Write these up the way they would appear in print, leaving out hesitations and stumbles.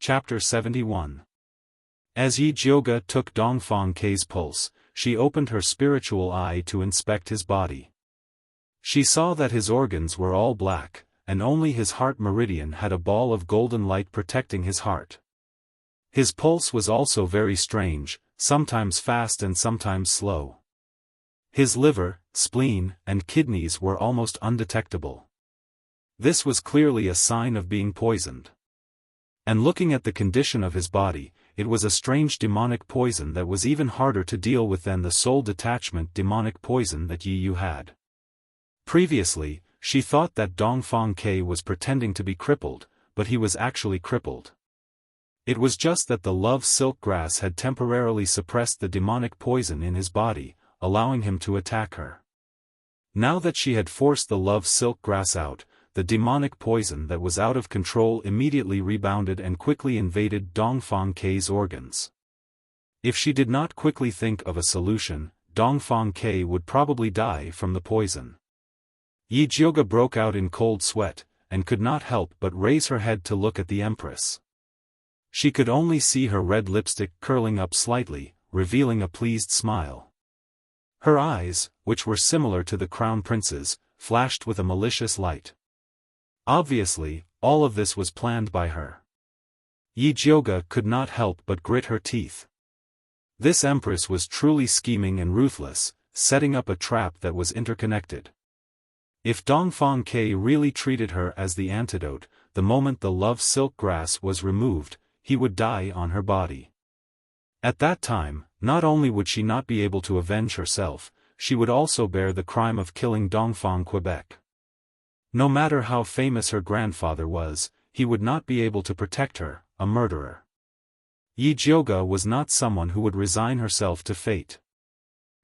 Chapter 71. As Yi Jioge took Dongfang K's pulse, she opened her spiritual eye to inspect his body. She saw that his organs were all black, and only his heart meridian had a ball of golden light protecting his heart. His pulse was also very strange, sometimes fast and sometimes slow. His liver, spleen, and kidneys were almost undetectable. This was clearly a sign of being poisoned. And looking at the condition of his body, it was a strange demonic poison that was even harder to deal with than the soul detachment demonic poison that Yi Yu had. Previously, she thought that Dongfang K was pretending to be crippled, but he was actually crippled. It was just that the love silk grass had temporarily suppressed the demonic poison in his body, allowing him to attack her. Now that she had forced the love silk grass out, the demonic poison that was out of control immediately rebounded and quickly invaded Dongfang K's organs. If she did not quickly think of a solution, Dongfang K would probably die from the poison. Yi Jioge broke out in cold sweat, and could not help but raise her head to look at the Empress. She could only see her red lipstick curling up slightly, revealing a pleased smile. Her eyes, which were similar to the Crown Prince's, flashed with a malicious light. Obviously, all of this was planned by her. Yi Jioge could not help but grit her teeth. This Empress was truly scheming and ruthless, setting up a trap that was interconnected. If Dongfang K really treated her as the antidote, the moment the love silk grass was removed, he would die on her body. At that time, not only would she not be able to avenge herself, she would also bear the crime of killing Dongfang Quebec. No matter how famous her grandfather was, he would not be able to protect her, a murderer. Yi Jioge was not someone who would resign herself to fate.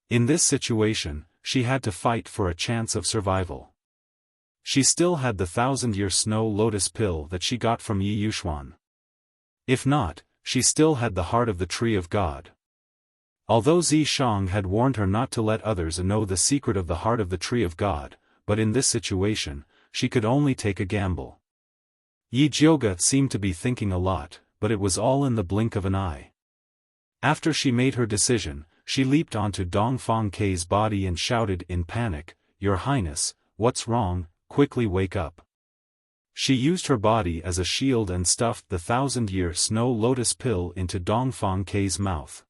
In this situation, she had to fight for a chance of survival. She still had the 1000-year snow lotus pill that she got from Yi Yuxuan. If not, she still had the heart of the tree of God. Although Zi Shang had warned her not to let others know the secret of the heart of the tree of God, but in this situation, she could only take a gamble. Yi Jioge seemed to be thinking a lot, but it was all in the blink of an eye. After she made her decision, she leaped onto Dongfang K's body and shouted in panic, "Your Highness, what's wrong? Quickly wake up." She used her body as a shield and stuffed the 1000-year snow lotus pill into Dongfang K's mouth.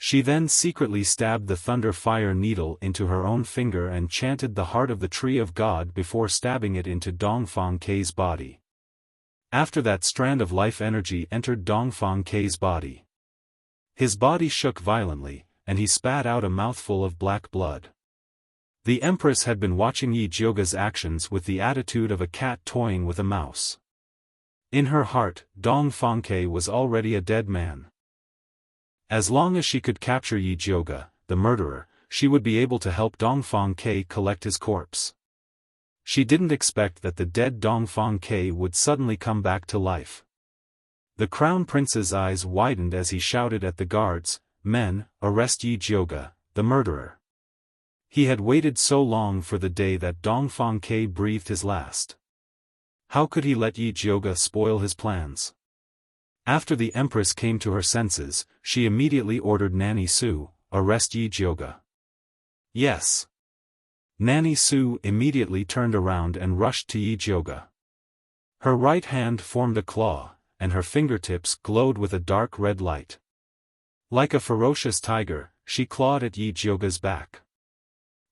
She then secretly stabbed the thunder fire needle into her own finger and chanted the heart of the tree of God before stabbing it into Dongfang K's body. After that, strand of life energy entered Dongfang K's body. His body shook violently, and he spat out a mouthful of black blood. The Empress had been watching Yi Jioge's actions with the attitude of a cat toying with a mouse. In her heart, Dongfang K was already a dead man. As long as she could capture Yi Jioge, the murderer, she would be able to help Dongfang K collect his corpse. She didn't expect that the dead Dongfang K would suddenly come back to life. The Crown Prince's eyes widened as he shouted at the guards, "Men, arrest Yi Jioge, the murderer." He had waited so long for the day that Dongfang K breathed his last. How could he let Yi Jioge spoil his plans? After the Empress came to her senses, she immediately ordered Nanny Su, "Arrest Yi Jioge." "Yes." Nanny Su immediately turned around and rushed to Yi Jioge. Her right hand formed a claw, and her fingertips glowed with a dark red light. Like a ferocious tiger, she clawed at Yi Jioge's back.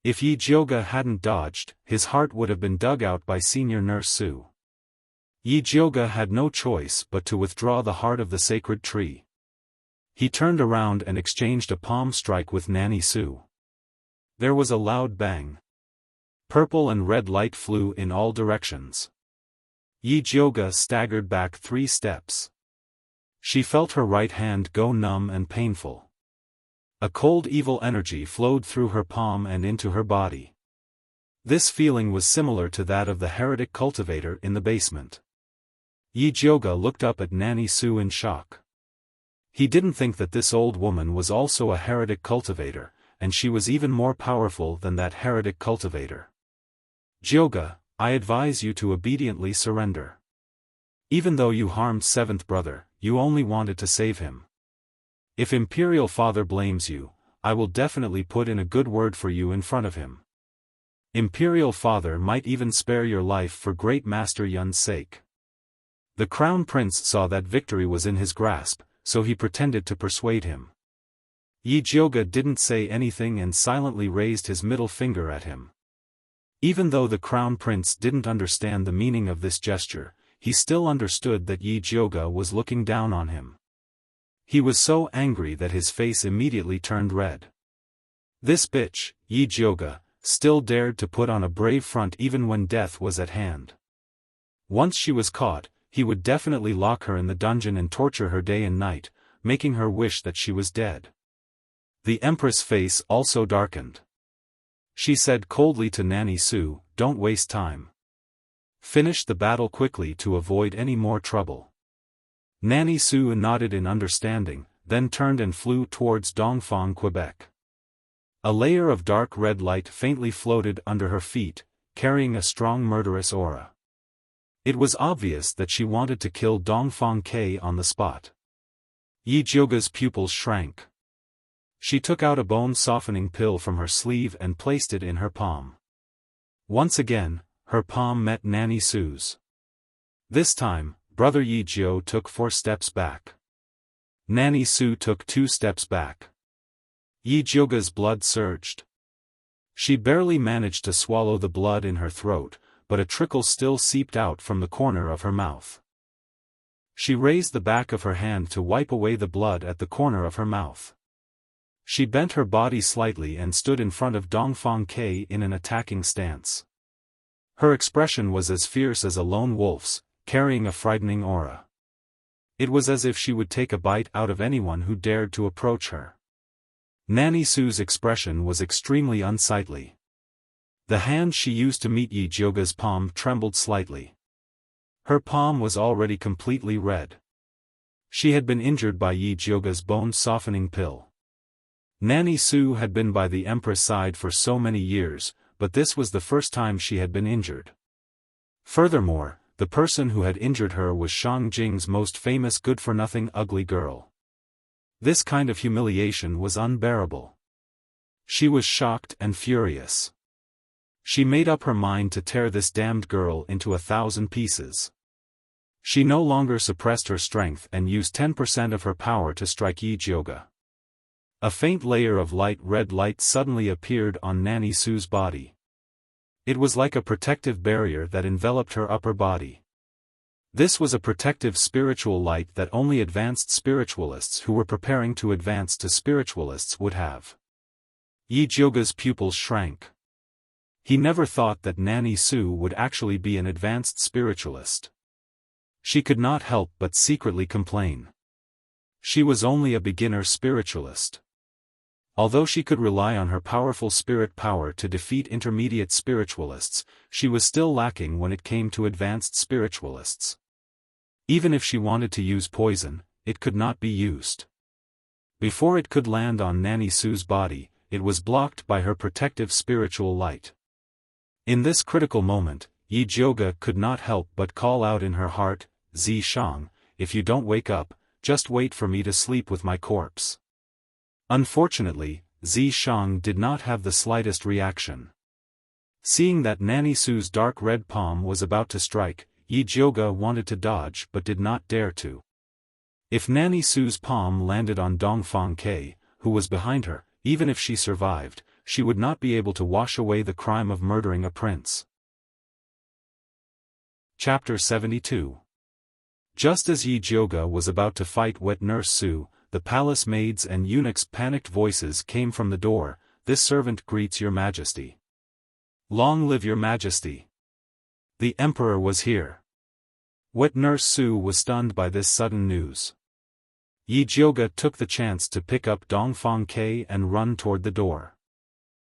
If Yi Jioge hadn't dodged, his heart would have been dug out by Senior Nurse Su. Yi Jioge had no choice but to withdraw the heart of the sacred tree. He turned around and exchanged a palm strike with Nanny Su. There was a loud bang. Purple and red light flew in all directions. Yi Jioge staggered back 3 steps. She felt her right hand go numb and painful. A cold evil energy flowed through her palm and into her body. This feeling was similar to that of the heretic cultivator in the basement. Yi Jioge looked up at Nanny Su in shock. He didn't think that this old woman was also a heretic cultivator, and she was even more powerful than that heretic cultivator. "Jioge, I advise you to obediently surrender." Even though you harmed seventh brother, you only wanted to save him. If Imperial Father blames you, I will definitely put in a good word for you in front of him. Imperial Father might even spare your life for Great Master Yun's sake. The Crown Prince saw that victory was in his grasp, so he pretended to persuade him. Yi Jioge didn't say anything and silently raised his middle finger at him. Even though the Crown Prince didn't understand the meaning of this gesture, he still understood that Yi Jioge was looking down on him. He was so angry that his face immediately turned red. This bitch, Yi Jioge, still dared to put on a brave front even when death was at hand. Once she was caught, he would definitely lock her in the dungeon and torture her day and night, making her wish that she was dead. The Empress' face also darkened. She said coldly to Nanny Su, "Don't waste time. Finish the battle quickly to avoid any more trouble." Nanny Su nodded in understanding, then turned and flew towards Dongfang, Quebec. A layer of dark red light faintly floated under her feet, carrying a strong murderous aura. It was obvious that she wanted to kill Dongfang K on the spot. Yi Jioge's pupils shrank. She took out a bone-softening pill from her sleeve and placed it in her palm. Once again, her palm met Nanny Su's. This time, Brother Yi Jio took 4 steps back. Nanny Su took 2 steps back. Yi Jioge's blood surged. She barely managed to swallow the blood in her throat, but a trickle still seeped out from the corner of her mouth. She raised the back of her hand to wipe away the blood at the corner of her mouth. She bent her body slightly and stood in front of Dongfang K in an attacking stance. Her expression was as fierce as a lone wolf's, carrying a frightening aura. It was as if she would take a bite out of anyone who dared to approach her. Nanny Su's expression was extremely unsightly. The hand she used to meet Yi Jioge's palm trembled slightly. Her palm was already completely red. She had been injured by Yi Jioge's bone-softening pill. Nanny Su had been by the Empress' side for so many years, but this was the first time she had been injured. Furthermore, the person who had injured her was Shang Jing's most famous good-for-nothing ugly girl. This kind of humiliation was unbearable. She was shocked and furious. She made up her mind to tear this damned girl into 1,000 pieces. She no longer suppressed her strength and used 10% of her power to strike Yi Jioge. A faint layer of light red light suddenly appeared on Nanny Su's body. It was like a protective barrier that enveloped her upper body. This was a protective spiritual light that only advanced spiritualists who were preparing to advance to spiritualists would have. Yi Jioge's pupils shrank. He never thought that Nanny Su would actually be an advanced spiritualist. She could not help but secretly complain. She was only a beginner spiritualist. Although she could rely on her powerful spirit power to defeat intermediate spiritualists, she was still lacking when it came to advanced spiritualists. Even if she wanted to use poison, it could not be used. Before it could land on Nanny Su's body, it was blocked by her protective spiritual light. In this critical moment, Yi Jioge could not help but call out in her heart, "Zi Shang, if you don't wake up, just wait for me to sleep with my corpse." Unfortunately, Zi Shang did not have the slightest reaction. Seeing that Nanny Su's dark red palm was about to strike, Yi Jioge wanted to dodge but did not dare to. If Nanny Su's palm landed on Dongfang K, who was behind her, even if she survived, she would not be able to wash away the crime of murdering a prince. Chapter 72. Just as Yi Jioge was about to fight Wet Nurse Su, the palace maids and eunuchs' panicked voices came from the door, "This servant greets your majesty." "Long live your majesty." The emperor was here. Wet Nurse Su was stunned by this sudden news. Yi Jioge took the chance to pick up Dongfang K and run toward the door.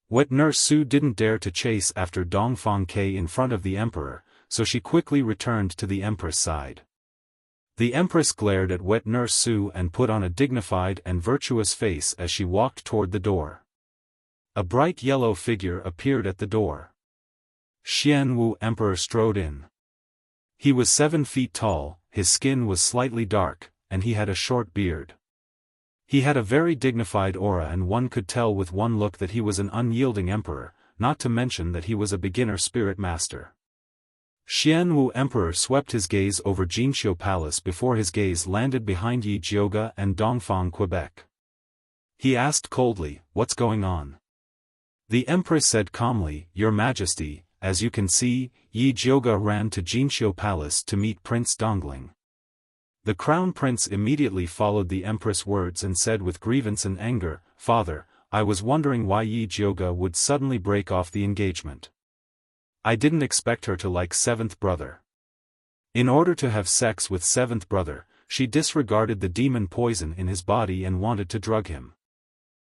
Wet Nurse Su didn't dare to chase after Dongfang K in front of the emperor, so she quickly returned to the empress' side. The empress glared at Wet Nurse Su and put on a dignified and virtuous face as she walked toward the door. A bright yellow figure appeared at the door. Xian Wu Emperor strode in. He was 7 feet tall, his skin was slightly dark, and he had a short beard. He had a very dignified aura, and one could tell with one look that he was an unyielding emperor, not to mention that he was a beginner spirit master. Xianwu Emperor swept his gaze over Jinqiu Palace before his gaze landed behind Yi Jiuge and Dongfang, Quebec. He asked coldly, "What's going on?" The Empress said calmly, "Your Majesty, as you can see, Yi Jiuge ran to Jinqiu Palace to meet Prince Dongling." The Crown Prince immediately followed the Empress' words and said with grievance and anger, "Father, I was wondering why Yi Jiuge would suddenly break off the engagement. I didn't expect her to like seventh brother. In order to have sex with seventh brother, she disregarded the demon poison in his body and wanted to drug him.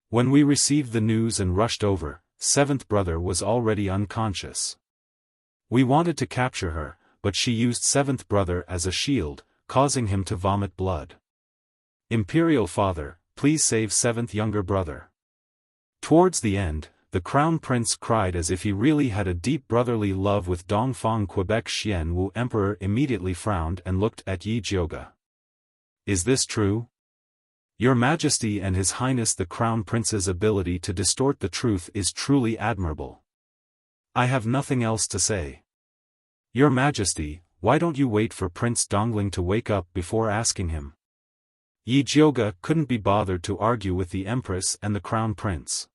When we received the news and rushed over, seventh brother was already unconscious. We wanted to capture her, but she used seventh brother as a shield, causing him to vomit blood. Imperial Father, please save seventh younger brother." Towards the end, the Crown Prince cried as if he really had a deep brotherly love with Dongfang, Quebec. Xianwu Emperor immediately frowned and looked at Yi Jiuge. "Is this true? Your Majesty and His Highness the Crown Prince's ability to distort the truth is truly admirable. I have nothing else to say. Your Majesty, why don't you wait for Prince Dongling to wake up before asking him?" Yi Jiuge couldn't be bothered to argue with the Empress and the Crown Prince.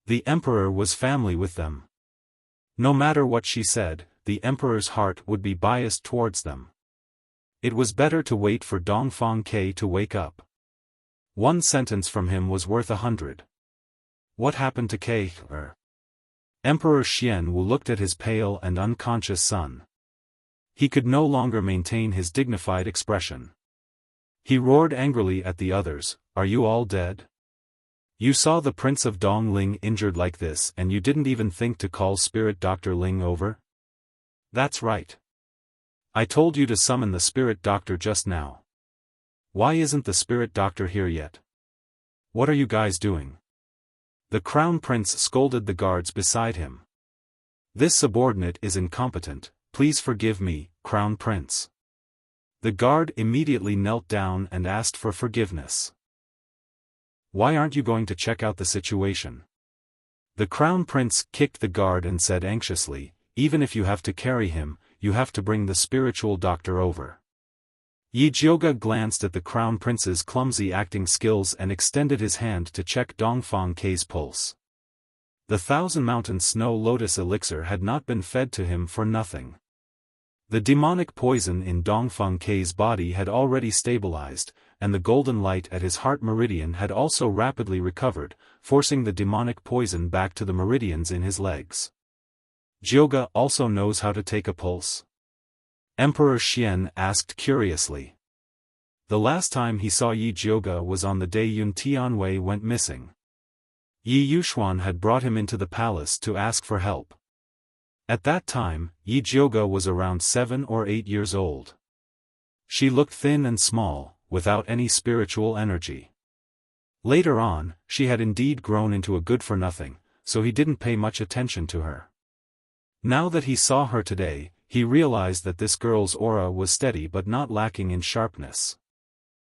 The Emperor was family with them. No matter what she said, the Emperor's heart would be biased towards them. It was better to wait for Dongfang K to wake up. One sentence from him was worth 100. What happened to K? Emperor Xianwu looked at his pale and unconscious son. He could no longer maintain his dignified expression. He roared angrily at the others, "Are you all dead? You saw the Prince of Dongling injured like this and you didn't even think to call Spirit Dr. Ling over? That's right. I told you to summon the Spirit Doctor just now. Why isn't the Spirit Doctor here yet? What are you guys doing?" The Crown Prince scolded the guards beside him. "This subordinate is incompetent, please forgive me, Crown Prince." The guard immediately knelt down and asked for forgiveness. "Why aren't you going to check out the situation?" The Crown Prince kicked the guard and said anxiously, "Even if you have to carry him, you have to bring the spiritual doctor over." Yi Jiuge glanced at the Crown Prince's clumsy acting skills and extended his hand to check Dongfang K's pulse. The Thousand Mountain Snow Lotus elixir had not been fed to him for nothing. The demonic poison in Dongfang K's body had already stabilized, and the golden light at his heart meridian had also rapidly recovered, forcing the demonic poison back to the meridians in his legs. "Jiuge also knows how to take a pulse?" Emperor Xian asked curiously. The last time he saw Yi Jiuge was on the day Yun Tianwei went missing. Yi Yuxuan had brought him into the palace to ask for help. At that time, Yi Jiuge was around 7 or 8 years old. She looked thin and small, without any spiritual energy. Later on, she had indeed grown into a good-for-nothing, so he didn't pay much attention to her. Now that he saw her today, he realized that this girl's aura was steady but not lacking in sharpness.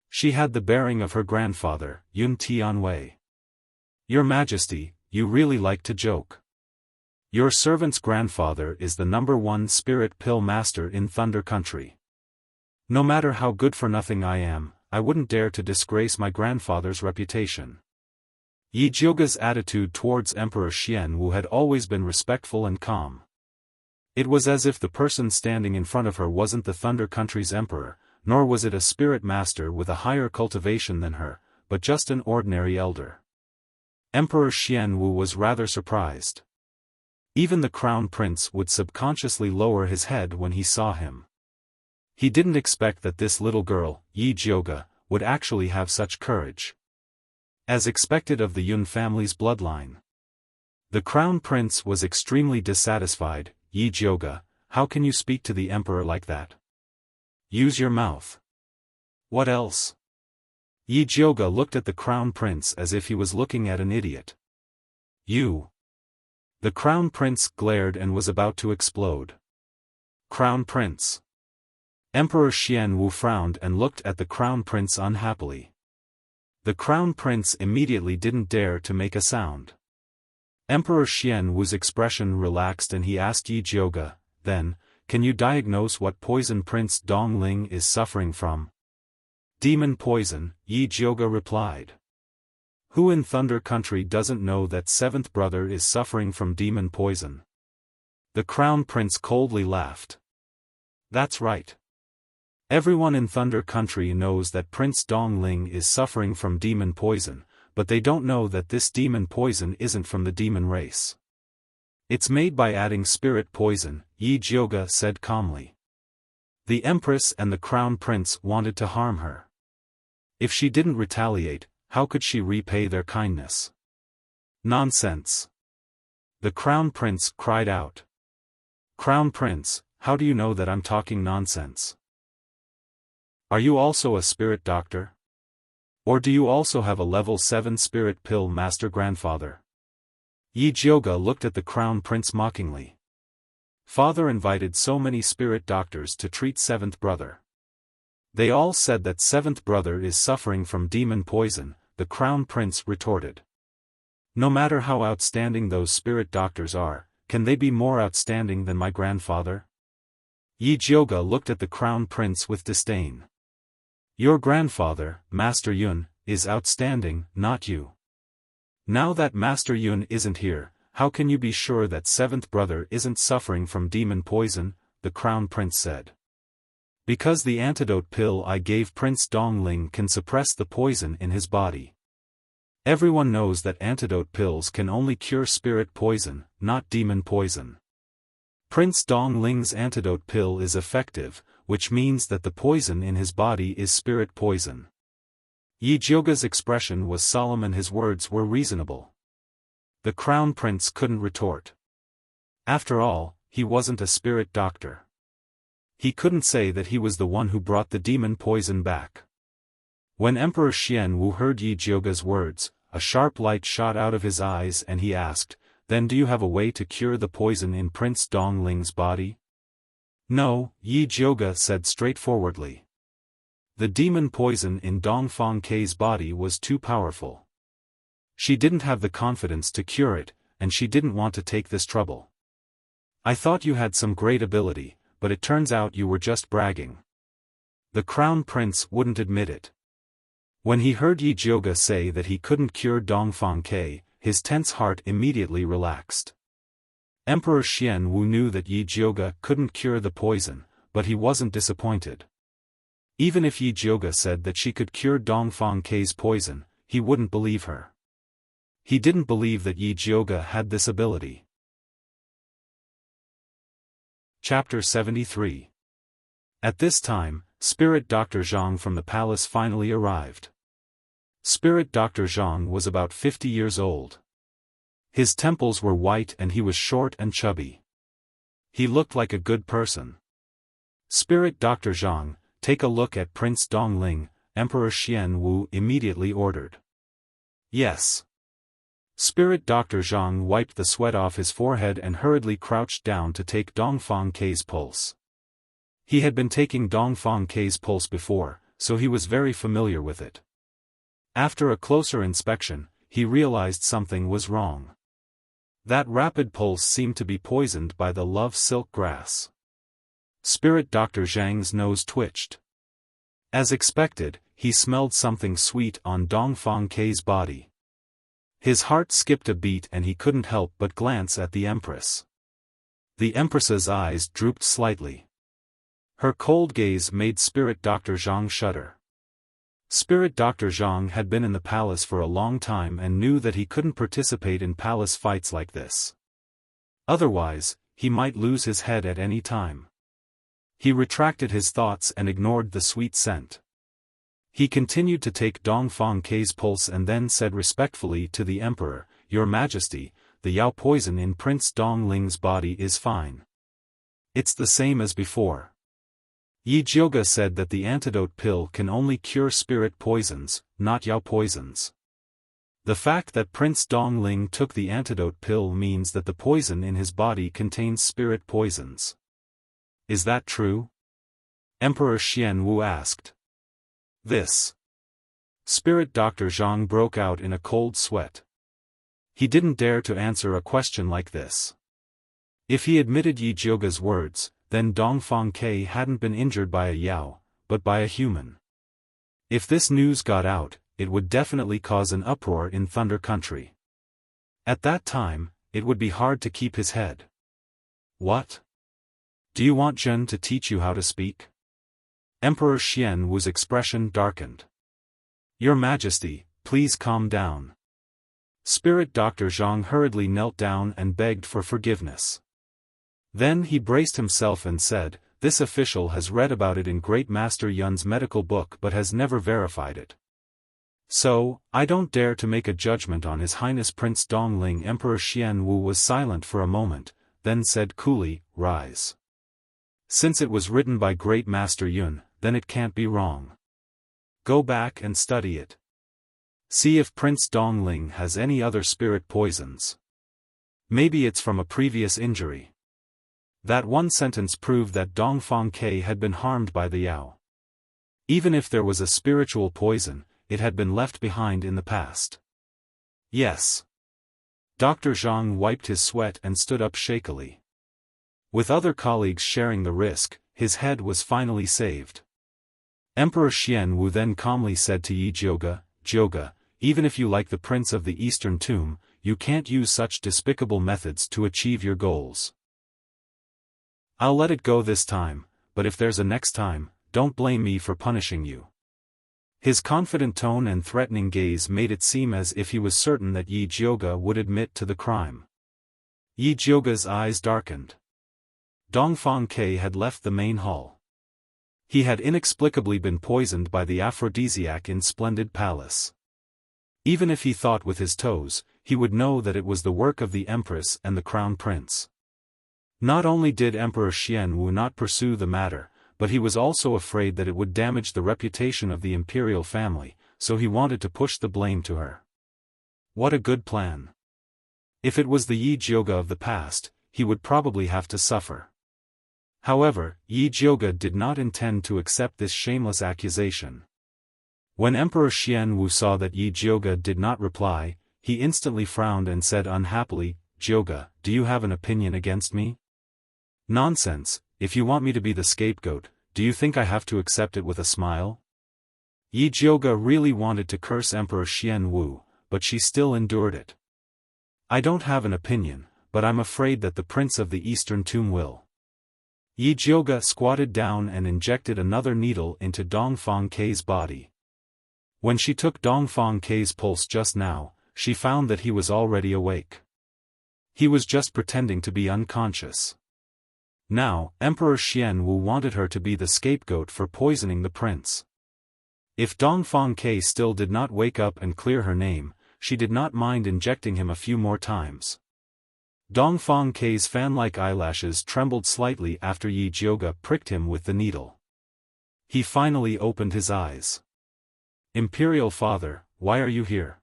She had the bearing of her grandfather, Yun Tianwei. "Your Majesty, you really like to joke. Your servant's grandfather is the #1 spirit pill master in Thunder Country. No matter how good for nothing I am, I wouldn't dare to disgrace my grandfather's reputation." Yi Jiuge's attitude towards Emperor Xianwu had always been respectful and calm. It was as if the person standing in front of her wasn't the Thunder Country's emperor, nor was it a spirit master with a higher cultivation than her, but just an ordinary elder. Emperor Xianwu was rather surprised. Even the Crown Prince would subconsciously lower his head when he saw him. He didn't expect that this little girl, Yi Jiuge, would actually have such courage. As expected of the Yun family's bloodline. The Crown Prince was extremely dissatisfied. "Yi Jiuge, how can you speak to the emperor like that? Use your mouth." "What else?" Yi Jiuge looked at the Crown Prince as if he was looking at an idiot. "You." The Crown Prince glared and was about to explode. "Crown Prince. Emperor Xianwu frowned and looked at the crown prince unhappily. The crown prince immediately didn't dare to make a sound. Emperor Xianwu's expression relaxed and he asked Yi Jioge, then, can you diagnose what poison Prince Dongling is suffering from? Demon poison, Yi Jioge replied. Who in Thunder Country doesn't know that seventh brother is suffering from demon poison? The crown prince coldly laughed. That's right. Everyone in Thunder Country knows that Prince Dongling is suffering from demon poison, but they don't know that this demon poison isn't from the demon race. It's made by adding spirit poison, Yi Jioge said calmly. The Empress and the Crown Prince wanted to harm her. If she didn't retaliate, how could she repay their kindness? Nonsense! The Crown Prince cried out. Crown Prince, how do you know that I'm talking nonsense? Are you also a spirit doctor? Or do you also have a level 7 spirit pill master grandfather? Yi Jioge looked at the Crown Prince mockingly. Father invited so many spirit doctors to treat seventh brother. They all said that seventh brother is suffering from demon poison, the Crown Prince retorted. No matter how outstanding those spirit doctors are, can they be more outstanding than my grandfather? Yi Jioge looked at the Crown Prince with disdain. Your grandfather, Master Yun, is outstanding, not you. Now that Master Yun isn't here, how can you be sure that seventh brother isn't suffering from demon poison? The Crown Prince said. Because the antidote pill I gave Prince Dongling can suppress the poison in his body. Everyone knows that antidote pills can only cure spirit poison, not demon poison. Prince Dongling's antidote pill is effective, which means that the poison in his body is spirit poison. Yi Jioge's expression was solemn and his words were reasonable. The Crown Prince couldn't retort. After all, he wasn't a spirit doctor. He couldn't say that he was the one who brought the demon poison back. When Emperor Xianwu heard Yi Jioge's words, a sharp light shot out of his eyes and he asked, then do you have a way to cure the poison in Prince Dongling's body? No, Yi Jioge said straightforwardly. The demon poison in Dongfang Kei's body was too powerful. She didn't have the confidence to cure it, and she didn't want to take this trouble. I thought you had some great ability, but it turns out you were just bragging. The Crown Prince wouldn't admit it. When he heard Yi Jioge say that he couldn't cure Dongfang Kei, his tense heart immediately relaxed. Emperor Xianwu knew that Yi Jioge couldn't cure the poison, but he wasn't disappointed. Even if Yi Jioge said that she could cure Dongfang Kei's poison, he wouldn't believe her. He didn't believe that Yi Jioge had this ability. Chapter 73. At this time, Spirit Dr. Zhang from the palace finally arrived. Spirit Dr. Zhang was about 50 years old. His temples were white and he was short and chubby. He looked like a good person. Spirit Dr. Zhang, take a look at Prince Dongling, Emperor Xianwu immediately ordered. Yes. Spirit Dr. Zhang wiped the sweat off his forehead and hurriedly crouched down to take Dongfang Kei's pulse. He had been taking Dongfang Kei's pulse before, so he was very familiar with it. After a closer inspection, he realized something was wrong. That rapid pulse seemed to be poisoned by the love silk grass. Spirit Dr. Zhang's nose twitched. As expected, he smelled something sweet on Dongfang Kei's body. His heart skipped a beat and he couldn't help but glance at the Empress. The Empress's eyes drooped slightly. Her cold gaze made Spirit Dr. Zhang shudder. Spirit Dr. Zhang had been in the palace for a long time and knew that he couldn't participate in palace fights like this. Otherwise, he might lose his head at any time. He retracted his thoughts and ignored the sweet scent. He continued to take Dongfang Kei's pulse and then said respectfully to the Emperor, Your Majesty, the Yao poison in Prince Dongling's body is fine. It's the same as before. Yi Jioge said that the antidote pill can only cure spirit poisons, not Yao poisons. The fact that Prince Dongling took the antidote pill means that the poison in his body contains spirit poisons. Is that true? Emperor Xian Wu asked. This. Spirit Dr. Zhang broke out in a cold sweat. He didn't dare to answer a question like this. If he admitted Yi Jiuge's words, then Dongfang Ke hadn't been injured by a Yao, but by a human. If this news got out, it would definitely cause an uproar in Thunder Country. At that time, it would be hard to keep his head. What? Do you want Zhen to teach you how to speak? Emperor Xian Wu's expression darkened. Your Majesty, please calm down. Spirit Dr. Zhang hurriedly knelt down and begged for forgiveness. Then he braced himself and said, this official has read about it in Great Master Yun's medical book but has never verified it. So, I don't dare to make a judgment on His Highness Prince Dongling. Emperor Xian Wu was silent for a moment, then said coolly, rise. Since it was written by Great Master Yun, then it can't be wrong. Go back and study it. See if Prince Dongling has any other spirit poisons. Maybe it's from a previous injury. That one sentence proved that Dongfang Ke had been harmed by the Yao. Even if there was a spiritual poison, it had been left behind in the past. Yes. Dr. Zhang wiped his sweat and stood up shakily. With other colleagues sharing the risk, his head was finally saved. Emperor Xian Wu then calmly said to Yi Jiuge, Jiuge, even if you like the Prince of the Eastern Tomb, you can't use such despicable methods to achieve your goals. I'll let it go this time, but if there's a next time, don't blame me for punishing you. His confident tone and threatening gaze made it seem as if he was certain that Yi Jiuge would admit to the crime. Yi Jiuge's eyes darkened. Dongfang Ke had left the main hall. He had inexplicably been poisoned by the aphrodisiac in Splendid Palace. Even if he thought with his toes, he would know that it was the work of the Empress and the Crown Prince. Not only did Emperor Xian Wu not pursue the matter, but he was also afraid that it would damage the reputation of the imperial family, so he wanted to push the blame to her. What a good plan. If it was the Yi Jiuge of the past, he would probably have to suffer. However, Yi Jiuge did not intend to accept this shameless accusation. When Emperor Xian Wu saw that Yi Jiuge did not reply, he instantly frowned and said unhappily, Jiuge, do you have an opinion against me? Nonsense, if you want me to be the scapegoat, do you think I have to accept it with a smile? Yi Jiuge really wanted to curse Emperor Xian Wu, but she still endured it. I don't have an opinion, but I'm afraid that the Prince of the Eastern Tomb will. Yi Jiuge squatted down and injected another needle into Dongfang Ke's body. When she took Dongfang Ke's pulse just now, she found that he was already awake. He was just pretending to be unconscious. Now, Emperor Xian Wu wanted her to be the scapegoat for poisoning the prince. If Dongfang Ke still did not wake up and clear her name, she did not mind injecting him a few more times. Dongfang Ke's fan-like eyelashes trembled slightly after Yi Jiuge pricked him with the needle. He finally opened his eyes. Imperial Father, why are you here?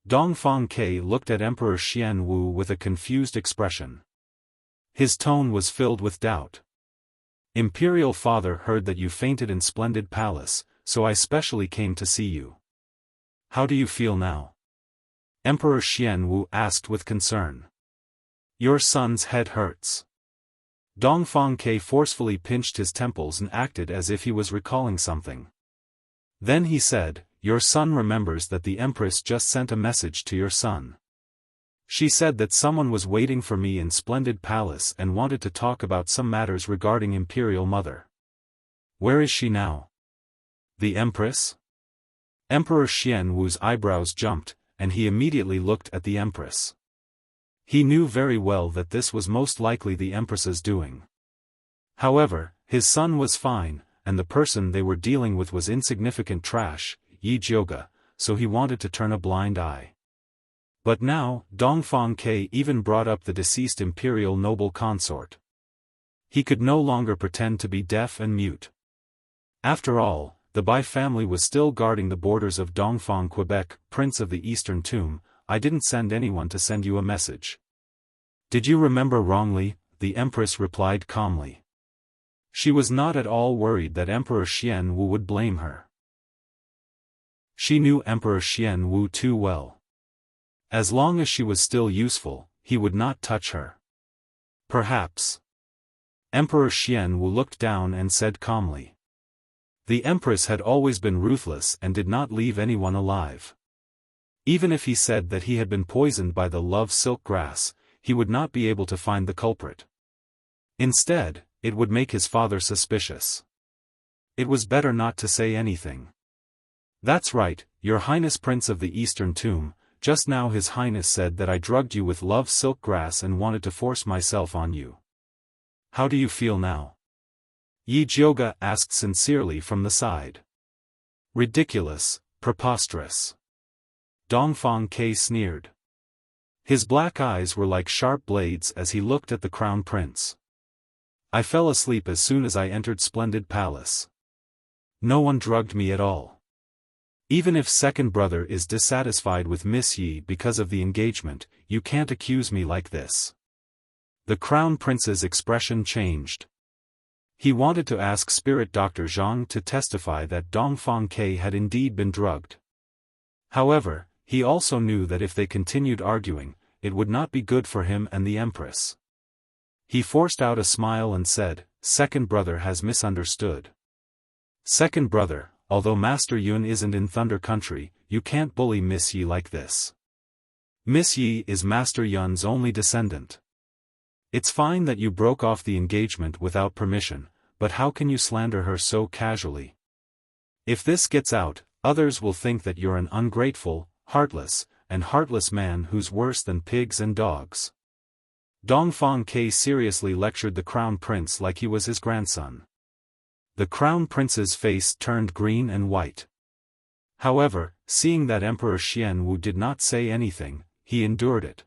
Dongfang Ke looked at Emperor Xian Wu with a confused expression. His tone was filled with doubt. Imperial Father heard that you fainted in Splendid Palace, so I specially came to see you. How do you feel now? Emperor Xian Wu asked with concern. Your son's head hurts. Dongfang Ke forcefully pinched his temples and acted as if he was recalling something. Then he said, your son remembers that the Empress just sent a message to your son. She said that someone was waiting for me in Splendid Palace and wanted to talk about some matters regarding Imperial Mother. Where is she now? The Empress? Emperor Xian Wu's eyebrows jumped, and he immediately looked at the Empress. He knew very well that this was most likely the Empress's doing. However, his son was fine, and the person they were dealing with was insignificant trash, Yi Jiuge, so he wanted to turn a blind eye. But now, Dongfang Ke even brought up the deceased imperial noble consort. He could no longer pretend to be deaf and mute. After all, the Bai family was still guarding the borders of Dongfang Quebec, Prince of the Eastern Tomb. I didn't send anyone to send you a message. Did you remember wrongly? The Empress replied calmly. She was not at all worried that Emperor Xian Wu would blame her. She knew Emperor Xian Wu too well. As long as she was still useful, he would not touch her. Perhaps. Emperor Xian Wu looked down and said calmly. The Empress had always been ruthless and did not leave anyone alive. Even if he said that he had been poisoned by the love silk grass, he would not be able to find the culprit. Instead, it would make his father suspicious. It was better not to say anything. That's right, Your Highness Prince of the Eastern Tomb, just now His Highness said that I drugged you with love silk grass and wanted to force myself on you. How do you feel now? Yi Jioge asked sincerely from the side. Ridiculous, preposterous. Dongfang Ke sneered. His black eyes were like sharp blades as he looked at the crown prince. I fell asleep as soon as I entered Splendid Palace. No one drugged me at all. Even if second brother is dissatisfied with Miss Yi because of the engagement, you can't accuse me like this. The crown prince's expression changed. He wanted to ask spirit Dr. Zhang to testify that Dongfang Ke had indeed been drugged. However, he also knew that if they continued arguing, it would not be good for him and the Empress. He forced out a smile and said, Second brother has misunderstood. Second brother, although Master Yun isn't in Thunder Country, you can't bully Miss Yi like this. Miss Yi is Master Yun's only descendant. It's fine that you broke off the engagement without permission, but how can you slander her so casually? If this gets out, others will think that you're an ungrateful, heartless man who's worse than pigs and dogs. Dongfang Ke seriously lectured the crown prince like he was his grandson. The crown prince's face turned green and white. However, seeing that Emperor Xian Wu did not say anything, he endured it.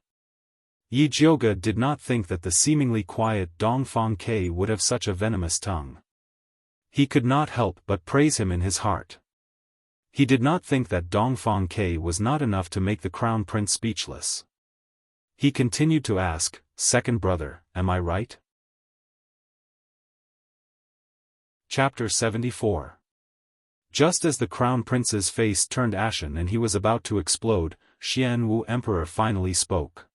Yi Jioge did not think that the seemingly quiet Dongfang Ke would have such a venomous tongue. He could not help but praise him in his heart. He did not think that Dongfang Ke was not enough to make the crown prince speechless. He continued to ask, Second brother, am I right? Chapter 74. Just as the crown prince's face turned ashen and he was about to explode, Xian Wu Emperor finally spoke.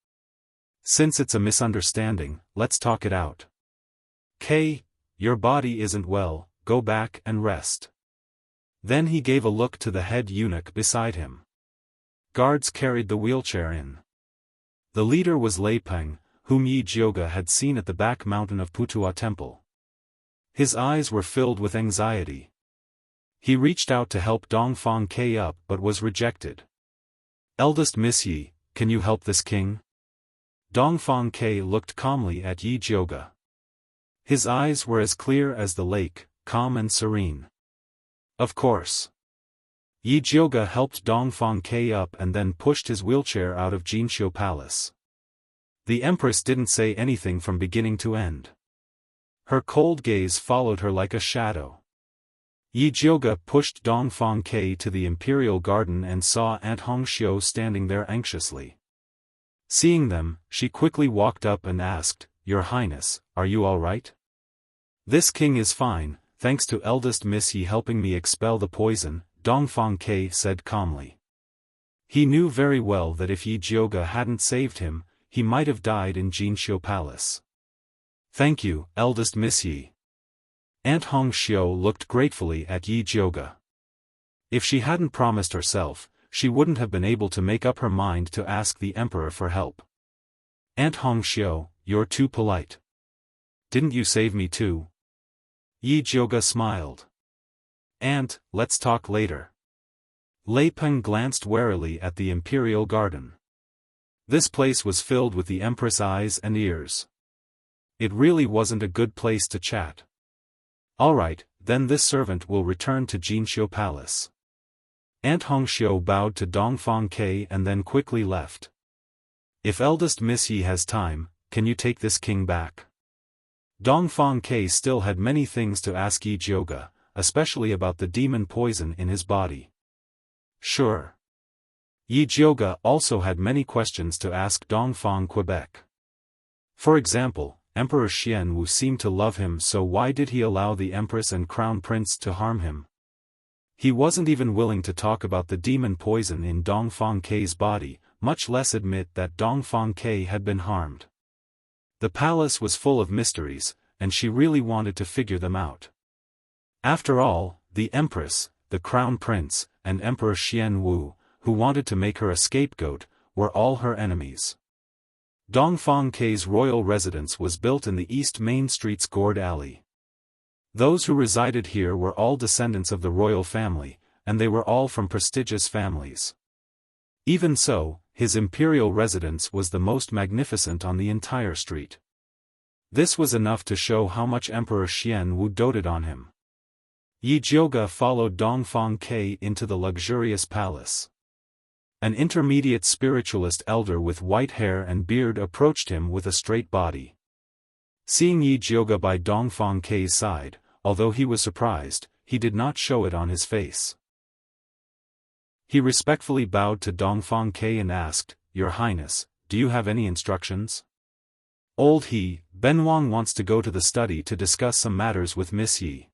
Since it's a misunderstanding, let's talk it out. Ke, your body isn't well, go back and rest. Then he gave a look to the head eunuch beside him. Guards carried the wheelchair in. The leader was Lei Peng, whom Yi Jioge had seen at the back mountain of Putua Temple. His eyes were filled with anxiety. He reached out to help Dongfang Ke up but was rejected. Eldest Miss Yi, can you help this king? Dongfang Ke looked calmly at Yi Jioge. His eyes were as clear as the lake, calm and serene. Of course. Yi Jioge helped Dongfang Ke up and then pushed his wheelchair out of Jinqiu Palace. The Empress didn't say anything from beginning to end. Her cold gaze followed her like a shadow. Yi Jioge pushed Dongfang Ke to the imperial garden and saw Aunt Hongxiu standing there anxiously. Seeing them, she quickly walked up and asked, Your Highness, are you all right? This king is fine, thanks to eldest Miss Yi helping me expel the poison, Dongfang Ke said calmly. He knew very well that if Yi Jioge hadn't saved him, he might have died in Jinqiu Palace. Thank you, eldest Miss Yi. Aunt Hongxiu looked gratefully at Yi Jioge. If she hadn't promised herself, she wouldn't have been able to make up her mind to ask the emperor for help. Aunt Hongxiu, you're too polite. Didn't you save me too? Yi Jioge smiled. Aunt, let's talk later. Lei Peng glanced warily at the imperial garden. This place was filled with the empress' eyes and ears. It really wasn't a good place to chat. Alright, then this servant will return to Jinqiu Palace. Aunt Hongxiu bowed to Dongfang Ke and then quickly left. If eldest Miss Yi has time, can you take this king back? Dongfang Ke still had many things to ask Yi Jioge, especially about the demon poison in his body. Sure. Yi Jioge also had many questions to ask Dongfang Quebec. For example, Emperor Xianwu seemed to love him, so why did he allow the Empress and Crown Prince to harm him? He wasn't even willing to talk about the demon poison in Dongfang Kei's body, much less admit that Dongfang Kei had been harmed. The palace was full of mysteries, and she really wanted to figure them out. After all, the Empress, the Crown Prince, and Emperor Xianwu, who wanted to make her a scapegoat, were all her enemies. Dongfang Kei's royal residence was built in the East Main Street's gourd alley. Those who resided here were all descendants of the royal family, and they were all from prestigious families. Even so, his imperial residence was the most magnificent on the entire street. This was enough to show how much Emperor Xianwu doted on him. Yi Jiuge followed Dongfang Kei into the luxurious palace. An intermediate spiritualist elder with white hair and beard approached him with a straight body. Seeing Yi Jiuge by Dongfang Kei's side, although he was surprised, he did not show it on his face. He respectfully bowed to Dongfang Kei and asked, "Your Highness, do you have any instructions?" "Old He, Ben Wang wants to go to the study to discuss some matters with Miss Yi.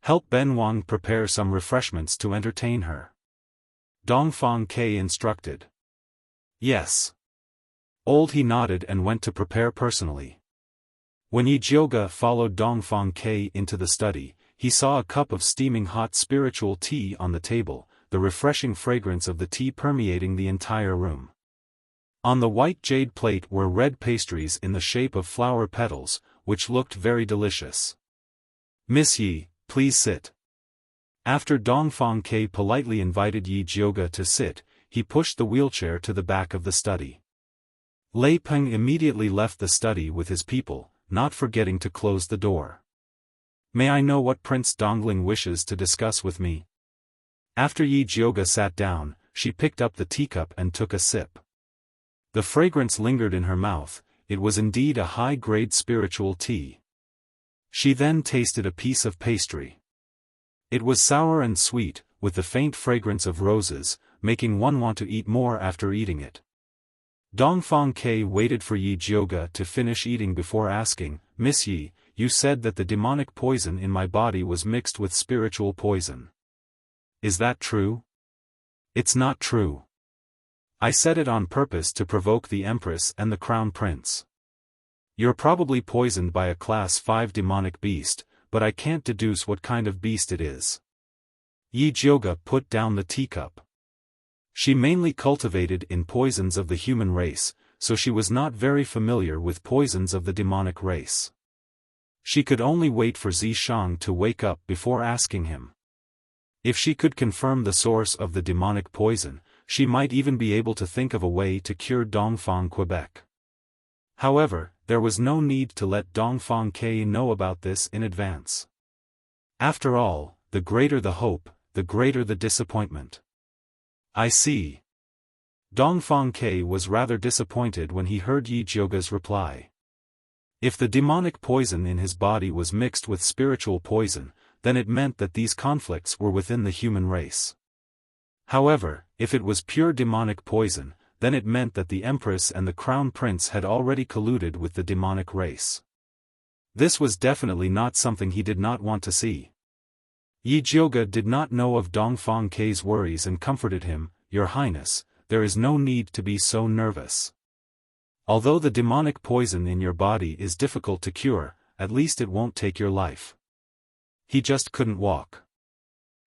Help Ben Wang prepare some refreshments to entertain her," Dongfang Kei instructed. "Yes." Old He nodded and went to prepare personally. When Yi Jiuge followed Dongfang Kei into the study, he saw a cup of steaming hot spiritual tea on the table, the refreshing fragrance of the tea permeating the entire room. On the white jade plate were red pastries in the shape of flower petals, which looked very delicious. "Miss Yi, please sit." After Dongfang Kei politely invited Yi Jiuge to sit, he pushed the wheelchair to the back of the study. Lei Peng immediately left the study with his people, not forgetting to close the door. "May I know what Prince Dongling wishes to discuss with me?" After Yi Jiuge sat down, she picked up the teacup and took a sip. The fragrance lingered in her mouth, it was indeed a high-grade spiritual tea. She then tasted a piece of pastry. It was sour and sweet, with the faint fragrance of roses, making one want to eat more after eating it. Dongfang Kei waited for Yi Jiuge to finish eating before asking, "Miss Yi, you said that the demonic poison in my body was mixed with spiritual poison. Is that true?" "It's not true. I said it on purpose to provoke the Empress and the Crown Prince. You're probably poisoned by a Class 5 demonic beast, but I can't deduce what kind of beast it is." Yi Jiuge put down the teacup. She mainly cultivated in poisons of the human race, so she was not very familiar with poisons of the demonic race. She could only wait for Zishang to wake up before asking him. If she could confirm the source of the demonic poison, she might even be able to think of a way to cure Dongfang Quebec. However, there was no need to let Dongfang Kei know about this in advance. After all, the greater the hope, the greater the disappointment. "I see." Dongfang Kei was rather disappointed when he heard Yi Jiuge's reply. If the demonic poison in his body was mixed with spiritual poison, then it meant that these conflicts were within the human race. However, if it was pure demonic poison, then it meant that the Empress and the Crown Prince had already colluded with the demonic race. This was definitely not something he did not want to see. Yi Jiuge did not know of Dongfang Kei's worries and comforted him, "Your Highness, there is no need to be so nervous. Although the demonic poison in your body is difficult to cure, at least it won't take your life." He just couldn't walk.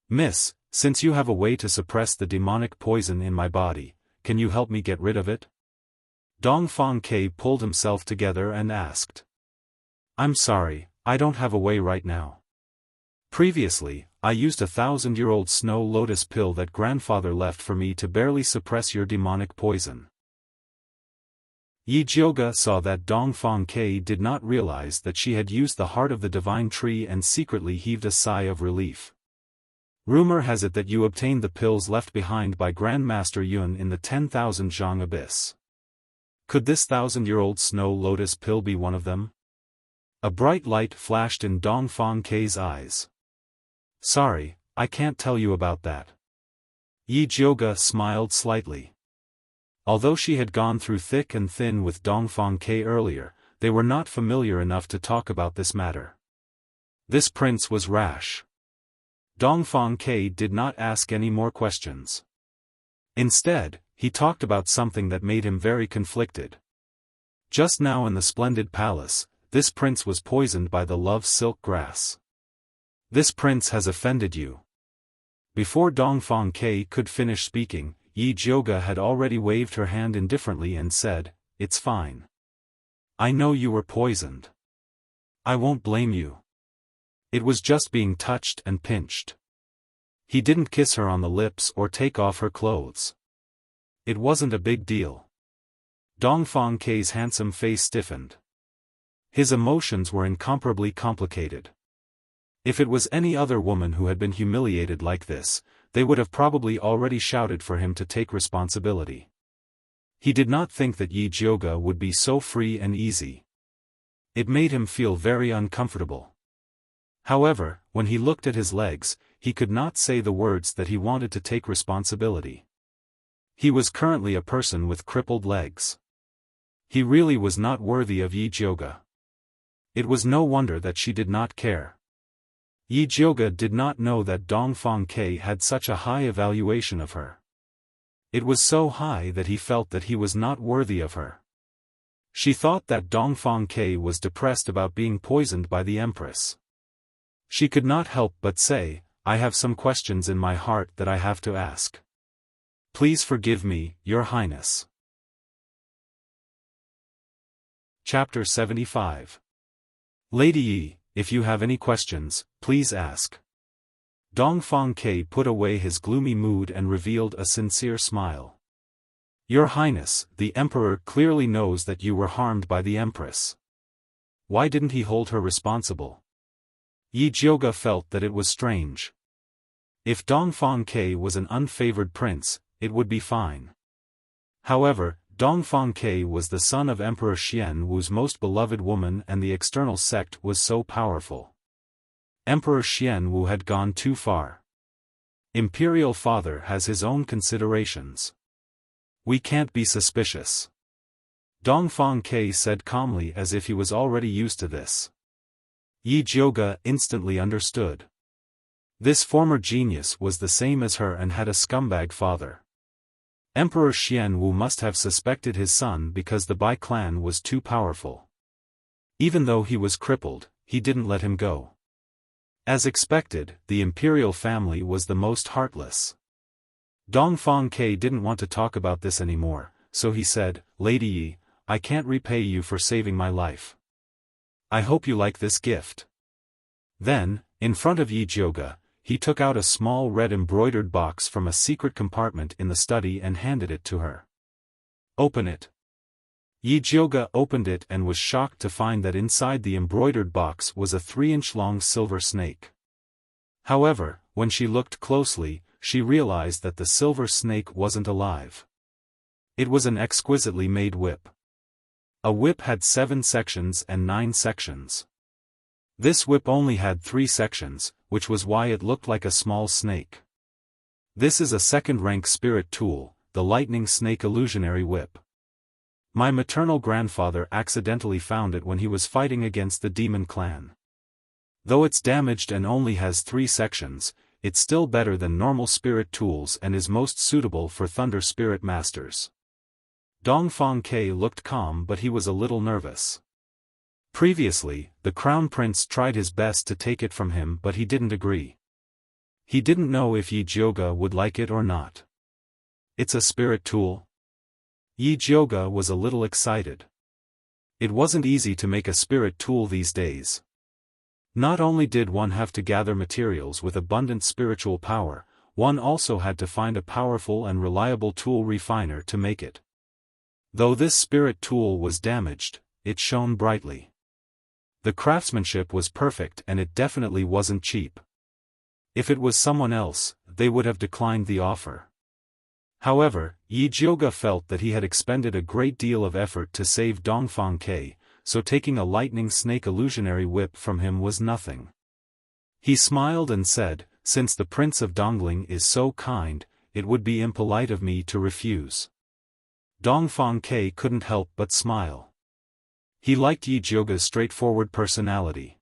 "Miss, since you have a way to suppress the demonic poison in my body, can you help me get rid of it?" Dongfang Kei pulled himself together and asked. "I'm sorry, I don't have a way right now. Previously, I used a 1,000-year-old snow lotus pill that grandfather left for me to barely suppress your demonic poison." Yi Jiuge saw that Dongfang Kei did not realize that she had used the heart of the divine tree and secretly heaved a sigh of relief. "Rumor has it that you obtained the pills left behind by Grandmaster Yun in the 10,000 Zhang abyss. Could this 1,000-year-old snow lotus pill be one of them?" A bright light flashed in Dongfang Kei's eyes. "Sorry, I can't tell you about that." Yi Jiuge smiled slightly. Although she had gone through thick and thin with Dongfang Kei earlier, they were not familiar enough to talk about this matter. This prince was rash. Dongfang Ke did not ask any more questions. Instead, he talked about something that made him very conflicted. Just now in the splendid palace, this prince was poisoned by the love silk grass. This prince has offended you. Before Dongfang Ke could finish speaking, Yi Jiuge had already waved her hand indifferently and said, "It's fine. I know you were poisoned. I won't blame you. It was just being touched and pinched. He didn't kiss her on the lips or take off her clothes. It wasn't a big deal." Dongfang Ke's handsome face stiffened. His emotions were incomparably complicated. If it was any other woman who had been humiliated like this, they would have probably already shouted for him to take responsibility. He did not think that Yi Jiuge would be so free and easy. It made him feel very uncomfortable. However, when he looked at his legs, he could not say the words that he wanted to take responsibility. He was currently a person with crippled legs. He really was not worthy of Yi Jiuge. It was no wonder that she did not care. Yi Jiuge did not know that Dongfang Ke had such a high evaluation of her. It was so high that he felt that he was not worthy of her. She thought that Dongfang Ke was depressed about being poisoned by the Empress. She could not help but say, "I have some questions in my heart that I have to ask. Please forgive me, Your Highness." Chapter 75. Lady Yi, if you have any questions, please ask. Dongfang Ke put away his gloomy mood and revealed a sincere smile. Your Highness, the Emperor clearly knows that you were harmed by the Empress. Why didn't he hold her responsible? Yi Jiuge felt that it was strange. If Dongfang Ke was an unfavored prince, it would be fine. However, Dongfang Ke was the son of Emperor Xian Wu's most beloved woman and the external sect was so powerful. Emperor Xian Wu had gone too far. Imperial father has his own considerations. We can't be suspicious. Dongfang Ke said calmly as if he was already used to this. Yi Jiuge instantly understood. This former genius was the same as her and had a scumbag father. Emperor Xian Wu must have suspected his son because the Bai clan was too powerful. Even though he was crippled, he didn't let him go. As expected, the imperial family was the most heartless. Dongfang Ke didn't want to talk about this anymore, so he said, "Lady Yi, I can't repay you for saving my life. I hope you like this gift." Then, in front of Yi Jiuge, he took out a small red embroidered box from a secret compartment in the study and handed it to her. "Open it." Yi Jiuge opened it and was shocked to find that inside the embroidered box was a 3-inch-long silver snake. However, when she looked closely, she realized that the silver snake wasn't alive. It was an exquisitely made whip. A whip had 7 sections and 9 sections. This whip only had 3 sections, which was why it looked like a small snake. This is a second-rank spirit tool, the lightning snake illusionary whip. My maternal grandfather accidentally found it when he was fighting against the demon clan. Though it's damaged and only has 3 sections, it's still better than normal spirit tools and is most suitable for thunder spirit masters. Dongfang Ke looked calm but he was a little nervous. Previously, the crown prince tried his best to take it from him but he didn't agree. He didn't know if Yi Jiuge would like it or not. It's a spirit tool? Yi Jiuge was a little excited. It wasn't easy to make a spirit tool these days. Not only did one have to gather materials with abundant spiritual power, one also had to find a powerful and reliable tool refiner to make it. Though this spirit tool was damaged, it shone brightly. The craftsmanship was perfect and it definitely wasn't cheap. If it was someone else, they would have declined the offer. However, Yi Jiuge felt that he had expended a great deal of effort to save Dongfang Ke, so taking a lightning snake illusionary whip from him was nothing. He smiled and said, "Since the Prince of Dongling is so kind, it would be impolite of me to refuse." Dongfang Ke couldn't help but smile. He liked Yi Jioga's straightforward personality.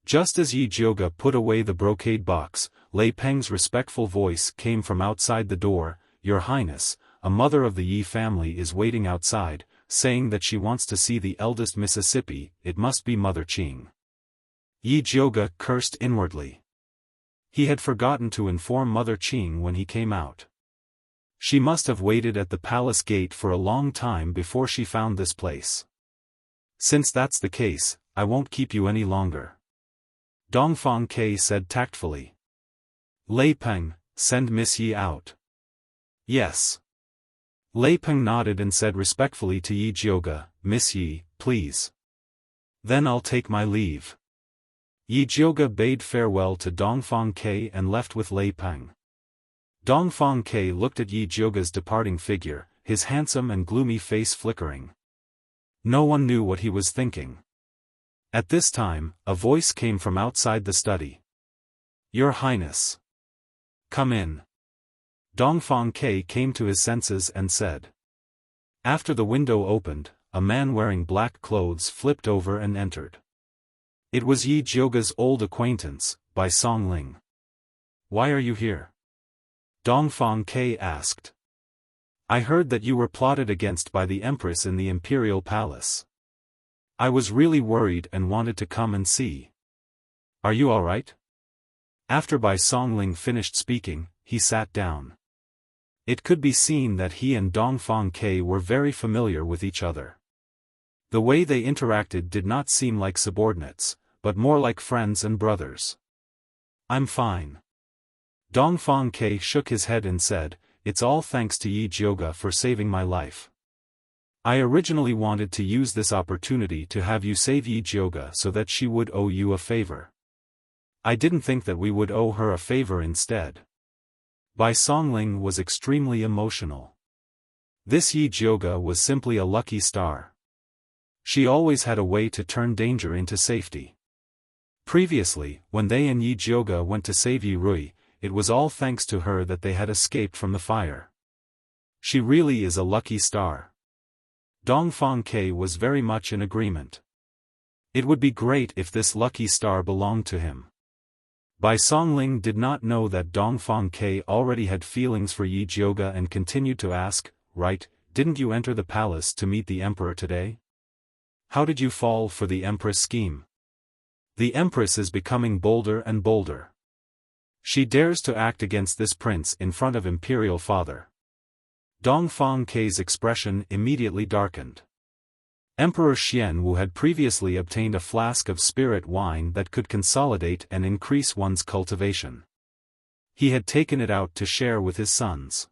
Just as Yi Jioga put away the brocade box, Lei Peng's respectful voice came from outside the door. "Your Highness, a mother of the Yi family is waiting outside, saying that she wants to see the eldest Mississippi. It must be Mother Qing." Yi Jioga cursed inwardly. He had forgotten to inform Mother Qing when he came out. She must have waited at the palace gate for a long time before she found this place. "Since that's the case, I won't keep you any longer," Dongfang Ke said tactfully. "Lei Peng, send Miss Yi out." "Yes." Lei Peng nodded and said respectfully to Yi Jioga, "Miss Yi, please. Then I'll take my leave." Yi Jioga bade farewell to Dongfang Ke and left with Lei Peng. Dongfang Ke looked at Yi Jioga's departing figure, his handsome and gloomy face flickering. No one knew what he was thinking. At this time, a voice came from outside the study. "Your Highness. Come in." Dongfang Ke came to his senses and said. After the window opened, a man wearing black clothes flipped over and entered. It was Yi Jioga's old acquaintance, Bai Songling. "Why are you here?" Dongfang Ke asked. "I heard that you were plotted against by the Empress in the Imperial Palace. I was really worried and wanted to come and see. Are you all right?" After Bai Songling finished speaking, he sat down. It could be seen that he and Dongfang Ke were very familiar with each other. The way they interacted did not seem like subordinates, but more like friends and brothers. "I'm fine." Dongfang Ke shook his head and said, "It's all thanks to Yi Jioga for saving my life. I originally wanted to use this opportunity to have you save Yi Jioga so that she would owe you a favor. I didn't think that we would owe her a favor instead." Bai Songling was extremely emotional. This Yi Jioga was simply a lucky star. She always had a way to turn danger into safety. Previously, when they and Yi Jioga went to save Yi Rui, it was all thanks to her that they had escaped from the fire. She really is a lucky star. Dongfang Ke was very much in agreement. It would be great if this lucky star belonged to him. Bai Songling did not know that Dongfang Ke already had feelings for Yi Jioga and continued to ask, "Right, didn't you enter the palace to meet the emperor today? How did you fall for the Empress scheme? The Empress is becoming bolder and bolder. She dares to act against this prince in front of Imperial Father." Dongfang Ke's expression immediately darkened. Emperor Xianwu had previously obtained a flask of spirit wine that could consolidate and increase one's cultivation. He had taken it out to share with his sons.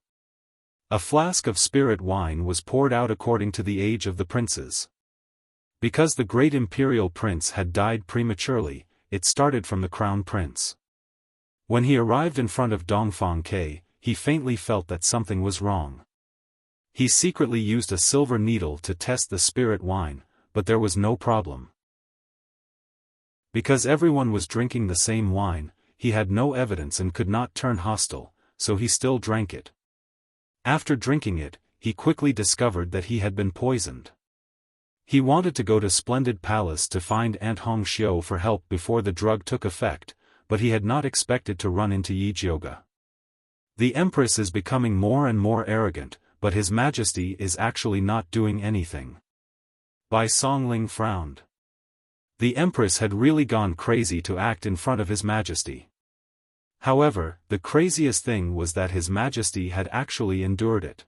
A flask of spirit wine was poured out according to the age of the princes. Because the great imperial prince had died prematurely, it started from the crown prince. When he arrived in front of Dongfang Ke, he faintly felt that something was wrong. He secretly used a silver needle to test the spirit wine, but there was no problem. Because everyone was drinking the same wine, he had no evidence and could not turn hostile, so he still drank it. After drinking it, he quickly discovered that he had been poisoned. He wanted to go to Splendid Palace to find Aunt Hongxiu for help before the drug took effect, but he had not expected to run into Yi Jioga. The Empress is becoming more and more arrogant, but His Majesty is actually not doing anything. Bai Songling frowned. The Empress had really gone crazy to act in front of His Majesty. However, the craziest thing was that His Majesty had actually endured it.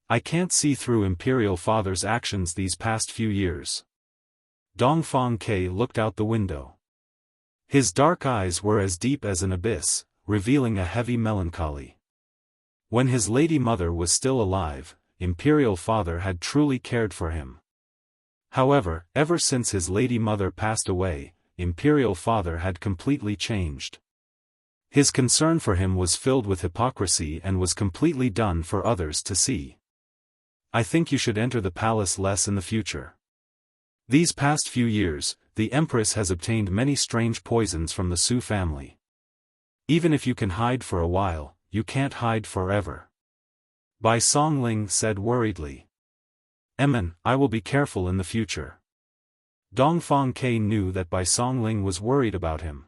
"I can't see through Imperial Father's actions these past few years." Dongfang Ke looked out the window. His dark eyes were as deep as an abyss, revealing a heavy melancholy. When his lady mother was still alive, Imperial Father had truly cared for him. However, ever since his lady mother passed away, Imperial Father had completely changed. His concern for him was filled with hypocrisy and was completely done for others to see. "I think you should enter the palace less in the future. These past few years, the Empress has obtained many strange poisons from the Su family. Even if you can hide for a while, you can't hide forever." Bai Songling said worriedly. I will be careful in the future. Dongfang Ke knew that Bai Songling was worried about him.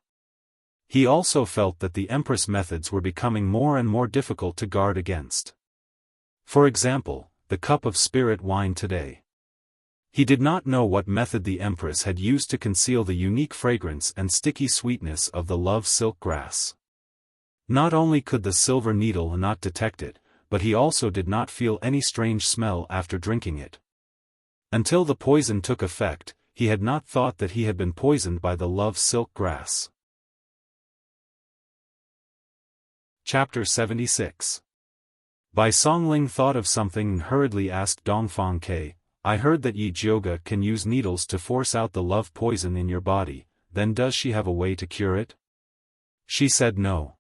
He also felt that the Empress' methods were becoming more and more difficult to guard against. For example, the cup of spirit wine today. He did not know what method the Empress had used to conceal the unique fragrance and sticky sweetness of the love silk grass. Not only could the silver needle not detect it, but he also did not feel any strange smell after drinking it. Until the poison took effect, he had not thought that he had been poisoned by the love silk grass. Chapter 76. Bai Songling thought of something and hurriedly asked Dongfang Ke, I heard that Yi Jioga can use needles to force out the love poison in your body, then does she have a way to cure it? She said no.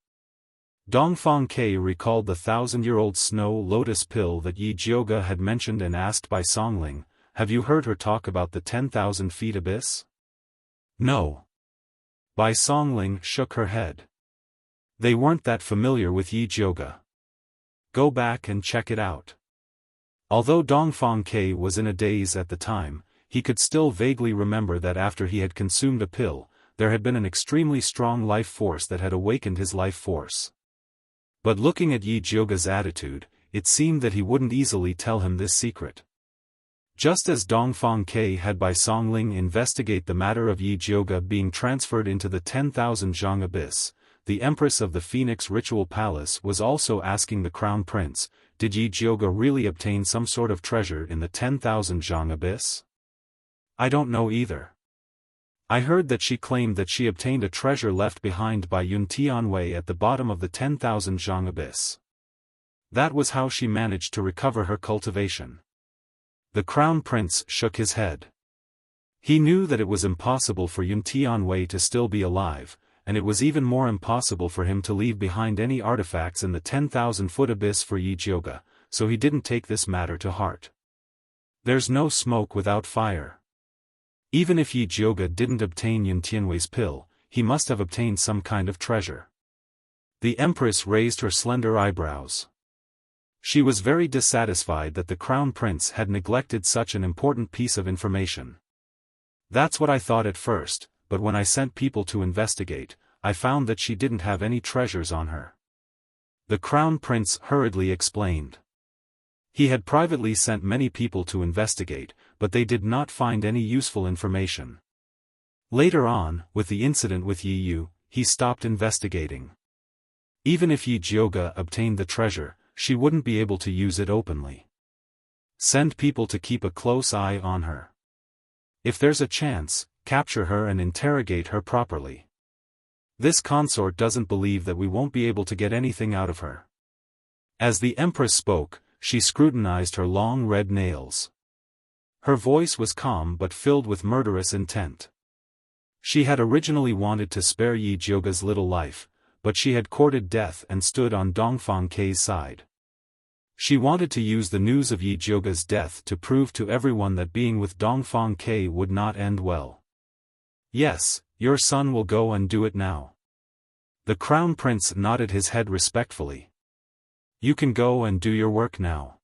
Dongfang Ke recalled the 1,000-year-old snow lotus pill that Yi Jioga had mentioned and asked Bai Songling, have you heard her talk about the 10,000 feet abyss? No. Bai Songling shook her head. They weren't that familiar with Yi Jioga. Go back and check it out. Although Dongfang Ke was in a daze at the time, he could still vaguely remember that after he had consumed a pill, there had been an extremely strong life force that had awakened his life force. But looking at Yi Jioga's attitude, it seemed that he wouldn't easily tell him this secret. Just as Dongfang Ke had Bai Songling investigate the matter of Yi Jioga being transferred into the 10,000 zhang abyss, the Empress of the Phoenix Ritual Palace was also asking the Crown Prince, did Yi Jioga really obtain some sort of treasure in the 10,000 zhang abyss? I don't know either. I heard that she claimed that she obtained a treasure left behind by Yun Tianwei at the bottom of the 10,000 zhang abyss. That was how she managed to recover her cultivation. The Crown Prince shook his head. He knew that it was impossible for Yun Tianwei to still be alive, and it was even more impossible for him to leave behind any artifacts in the 10,000-foot abyss for Yi Jioga, so he didn't take this matter to heart. There's no smoke without fire. Even if Yi Jioga didn't obtain Yun Tianwei's pill, he must have obtained some kind of treasure. The Empress raised her slender eyebrows. She was very dissatisfied that the Crown Prince had neglected such an important piece of information. That's what I thought at first, but when I sent people to investigate, I found that she didn't have any treasures on her. The Crown Prince hurriedly explained. He had privately sent many people to investigate, but they did not find any useful information. Later on, with the incident with Yi Yu, he stopped investigating. Even if Yi Jioga obtained the treasure, she wouldn't be able to use it openly. Send people to keep a close eye on her. If there's a chance, capture her and interrogate her properly. This consort doesn't believe that we won't be able to get anything out of her. As the Empress spoke, she scrutinized her long red nails. Her voice was calm but filled with murderous intent. She had originally wanted to spare Yi Jioga's little life, but she had courted death and stood on Dongfang Ke's side. She wanted to use the news of Yi Jioga's death to prove to everyone that being with Dongfang Ke would not end well. Yes, your son will go and do it now. The Crown Prince nodded his head respectfully. You can go and do your work now.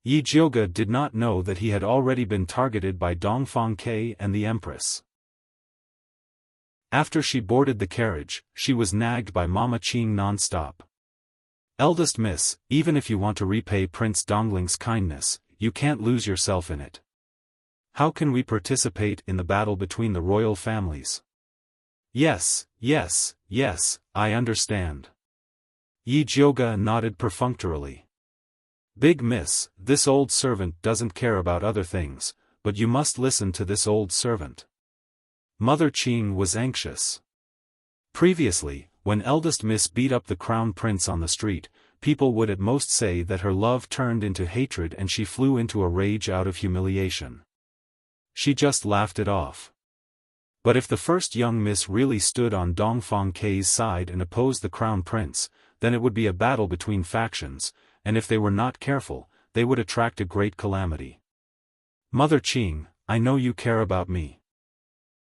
Yi Jioga did not know that he had already been targeted by Dongfang Ke and the Empress. After she boarded the carriage, she was nagged by Mama Qing non-stop. Eldest miss, even if you want to repay Prince Dongling's kindness, you can't lose yourself in it. How can we participate in the battle between the royal families? Yes, I understand. Yi Jioga nodded perfunctorily. Big miss, this old servant doesn't care about other things, but you must listen to this old servant. Mother Qing was anxious. Previously, when eldest miss beat up the Crown Prince on the street, people would at most say that her love turned into hatred and she flew into a rage out of humiliation. She just laughed it off. But if the first young miss really stood on Dongfang Ke's side and opposed the Crown Prince, then it would be a battle between factions, and if they were not careful, they would attract a great calamity. Mother Qing, I know you care about me.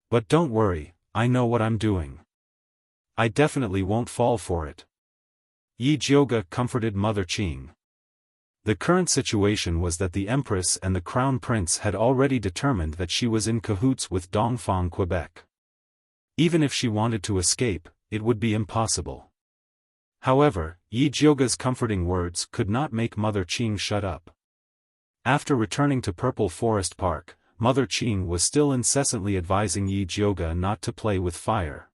But don't worry, I know what I'm doing. I definitely won't fall for it. Yi Jioga comforted Mother Qing. The current situation was that the Empress and the Crown Prince had already determined that she was in cahoots with Dongfang Quebec. Even if she wanted to escape, it would be impossible. However, Yi Jiuge's comforting words could not make Mother Qing shut up. After returning to Purple Forest Park, Mother Qing was still incessantly advising Yi Jiuge not to play with fire.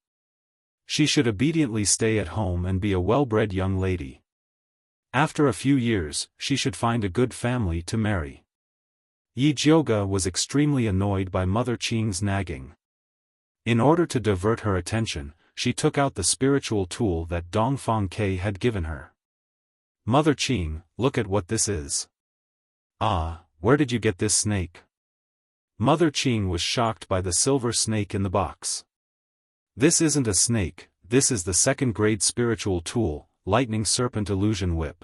She should obediently stay at home and be a well-bred young lady. After a few years, she should find a good family to marry. Yi Jiuge was extremely annoyed by Mother Qing's nagging. In order to divert her attention, she took out the spiritual tool that Dongfang Ke had given her. Mother Qing, look at what this is. Ah, where did you get this snake? Mother Qing was shocked by the silver snake in the box. This isn't a snake, this is the second-grade spiritual tool, Lightning Serpent Illusion Whip.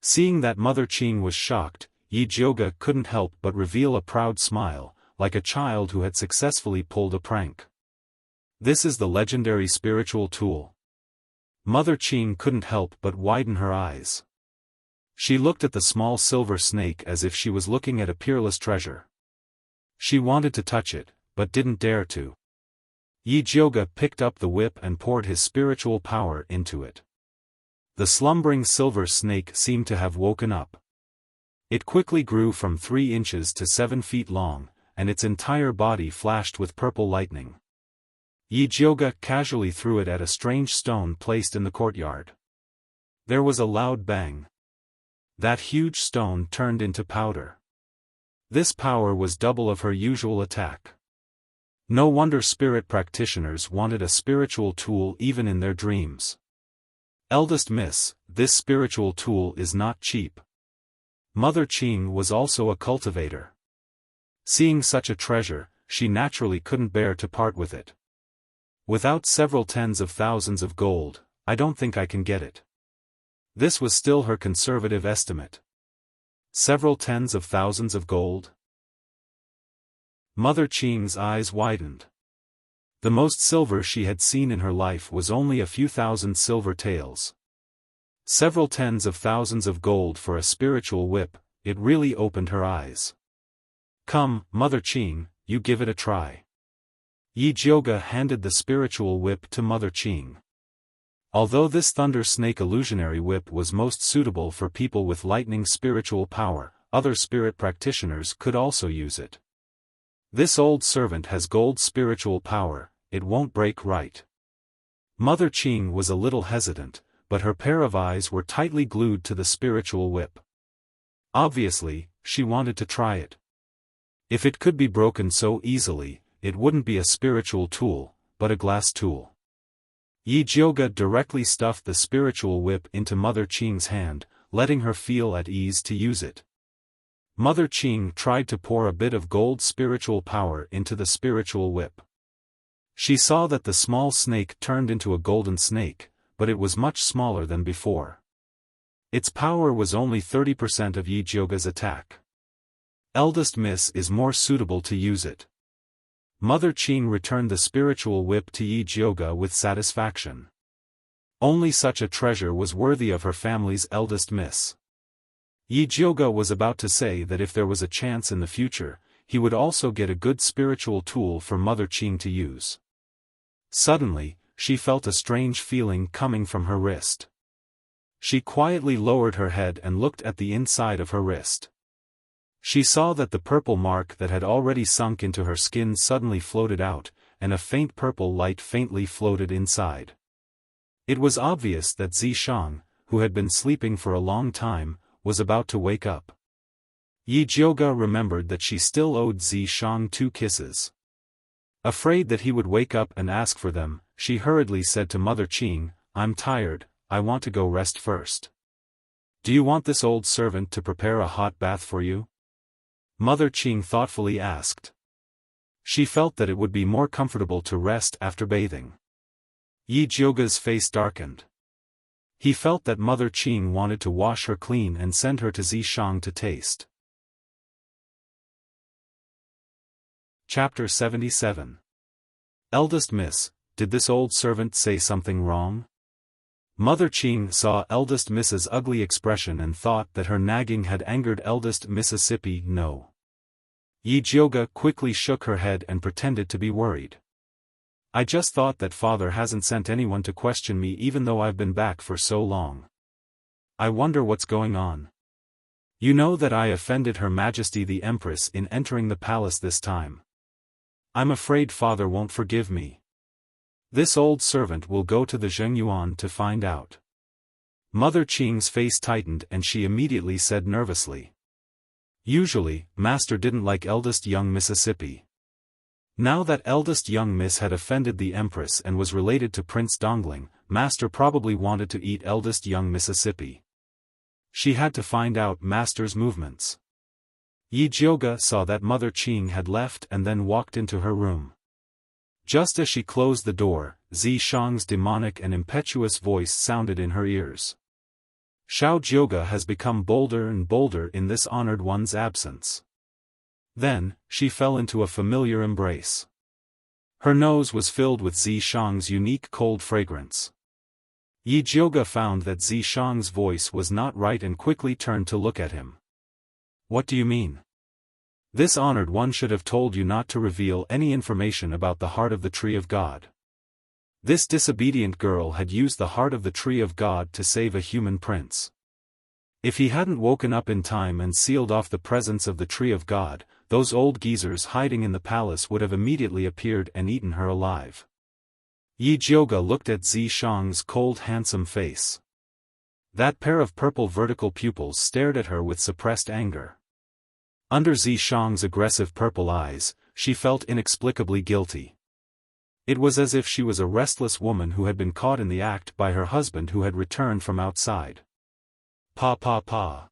Seeing that Mother Qing was shocked, Yi Jiuge couldn't help but reveal a proud smile, like a child who had successfully pulled a prank. This is the legendary spiritual tool. Mother Qing couldn't help but widen her eyes. She looked at the small silver snake as if she was looking at a peerless treasure. She wanted to touch it, but didn't dare to. Yi Jiuge picked up the whip and poured his spiritual power into it. The slumbering silver snake seemed to have woken up. It quickly grew from 3 inches to 7 feet long, and its entire body flashed with purple lightning. Yi Jiuge casually threw it at a strange stone placed in the courtyard. There was a loud bang. That huge stone turned into powder. This power was double of her usual attack. No wonder spirit practitioners wanted a spiritual tool even in their dreams. Eldest Miss, this spiritual tool is not cheap. Mother Qing was also a cultivator. Seeing such a treasure, she naturally couldn't bear to part with it. Without several tens of thousands of gold, I don't think I can get it. This was still her conservative estimate. Several tens of thousands of gold? Mother Qing's eyes widened. The most silver she had seen in her life was only a few thousand silver taels. Several tens of thousands of gold for a spiritual whip, it really opened her eyes. Come, Mother Qing, you give it a try. Yi Jiuge handed the spiritual whip to Mother Qing. Although this thunder snake illusionary whip was most suitable for people with lightning spiritual power, other spirit practitioners could also use it. This old servant has gold spiritual power, it won't break right. Mother Qing was a little hesitant, but her pair of eyes were tightly glued to the spiritual whip. Obviously, she wanted to try it. If it could be broken so easily, it wouldn't be a spiritual tool, but a glass tool. Yi Jiuge directly stuffed the spiritual whip into Mother Qing's hand, letting her feel at ease to use it. Mother Qing tried to pour a bit of gold spiritual power into the spiritual whip. She saw that the small snake turned into a golden snake, but it was much smaller than before. Its power was only 30% of Yi Jiuge's attack. Eldest Miss is more suitable to use it. Mother Qing returned the spiritual whip to Yi Jiuge with satisfaction. Only such a treasure was worthy of her family's eldest miss. Yi Jiuge was about to say that if there was a chance in the future, he would also get a good spiritual tool for Mother Qing to use. Suddenly, she felt a strange feeling coming from her wrist. She quietly lowered her head and looked at the inside of her wrist. She saw that the purple mark that had already sunk into her skin suddenly floated out, and a faint purple light faintly floated inside. It was obvious that Zishang, who had been sleeping for a long time, was about to wake up. Yi Jiuge remembered that she still owed Zishang 2 kisses. Afraid that he would wake up and ask for them, she hurriedly said to Mother Qing, "I'm tired, I want to go rest first. Do you want this old servant to prepare a hot bath for you?" Mother Qing thoughtfully asked. She felt that it would be more comfortable to rest after bathing. Yi Jiuge's face darkened. He felt that Mother Qing wanted to wash her clean and send her to Zishang to taste. Chapter 77. Eldest Miss, did this old servant say something wrong? Mother Qing saw eldest Mrs. ugly expression and thought that her nagging had angered eldest Mississippi. No. Yi Jioga quickly shook her head and pretended to be worried. I just thought that father hasn't sent anyone to question me even though I've been back for so long. I wonder what's going on. You know that I offended Her Majesty the Empress in entering the palace this time. I'm afraid father won't forgive me. This old servant will go to the Zhengyuan to find out. Mother Qing's face tightened and she immediately said nervously. Usually, Master didn't like eldest young Mississippi. Now that eldest young Miss had offended the Empress and was related to Prince Dongling, Master probably wanted to eat eldest young Mississippi. She had to find out Master's movements. Yi Jioga saw that Mother Qing had left and then walked into her room. Just as she closed the door, Zi Shang's demonic and impetuous voice sounded in her ears. Xiao Jioga has become bolder and bolder in this honored one's absence. Then, she fell into a familiar embrace. Her nose was filled with Zi Shang's unique cold fragrance. Yi Jioga found that Zi Shang's voice was not right and quickly turned to look at him. What do you mean? This honored one should have told you not to reveal any information about the heart of the Tree of God. This disobedient girl had used the heart of the Tree of God to save a human prince. If he hadn't woken up in time and sealed off the presence of the Tree of God, those old geezers hiding in the palace would have immediately appeared and eaten her alive. Yi Jioga looked at Zi Shang's cold handsome face. That pair of purple vertical pupils stared at her with suppressed anger. Under Zi Shang's aggressive purple eyes, she felt inexplicably guilty. It was as if she was a restless woman who had been caught in the act by her husband who had returned from outside. Pa.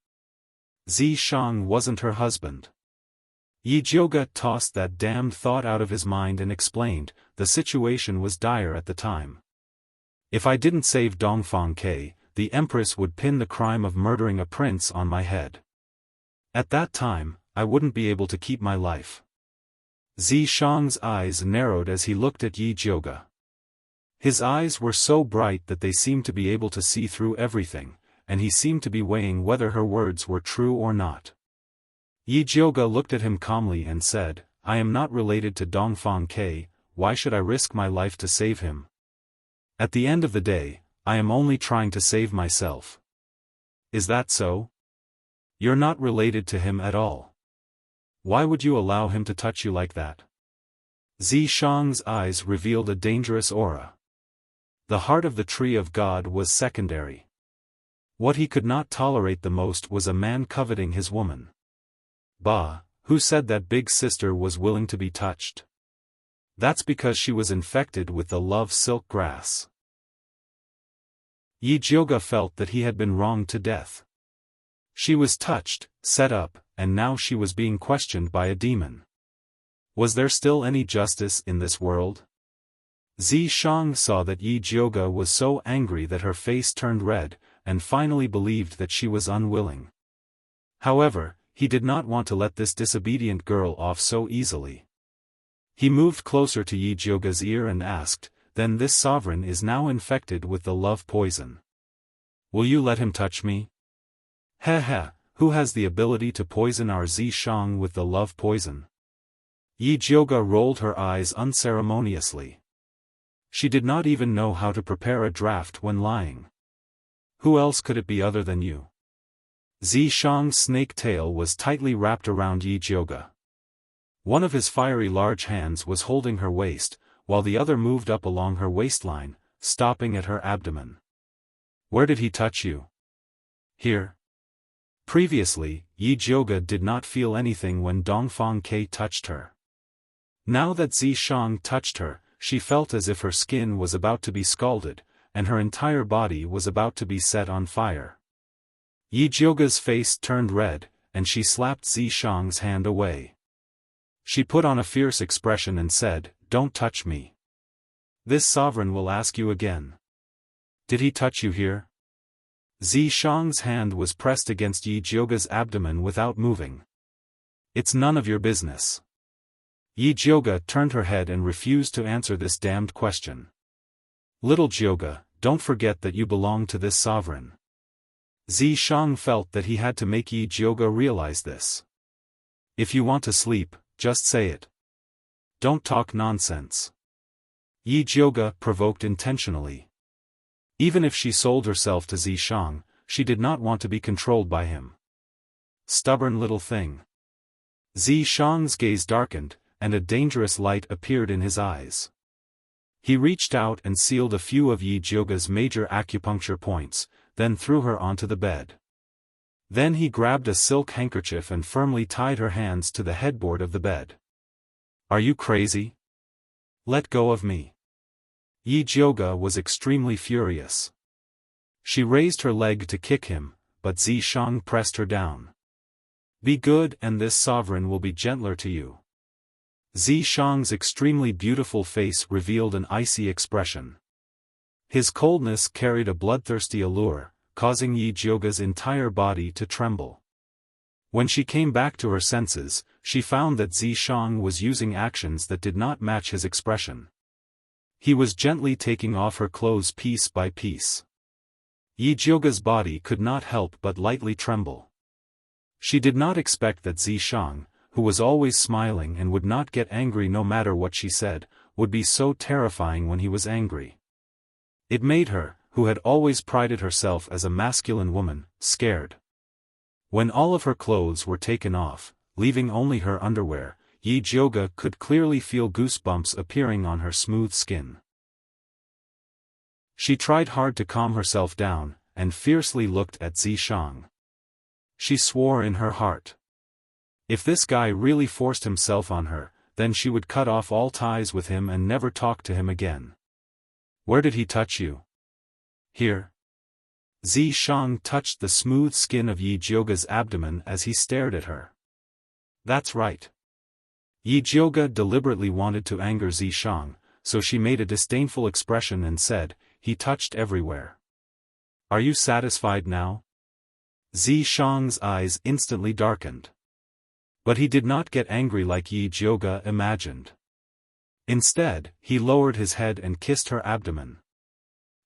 Zi Shang wasn't her husband. Yi Jioga tossed that damned thought out of his mind and explained, the situation was dire at the time. If I didn't save Dongfang Ke, the Empress would pin the crime of murdering a prince on my head. At that time, I wouldn't be able to keep my life. Zi Shang's eyes narrowed as he looked at Yi Jioga. His eyes were so bright that they seemed to be able to see through everything, and he seemed to be weighing whether her words were true or not. Yi Jioga looked at him calmly and said, I am not related to Dongfang Ke, why should I risk my life to save him? At the end of the day, I am only trying to save myself. Is that so? You're not related to him at all. Why would you allow him to touch you like that? Zi Shang's eyes revealed a dangerous aura. The heart of the Tree of God was secondary. What he could not tolerate the most was a man coveting his woman. Bah, who said that big sister was willing to be touched? That's because she was infected with the love silk grass. Yi Jioga felt that he had been wronged to death. She was touched, set up, and now she was being questioned by a demon. Was there still any justice in this world? Zi Shang saw that Yi Jioga was so angry that her face turned red, and finally believed that she was unwilling. However, he did not want to let this disobedient girl off so easily. He moved closer to Yi Jioga's ear and asked, then this sovereign is now infected with the love poison. Will you let him touch me? Heh, who has the ability to poison our Zi Shang with the love poison? Yi Jioga rolled her eyes unceremoniously. She did not even know how to prepare a draft when lying. Who else could it be other than you? Zi Shang's snake tail was tightly wrapped around Yi Jioga. One of his fiery large hands was holding her waist, while the other moved up along her waistline, stopping at her abdomen. Where did he touch you? Here. Previously, Yi Jioga did not feel anything when Dongfang Ke touched her. Now that Zi Shang touched her, she felt as if her skin was about to be scalded, and her entire body was about to be set on fire. Yi Jioga's face turned red, and she slapped Zi Shang's hand away. She put on a fierce expression and said, Don't touch me. This sovereign will ask you again. Did he touch you here? Zi Shang's hand was pressed against Yi Jioga's abdomen without moving. It's none of your business. Yi Jioga turned her head and refused to answer this damned question. Little Jioga, don't forget that you belong to this sovereign. Zishang felt that he had to make Yi Jiuge realize this. If you want to sleep, just say it. Don't talk nonsense. Yi Jiuge provoked intentionally. Even if she sold herself to Zishang, she did not want to be controlled by him. Stubborn little thing. Zishang's gaze darkened, and a dangerous light appeared in his eyes. He reached out and sealed a few of Yi Jiuge's major acupuncture points, then threw her onto the bed. Then he grabbed a silk handkerchief and firmly tied her hands to the headboard of the bed. Are you crazy? Let go of me. Yi Jiuge was extremely furious. She raised her leg to kick him, but Zishang pressed her down. Be good and this sovereign will be gentler to you. Zishang's extremely beautiful face revealed an icy expression. His coldness carried a bloodthirsty allure, causing Yi Jiuge's entire body to tremble. When she came back to her senses, she found that Zishang was using actions that did not match his expression. He was gently taking off her clothes piece by piece. Yi Jiuge's body could not help but lightly tremble. She did not expect that Zishang, who was always smiling and would not get angry no matter what she said, would be so terrifying when he was angry. It made her, who had always prided herself as a masculine woman, scared. When all of her clothes were taken off, leaving only her underwear, Yi Jiuge could clearly feel goosebumps appearing on her smooth skin. She tried hard to calm herself down, and fiercely looked at Zishang. She swore in her heart. If this guy really forced himself on her, then she would cut off all ties with him and never talk to him again. Where did he touch you? Here. Zishang touched the smooth skin of Yi Jiuge's abdomen as he stared at her. That's right. Yi Jiuge deliberately wanted to anger Zishang, so she made a disdainful expression and said, he touched everywhere. Are you satisfied now? Zishang's eyes instantly darkened. But he did not get angry like Yi Jiuge imagined. Instead, he lowered his head and kissed her abdomen.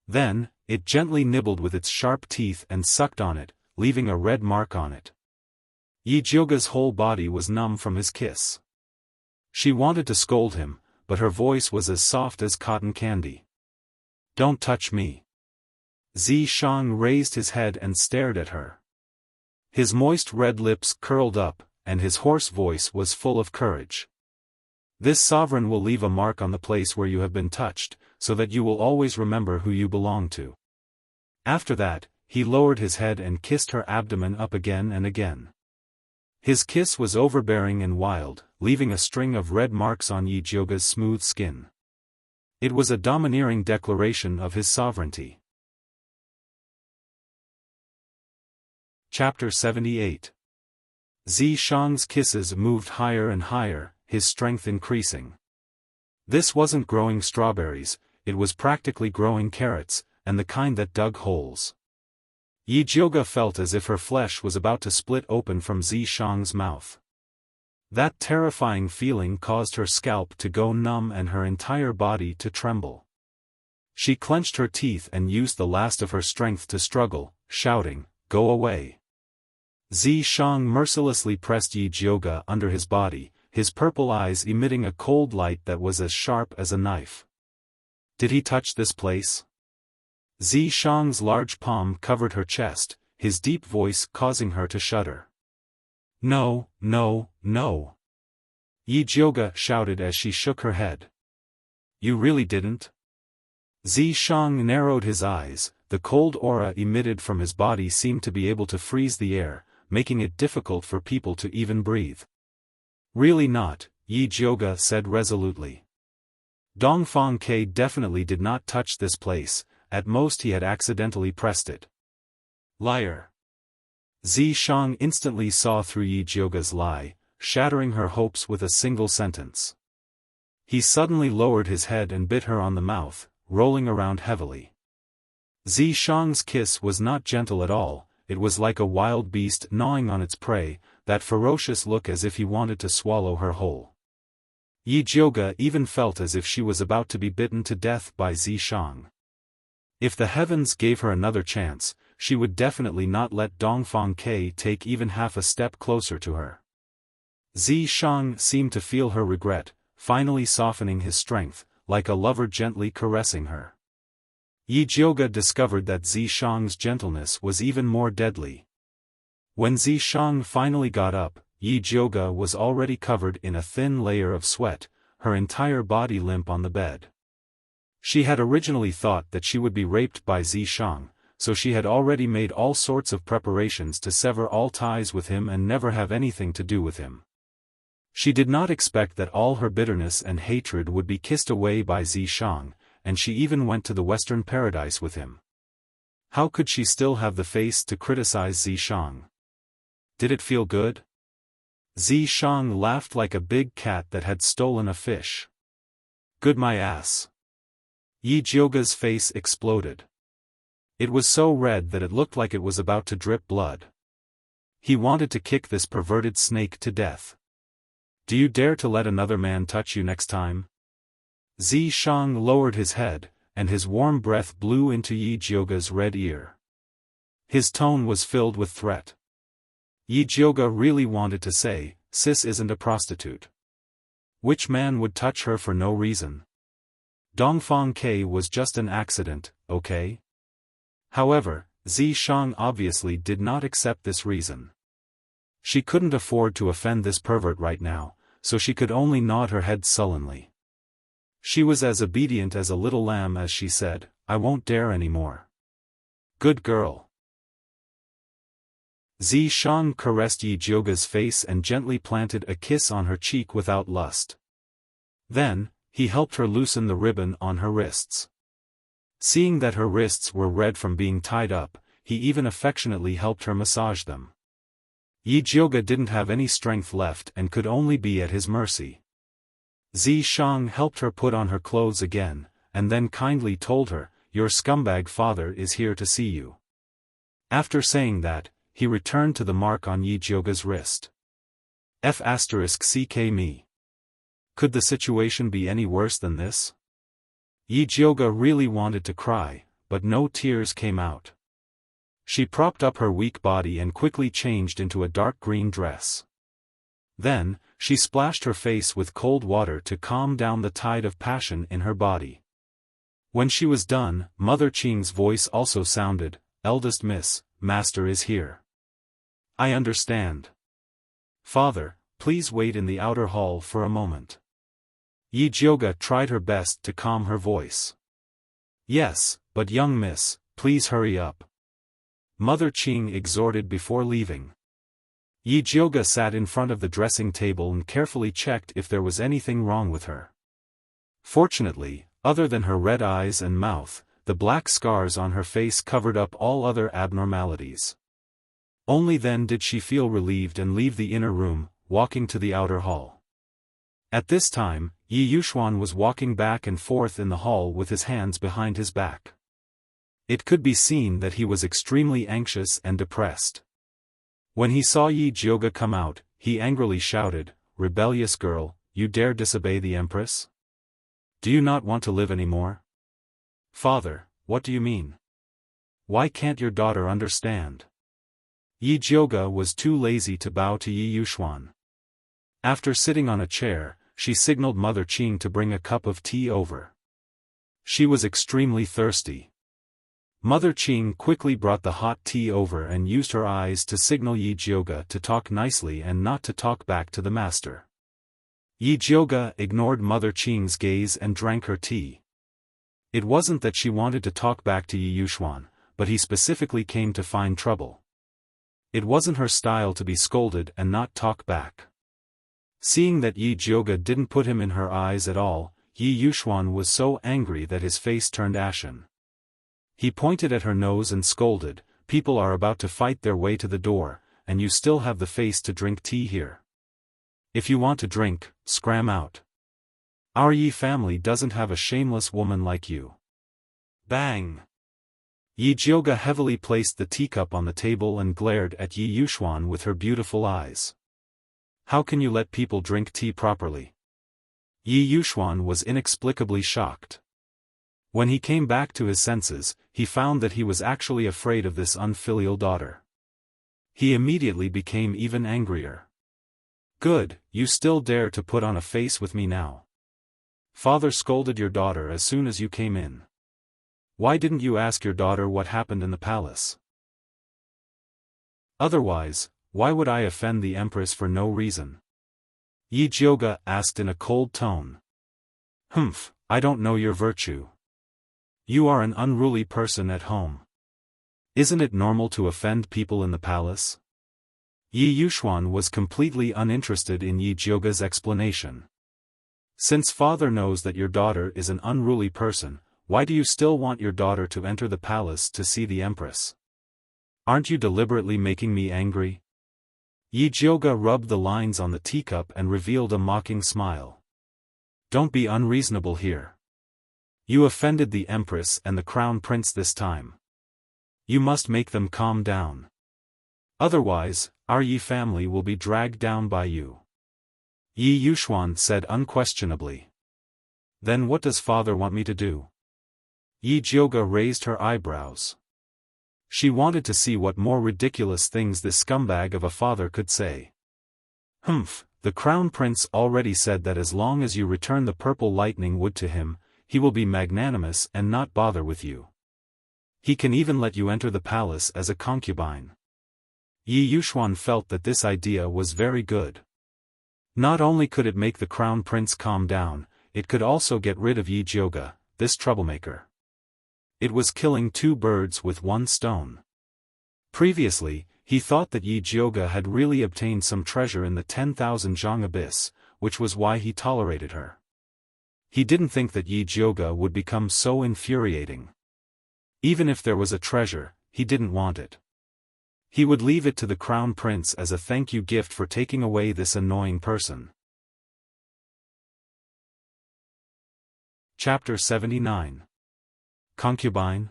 Then, it gently nibbled with its sharp teeth and sucked on it, leaving a red mark on it. Yi Jiuge's whole body was numb from his kiss. She wanted to scold him, but her voice was as soft as cotton candy. Don't touch me. Zishang raised his head and stared at her. His moist red lips curled up, and his hoarse voice was full of courage. This sovereign will leave a mark on the place where you have been touched, so that you will always remember who you belong to. After that, he lowered his head and kissed her abdomen up again and again. His kiss was overbearing and wild, leaving a string of red marks on Yi Jiuge's smooth skin. It was a domineering declaration of his sovereignty. Chapter 78. Zishang's kisses moved higher and higher, his strength increasing. This wasn't growing strawberries, it was practically growing carrots, and the kind that dug holes. Yi Jiuge felt as if her flesh was about to split open from Zishang's mouth. That terrifying feeling caused her scalp to go numb and her entire body to tremble. She clenched her teeth and used the last of her strength to struggle, shouting, "Go away." Zishang mercilessly pressed Yi Jiuge under his body, his purple eyes emitting a cold light that was as sharp as a knife. Did he touch this place? Zishang's large palm covered her chest, his deep voice causing her to shudder. No, no, no. Yi Jiuge shouted as she shook her head. You really didn't? Zishang narrowed his eyes, the cold aura emitted from his body seemed to be able to freeze the air, making it difficult for people to even breathe. Really not, Yi Jiuge said resolutely. Dongfang Ke definitely did not touch this place, at most he had accidentally pressed it. Liar. Zishang instantly saw through Yi Jiuge's lie, shattering her hopes with a single sentence. He suddenly lowered his head and bit her on the mouth, rolling around heavily. Zishang's kiss was not gentle at all, it was like a wild beast gnawing on its prey, that ferocious look as if he wanted to swallow her whole. Yi Jiuge even felt as if she was about to be bitten to death by Zishang. If the heavens gave her another chance, she would definitely not let Dongfang Ke take even half a step closer to her. Zi Shang seemed to feel her regret, finally softening his strength, like a lover gently caressing her. Yi Jiuge discovered that Zi Shang's gentleness was even more deadly. When Zi Shang finally got up, Yi Jiuge was already covered in a thin layer of sweat, her entire body limp on the bed. She had originally thought that she would be raped by Zi Shang, so she had already made all sorts of preparations to sever all ties with him and never have anything to do with him. She did not expect that all her bitterness and hatred would be kissed away by Zi Shang, and she even went to the Western Paradise with him. How could she still have the face to criticize Zi Shang? Did it feel good? Zi Shang laughed like a big cat that had stolen a fish. Good my ass. Yi Jiuge's face exploded. It was so red that it looked like it was about to drip blood. He wanted to kick this perverted snake to death. Do you dare to let another man touch you next time? Zi Shang lowered his head, and his warm breath blew into Yi Jiuge's red ear. His tone was filled with threat. Yi Jiuge really wanted to say, "Sis isn't a prostitute. Which man would touch her for no reason? Dongfang Ke was just an accident, okay?" However, Zi Shang obviously did not accept this reason. She couldn't afford to offend this pervert right now, so she could only nod her head sullenly. She was as obedient as a little lamb as she said, "I won't dare anymore." Good girl. Zi Shang caressed Yi Jiuge's face and gently planted a kiss on her cheek without lust. Then, he helped her loosen the ribbon on her wrists. Seeing that her wrists were red from being tied up, he even affectionately helped her massage them. Yi Jiuge didn't have any strength left and could only be at his mercy. Zi Shang helped her put on her clothes again, and then kindly told her, "Your scumbag father is here to see you." After saying that, he returned to the mark on Yi Jiuge's wrist. F***ck me. Could the situation be any worse than this? Yi Jiuge really wanted to cry, but no tears came out. She propped up her weak body and quickly changed into a dark green dress. Then, she splashed her face with cold water to calm down the tide of passion in her body. When she was done, Mother Qing's voice also sounded, "Eldest miss, master is here." "I understand. Father, please wait in the outer hall for a moment." Yi Jiuge tried her best to calm her voice. "Yes, but young miss, please hurry up," Mother Qing exhorted before leaving. Yi Jiuge sat in front of the dressing table and carefully checked if there was anything wrong with her. Fortunately, other than her red eyes and mouth, the black scars on her face covered up all other abnormalities. Only then did she feel relieved and leave the inner room, walking to the outer hall. At this time, Yi Yuxuan was walking back and forth in the hall with his hands behind his back. It could be seen that he was extremely anxious and depressed. When he saw Yi Jiuge come out, he angrily shouted, "Rebellious girl, you dare disobey the Empress? Do you not want to live anymore?" "Father, what do you mean? Why can't your daughter understand?" Yi Jiuge was too lazy to bow to Yi Yuxuan. After sitting on a chair, she signaled Mother Qing to bring a cup of tea over. She was extremely thirsty. Mother Qing quickly brought the hot tea over and used her eyes to signal Yi Jiuge to talk nicely and not to talk back to the master. Yi Jiuge ignored Mother Qing's gaze and drank her tea. It wasn't that she wanted to talk back to Yi Yuxuan, but he specifically came to find trouble. It wasn't her style to be scolded and not talk back. Seeing that Yi Jiuge didn't put him in her eyes at all, Yi Yuxuan was so angry that his face turned ashen. He pointed at her nose and scolded, "People are about to fight their way to the door, and you still have the face to drink tea here. If you want to drink, scram out. Our Yi family doesn't have a shameless woman like you." Bang! Yi Jiuge heavily placed the teacup on the table and glared at Yi Yuxuan with her beautiful eyes. "How can you let people drink tea properly?" Yi Yuxuan was inexplicably shocked. When he came back to his senses, he found that he was actually afraid of this unfilial daughter. He immediately became even angrier. Good, you still dare to put on a face with me now. Father scolded your daughter as soon as you came in. Why didn't you ask your daughter what happened in the palace? Otherwise, why would I offend the empress for no reason? Yi Jiuge asked in a cold tone. Humph, I don't know your virtue. You are an unruly person at home. Isn't it normal to offend people in the palace? Yi Yuxuan was completely uninterested in Yi Jiuge's explanation. Since father knows that your daughter is an unruly person, why do you still want your daughter to enter the palace to see the empress? Aren't you deliberately making me angry? Yi Jiuge rubbed the lines on the teacup and revealed a mocking smile. Don't be unreasonable here. You offended the empress and the crown prince this time. You must make them calm down. Otherwise, our Yi family will be dragged down by you. Yi Yuxuan said unquestionably. Then what does father want me to do? Yi Jiuge raised her eyebrows. She wanted to see what more ridiculous things this scumbag of a father could say. Humph, the crown prince already said that as long as you return the purple lightning wood to him, he will be magnanimous and not bother with you. He can even let you enter the palace as a concubine. Yi Yuxuan felt that this idea was very good. Not only could it make the crown prince calm down, it could also get rid of Yi Jiuge, this troublemaker. It was killing two birds with one stone. Previously, he thought that Yi Jiuge had really obtained some treasure in the 10,000 zhang abyss, which was why he tolerated her. He didn't think that Yi Jiuge would become so infuriating. Even if there was a treasure, he didn't want it. He would leave it to the crown prince as a thank you gift for taking away this annoying person. Chapter 79. Concubine?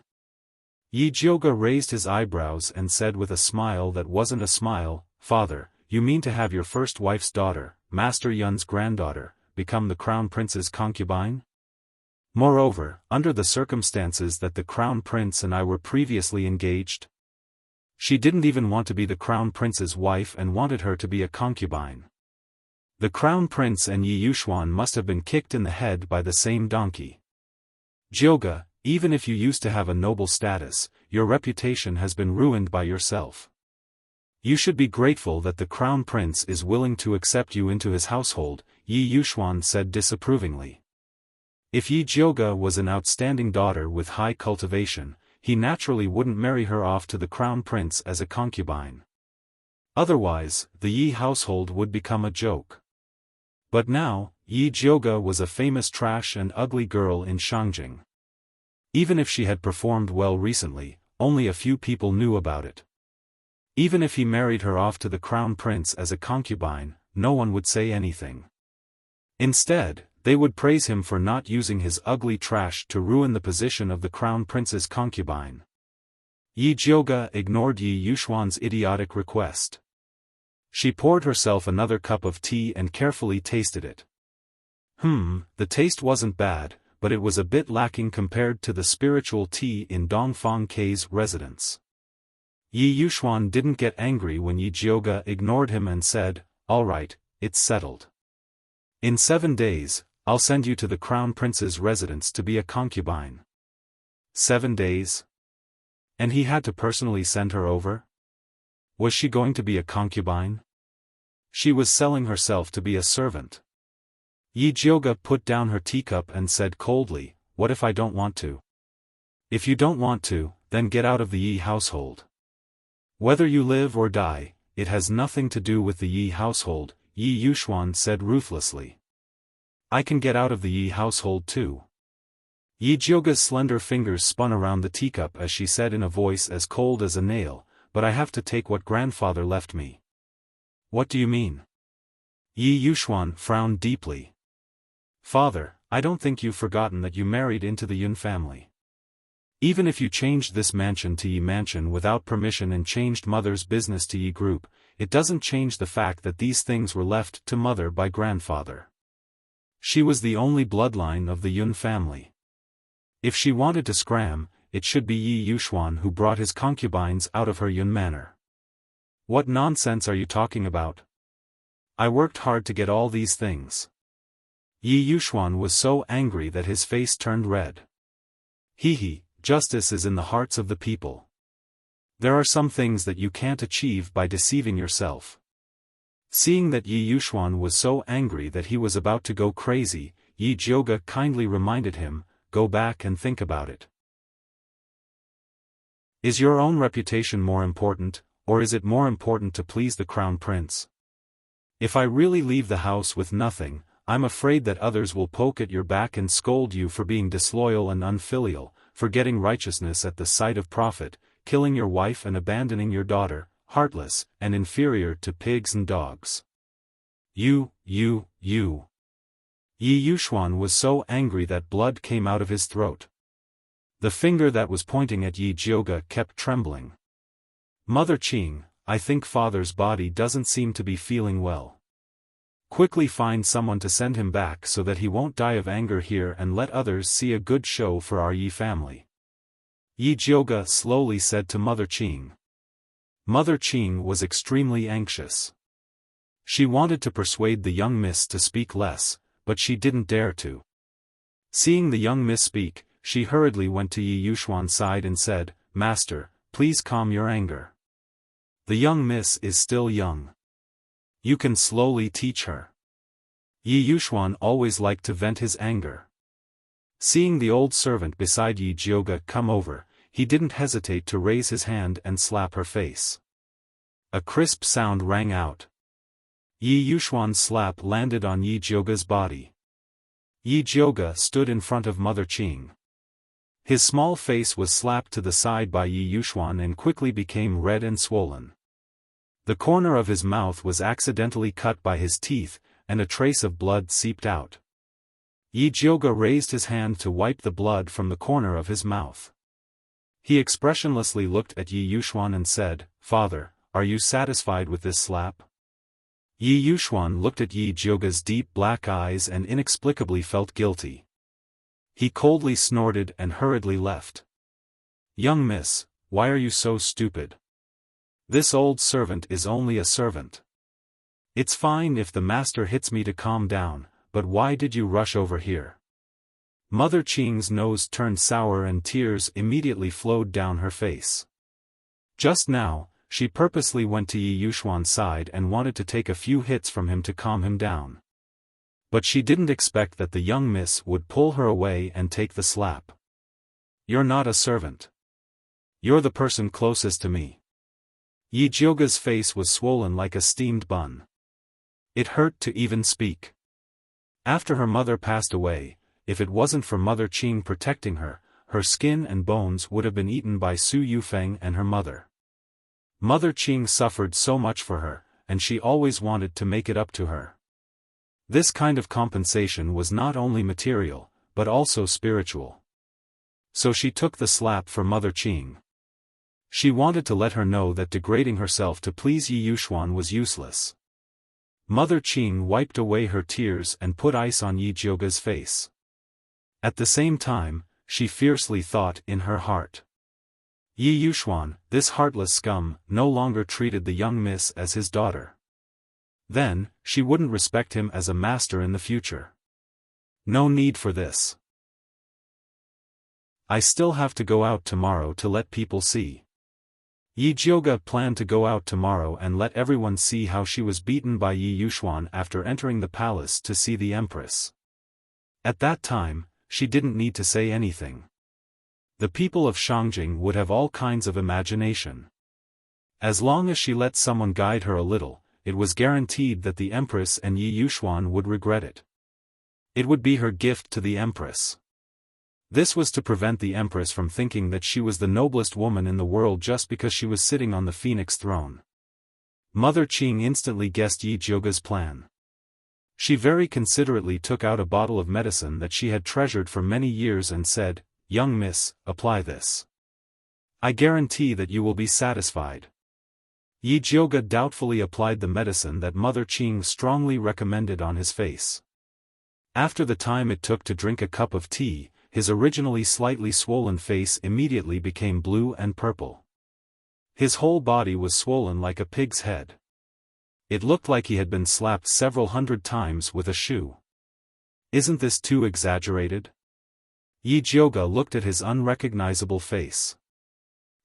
Yi Jiuge raised his eyebrows and said with a smile that wasn't a smile, Father, you mean to have your first wife's daughter, Master Yun's granddaughter, become the crown prince's concubine? Moreover, under the circumstances that the crown prince and I were previously engaged? She didn't even want to be the crown prince's wife and wanted her to be a concubine. The crown prince and Yi Yuxuan must have been kicked in the head by the same donkey. Jiuge, even if you used to have a noble status, your reputation has been ruined by yourself. You should be grateful that the crown prince is willing to accept you into his household, Yi Yuxuan said disapprovingly. If Yi Jiuge was an outstanding daughter with high cultivation, he naturally wouldn't marry her off to the crown prince as a concubine. Otherwise, the Yi household would become a joke. But now, Yi Jiuge was a famous trash and ugly girl in Shangjing. Even if she had performed well recently, only a few people knew about it. Even if he married her off to the crown prince as a concubine, no one would say anything. Instead, they would praise him for not using his ugly trash to ruin the position of the crown prince's concubine. Yi Jiuge ignored Yi Yuxuan's idiotic request. She poured herself another cup of tea and carefully tasted it. The taste wasn't bad, but it was a bit lacking compared to the spiritual tea in Dongfang K's residence. Yi Yuxuan didn't get angry when Yi Jiuge ignored him and said, All right, it's settled. In 7 days, I'll send you to the crown prince's residence to be a concubine. 7 days? And he had to personally send her over? Was she going to be a concubine? She was selling herself to be a servant. Yi Jiuge put down her teacup and said coldly, What if I don't want to? If you don't want to, then get out of the Yi household. Whether you live or die, it has nothing to do with the Yi household, Yi Yuxuan said ruthlessly. I can get out of the Yi household too. Yi Jiuge's slender fingers spun around the teacup as she said in a voice as cold as a nail, But I have to take what grandfather left me. What do you mean? Yi Yuxuan frowned deeply. Father, I don't think you've forgotten that you married into the Yun family. Even if you changed this mansion to Yi Mansion without permission and changed mother's business to Yi Group, it doesn't change the fact that these things were left to mother by grandfather. She was the only bloodline of the Yun family. If she wanted to scram, it should be Yi Yuxuan who brought his concubines out of her Yun manor. What nonsense are you talking about? I worked hard to get all these things. Yi Yuxuan was so angry that his face turned red. He, justice is in the hearts of the people. There are some things that you can't achieve by deceiving yourself. Seeing that Yi Yuxuan was so angry that he was about to go crazy, Yi Jiuge kindly reminded him, go back and think about it. Is your own reputation more important, or is it more important to please the crown prince? If I really leave the house with nothing, I'm afraid that others will poke at your back and scold you for being disloyal and unfilial, forgetting righteousness at the sight of profit, killing your wife and abandoning your daughter, heartless, and inferior to pigs and dogs. You. Yi Yuxuan was so angry that blood came out of his throat. The finger that was pointing at Yi Jiuge kept trembling. Mother Qing, I think father's body doesn't seem to be feeling well. Quickly find someone to send him back so that he won't die of anger here and let others see a good show for our Yi family. Yi Jiuge slowly said to Mother Qing. Mother Qing was extremely anxious. She wanted to persuade the young miss to speak less, but she didn't dare to. Seeing the young miss speak, she hurriedly went to Yi Yuxuan's side and said, Master, please calm your anger. The young miss is still young. You can slowly teach her. Yi Yuxuan always liked to vent his anger. Seeing the old servant beside Yi Jiuge come over, he didn't hesitate to raise his hand and slap her face. A crisp sound rang out. Yi Yuxuan's slap landed on Yi Jiuge's body. Yi Jiuge stood in front of Mother Qing. His small face was slapped to the side by Yi Yuxuan and quickly became red and swollen. The corner of his mouth was accidentally cut by his teeth, and a trace of blood seeped out. Yi Jiuge raised his hand to wipe the blood from the corner of his mouth. He expressionlessly looked at Yi Yuxuan and said, Father, are you satisfied with this slap? Yi Yuxuan looked at Yi Jiuge's deep black eyes and inexplicably felt guilty. He coldly snorted and hurriedly left. Young miss, why are you so stupid? This old servant is only a servant. It's fine if the master hits me to calm down, but why did you rush over here? Mother Qing's nose turned sour and tears immediately flowed down her face. Just now, she purposely went to Yi Yuxuan's side and wanted to take a few hits from him to calm him down. But she didn't expect that the young miss would pull her away and take the slap. You're not a servant. You're the person closest to me. Yi Jiuge's face was swollen like a steamed bun. It hurt to even speak. After her mother passed away, if it wasn't for Mother Qing protecting her, her skin and bones would have been eaten by Su Yufeng and her mother. Mother Qing suffered so much for her, and she always wanted to make it up to her. This kind of compensation was not only material, but also spiritual. So she took the slap for Mother Qing. She wanted to let her know that degrading herself to please Yi Yuxuan was useless. Mother Qing wiped away her tears and put ice on Yi Jiuge's face. At the same time, she fiercely thought in her heart. Yi Yuxuan, this heartless scum, no longer treated the young miss as his daughter. Then, she wouldn't respect him as a master in the future. No need for this. I still have to go out tomorrow to let people see. Yi Jiuge planned to go out tomorrow and let everyone see how she was beaten by Yi Yuxuan after entering the palace to see the empress. At that time, she didn't need to say anything. The people of Shangjing would have all kinds of imagination. As long as she let someone guide her a little, it was guaranteed that the empress and Yi Yuxuan would regret it. It would be her gift to the empress. This was to prevent the empress from thinking that she was the noblest woman in the world just because she was sitting on the phoenix throne. Mother Qing instantly guessed Yi Jiuge's plan. She very considerately took out a bottle of medicine that she had treasured for many years and said, Young miss, apply this. I guarantee that you will be satisfied. Yi Jiuge doubtfully applied the medicine that Mother Qing strongly recommended on his face. After the time it took to drink a cup of tea, his originally slightly swollen face immediately became blue and purple. His whole body was swollen like a pig's head. It looked like he had been slapped several hundred times with a shoe. Isn't this too exaggerated? Yi Jiuge looked at his unrecognizable face.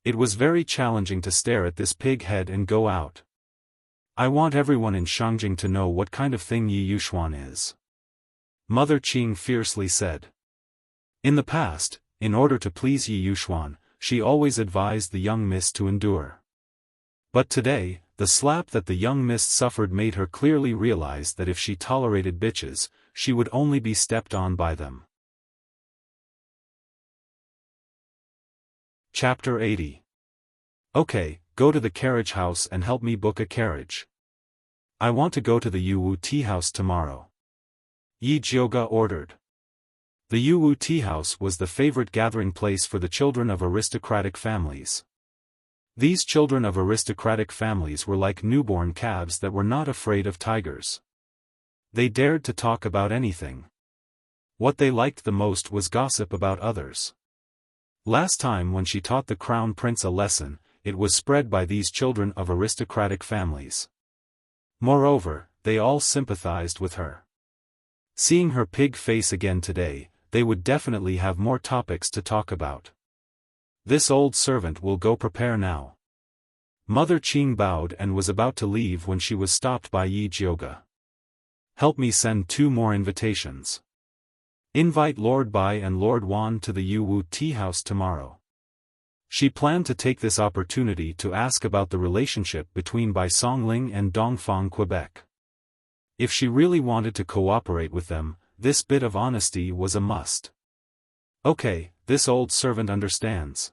It was very challenging to stare at this pig head and go out. I want everyone in Shangjing to know what kind of thing Yi Yuxuan is. Mother Qing fiercely said. In the past, in order to please Yi Yuxuan, she always advised the young miss to endure. But today, the slap that the young miss suffered made her clearly realize that if she tolerated bitches, she would only be stepped on by them. Chapter 80. Okay, go to the carriage house and help me book a carriage. I want to go to the Yuwu tea house tomorrow. Yi Jiuge ordered. The Yuwu tea house was the favorite gathering place for the children of aristocratic families. These children of aristocratic families were like newborn calves that were not afraid of tigers. They dared to talk about anything. What they liked the most was gossip about others. Last time when she taught the crown prince a lesson, it was spread by these children of aristocratic families. Moreover, they all sympathized with her. Seeing her pig face again today, they would definitely have more topics to talk about. This old servant will go prepare now. Mother Qing bowed and was about to leave when she was stopped by Yi Jiuge. Help me send 2 more invitations. Invite Lord Bai and Lord Wan to the Yuwu tea house tomorrow. She planned to take this opportunity to ask about the relationship between Bai Songling and Dongfang, Quebec. If she really wanted to cooperate with them, this bit of honesty was a must. Okay, this old servant understands.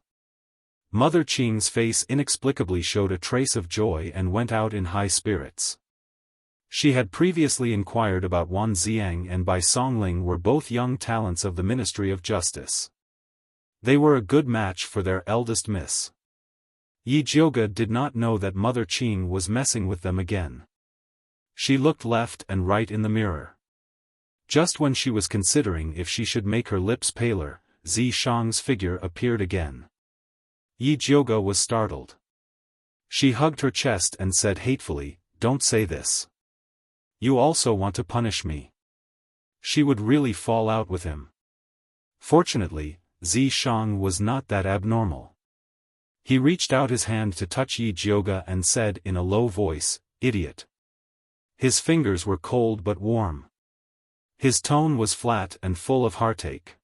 Mother Qing's face inexplicably showed a trace of joy and went out in high spirits. She had previously inquired about Wan Xiang and Bai Songling were both young talents of the Ministry of Justice. They were a good match for their eldest miss. Yi Jiuge did not know that Mother Qing was messing with them again. She looked left and right in the mirror. Just when she was considering if she should make her lips paler, Zi Shang's figure appeared again. Yi Jiuge was startled. She hugged her chest and said hatefully, "Don't say this. You also want to punish me." She would really fall out with him. Fortunately, Zi Shang was not that abnormal. He reached out his hand to touch Yi Jiuge and said in a low voice, "Idiot." His fingers were cold but warm. His tone was flat and full of heartache.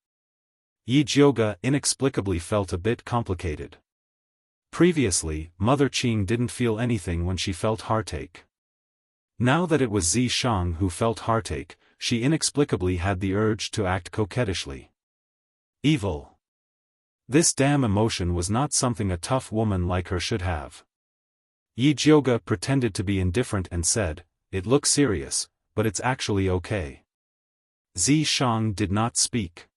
Yi Jiuge inexplicably felt a bit complicated. Previously, Mother Qing didn't feel anything when she felt heartache. Now that it was Zi Shang who felt heartache, she inexplicably had the urge to act coquettishly. Evil. This damn emotion was not something a tough woman like her should have. Yi Jiuge pretended to be indifferent and said, "It looks serious, but it's actually okay." Zi Shang did not speak.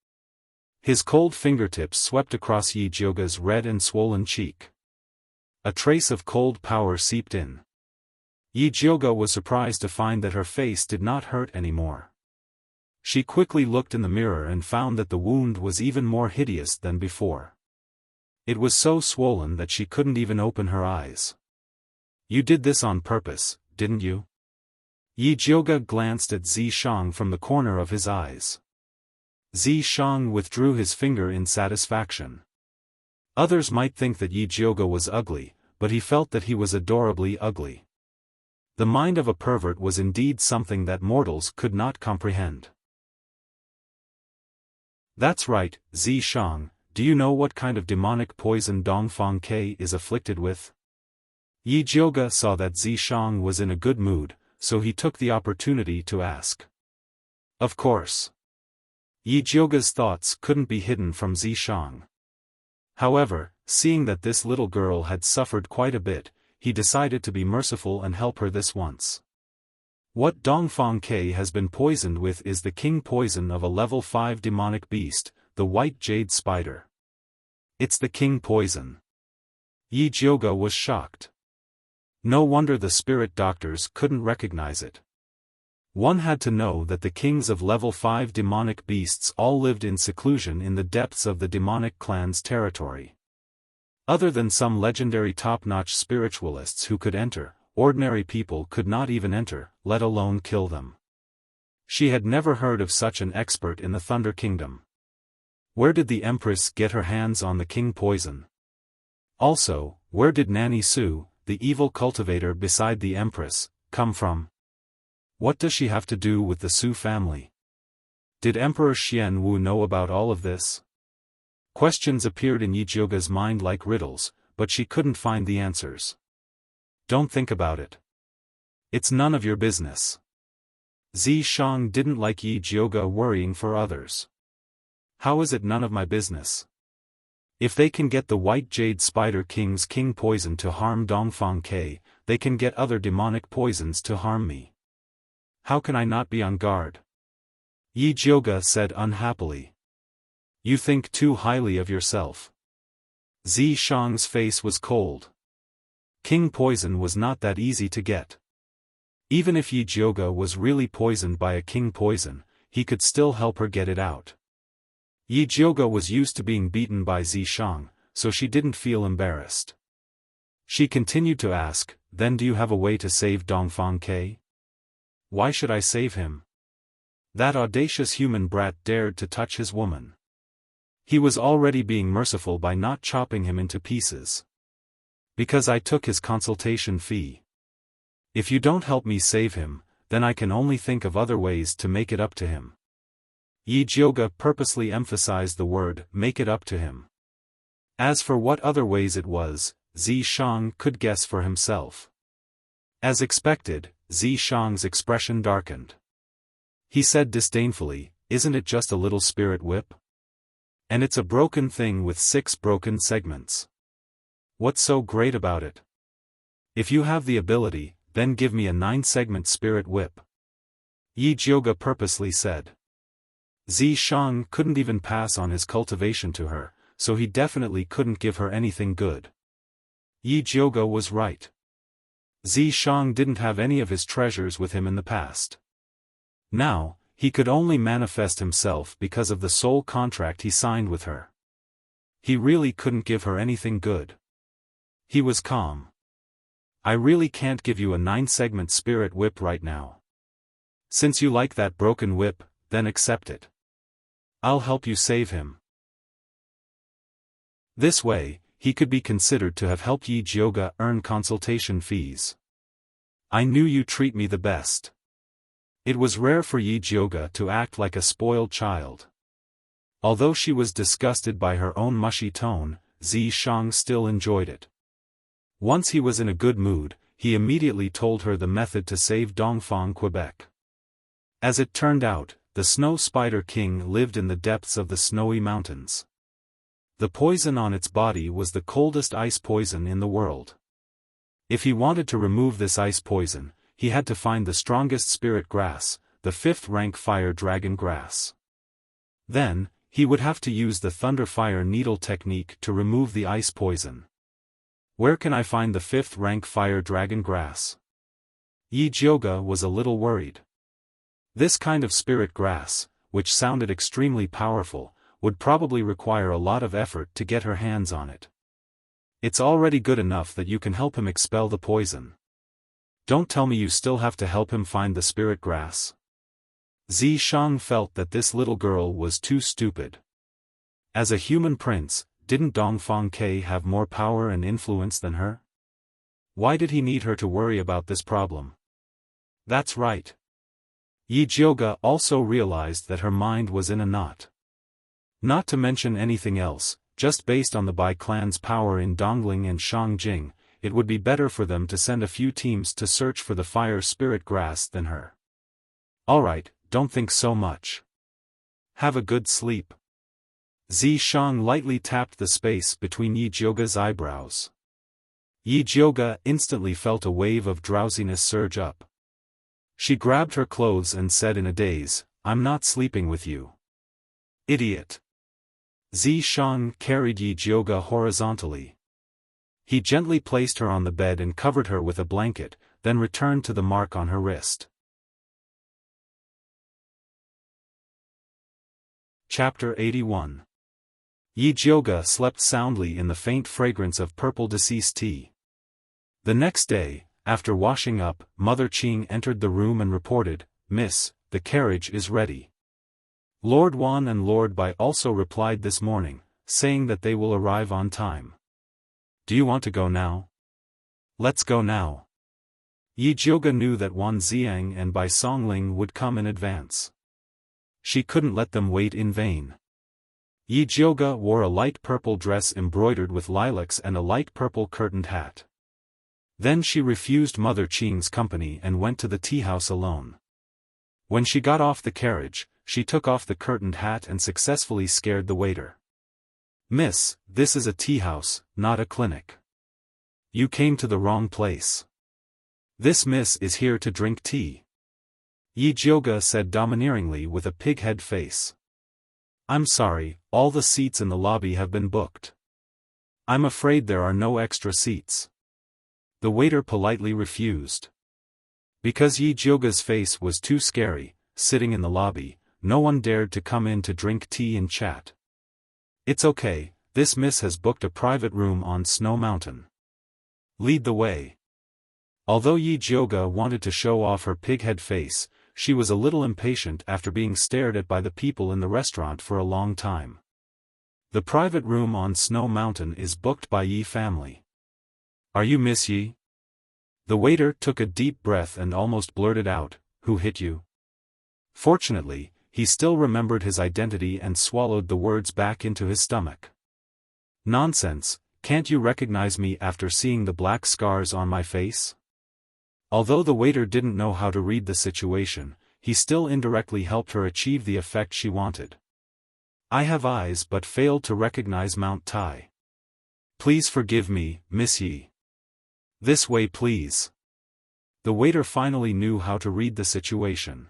His cold fingertips swept across Yi Jiuge's red and swollen cheek. A trace of cold power seeped in. Yi Jiuge was surprised to find that her face did not hurt anymore. She quickly looked in the mirror and found that the wound was even more hideous than before. It was so swollen that she couldn't even open her eyes. "You did this on purpose, didn't you?" Yi Jiuge glanced at Zi Shang from the corner of his eyes. Zi Shang withdrew his finger in satisfaction. Others might think that Yi Jiuge was ugly, but he felt that he was adorably ugly. The mind of a pervert was indeed something that mortals could not comprehend. "That's right, Zi Shang, do you know what kind of demonic poison Dongfang Ke is afflicted with?" Yi Jiuge saw that Zi Shang was in a good mood, so he took the opportunity to ask. Of course. Yi Jiuge's thoughts couldn't be hidden from Zi Shang. However, seeing that this little girl had suffered quite a bit, he decided to be merciful and help her this once. What Dongfang Ke has been poisoned with is the king poison of a level 5 demonic beast, the white jade spider. It's the king poison. Yi Jiuge was shocked. No wonder the spirit doctors couldn't recognize it. One had to know that the kings of level 5 demonic beasts all lived in seclusion in the depths of the demonic clan's territory. Other than some legendary top-notch spiritualists who could enter, ordinary people could not even enter, let alone kill them. She had never heard of such an expert in the Thunder Kingdom. Where did the Empress get her hands on the king poison? Also, where did Nanny Su, the evil cultivator beside the Empress, come from? What does she have to do with the Su family? Did Emperor Xian Wu know about all of this? Questions appeared in Yi Jiuge's mind like riddles, but she couldn't find the answers. Don't think about it. It's none of your business. Zi Shang didn't like Yi Jiuge worrying for others. How is it none of my business? If they can get the White Jade Spider King's king poison to harm Dongfang Ke, they can get other demonic poisons to harm me. How can I not be on guard? Yi Jiuge said unhappily. You think too highly of yourself. Zi Shang's face was cold. King poison was not that easy to get. Even if Yi Jiuge was really poisoned by a king poison, he could still help her get it out. Yi Jiuge was used to being beaten by Zi Shang, so she didn't feel embarrassed. She continued to ask, then do you have a way to save Dongfang Ke? Why should I save him? That audacious human brat dared to touch his woman. He was already being merciful by not chopping him into pieces. Because I took his consultation fee. If you don't help me save him, then I can only think of other ways to make it up to him. Yi Jiuge purposely emphasized the word, make it up to him. As for what other ways it was, Zi Shang could guess for himself. As expected, Zi Shang's expression darkened. He said disdainfully, isn't it just a little spirit whip? And it's a broken thing with 6 broken segments. What's so great about it? If you have the ability, then give me a 9-segment spirit whip. Yi Jiuge purposely said. Zi Shang couldn't even pass on his cultivation to her, so he definitely couldn't give her anything good. Yi Jiuge was right. Zi Shang didn't have any of his treasures with him in the past. Now, he could only manifest himself because of the soul contract he signed with her. He really couldn't give her anything good. He was calm. I really can't give you a 9-segment spirit whip right now. Since you like that broken whip, then accept it. I'll help you save him. This way, he could be considered to have helped Yi Jiuge earn consultation fees. I knew you treat me the best. It was rare for Yi Jiuge to act like a spoiled child. Although she was disgusted by her own mushy tone, Zi Shang still enjoyed it. Once he was in a good mood, he immediately told her the method to save Dongfang Quebec. As it turned out, the Snow Spider King lived in the depths of the snowy mountains. The poison on its body was the coldest ice poison in the world. If he wanted to remove this ice poison, he had to find the strongest spirit grass, the 5th rank fire dragon grass. Then, he would have to use the thunder fire needle technique to remove the ice poison. Where can I find the 5th rank fire dragon grass? Yi Jiuge was a little worried. This kind of spirit grass, which sounded extremely powerful, would probably require a lot of effort to get her hands on it. It's already good enough that you can help him expel the poison. Don't tell me you still have to help him find the spirit grass. Zi Shang felt that this little girl was too stupid. As a human prince, didn't Dongfang Ke have more power and influence than her? Why did he need her to worry about this problem? That's right. Yi Jiuge also realized that her mind was in a knot. Not to mention anything else, just based on the Bai clan's power in Dongling and Shangjing, it would be better for them to send a few teams to search for the fire spirit grass than her. Alright, don't think so much. Have a good sleep. Zi Shang lightly tapped the space between Yi Jiuge's eyebrows. Yi Jiuge instantly felt a wave of drowsiness surge up. She grabbed her clothes and said in a daze, I'm not sleeping with you. Idiot. Zi Shang carried Yi Jiuge horizontally. He gently placed her on the bed and covered her with a blanket, then returned to the mark on her wrist. Chapter 81. Yi Jioge slept soundly in the faint fragrance of purple deceased tea. The next day, after washing up, Mother Qing entered the room and reported, "Miss, the carriage is ready." Lord Wan and Lord Bai also replied this morning, saying that they will arrive on time. "Do you want to go now?" "Let's go now." Yi Jioge knew that Wan Xiang and Bai Songling would come in advance. She couldn't let them wait in vain. Yi Jioge wore a light purple dress embroidered with lilacs and a light purple curtained hat. Then she refused Mother Qing's company and went to the tea house alone. When she got off the carriage, she took off the curtained hat and successfully scared the waiter. "Miss, this is a tea house, not a clinic. You came to the wrong place. This miss is here to drink tea," Yi Jioge said domineeringly with a pig-head face. "I'm sorry, all the seats in the lobby have been booked. I'm afraid there are no extra seats." The waiter politely refused. Because Yi Jioge's face was too scary, sitting in the lobby, no one dared to come in to drink tea and chat. "It's okay, this miss has booked a private room on Snow Mountain. Lead the way." Although Yi Jioge wanted to show off her pig-head face, she was a little impatient after being stared at by the people in the restaurant for a long time. "The private room on Snow Mountain is booked by Yi family. Are you Miss Yi?" The waiter took a deep breath and almost blurted out, "Who hit you?" Fortunately, he still remembered his identity and swallowed the words back into his stomach. "Nonsense, can't you recognize me after seeing the black scars on my face?" Although the waiter didn't know how to read the situation, he still indirectly helped her achieve the effect she wanted. "I have eyes but failed to recognize Mount Tai. Please forgive me, Miss Yi. This way please." The waiter finally knew how to read the situation.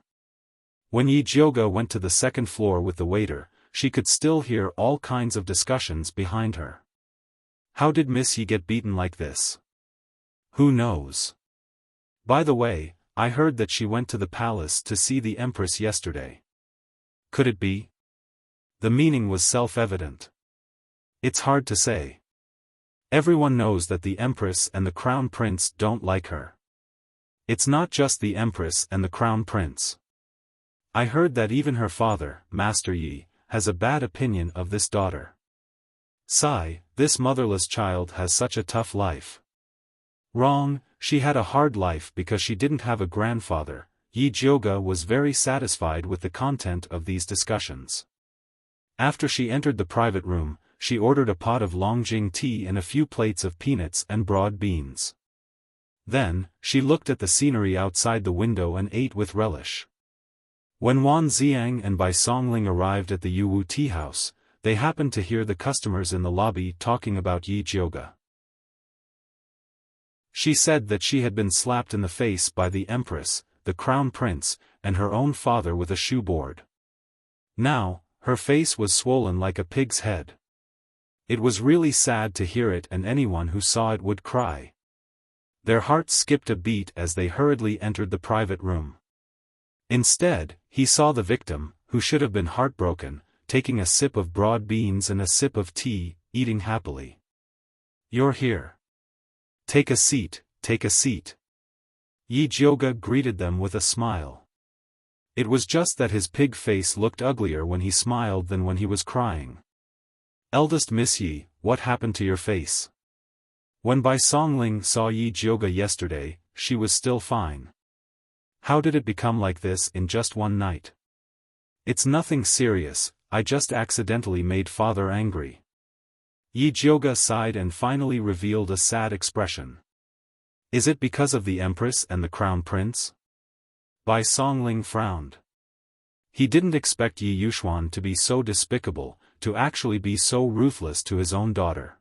When Yi Jioge went to the second floor with the waiter, she could still hear all kinds of discussions behind her. How did Miss Yi get beaten like this? Who knows? By the way, I heard that she went to the palace to see the Empress yesterday. Could it be? The meaning was self-evident. It's hard to say. Everyone knows that the Empress and the Crown Prince don't like her. It's not just the Empress and the Crown Prince. I heard that even her father, Master Yi, has a bad opinion of this daughter. Sigh, this motherless child has such a tough life. Wrong, she had a hard life because she didn't have a grandfather. Yi Jioge was very satisfied with the content of these discussions. After she entered the private room, she ordered a pot of Longjing tea and a few plates of peanuts and broad beans. Then, she looked at the scenery outside the window and ate with relish. When Wan Xiang and Bai Songling arrived at the Yuwu tea house, they happened to hear the customers in the lobby talking about Yi Jioge. She said that she had been slapped in the face by the Empress, the Crown Prince, and her own father with a shoeboard. Now, her face was swollen like a pig's head. It was really sad to hear it, and anyone who saw it would cry. Their hearts skipped a beat as they hurriedly entered the private room. Instead, he saw the victim, who should have been heartbroken, taking a sip of broad beans and a sip of tea, eating happily. "You're here. Take a seat, take a seat." Yi Jioge greeted them with a smile. It was just that his pig face looked uglier when he smiled than when he was crying. "Eldest Miss Yi, what happened to your face?" When Bai Songling saw Yi Jioge yesterday, she was still fine. "How did it become like this in just one night?" "It's nothing serious, I just accidentally made father angry." Yi Jioge sighed and finally revealed a sad expression. "Is it because of the Empress and the Crown Prince?" Bai Songling frowned. He didn't expect Yi Yuxuan to be so despicable, to actually be so ruthless to his own daughter.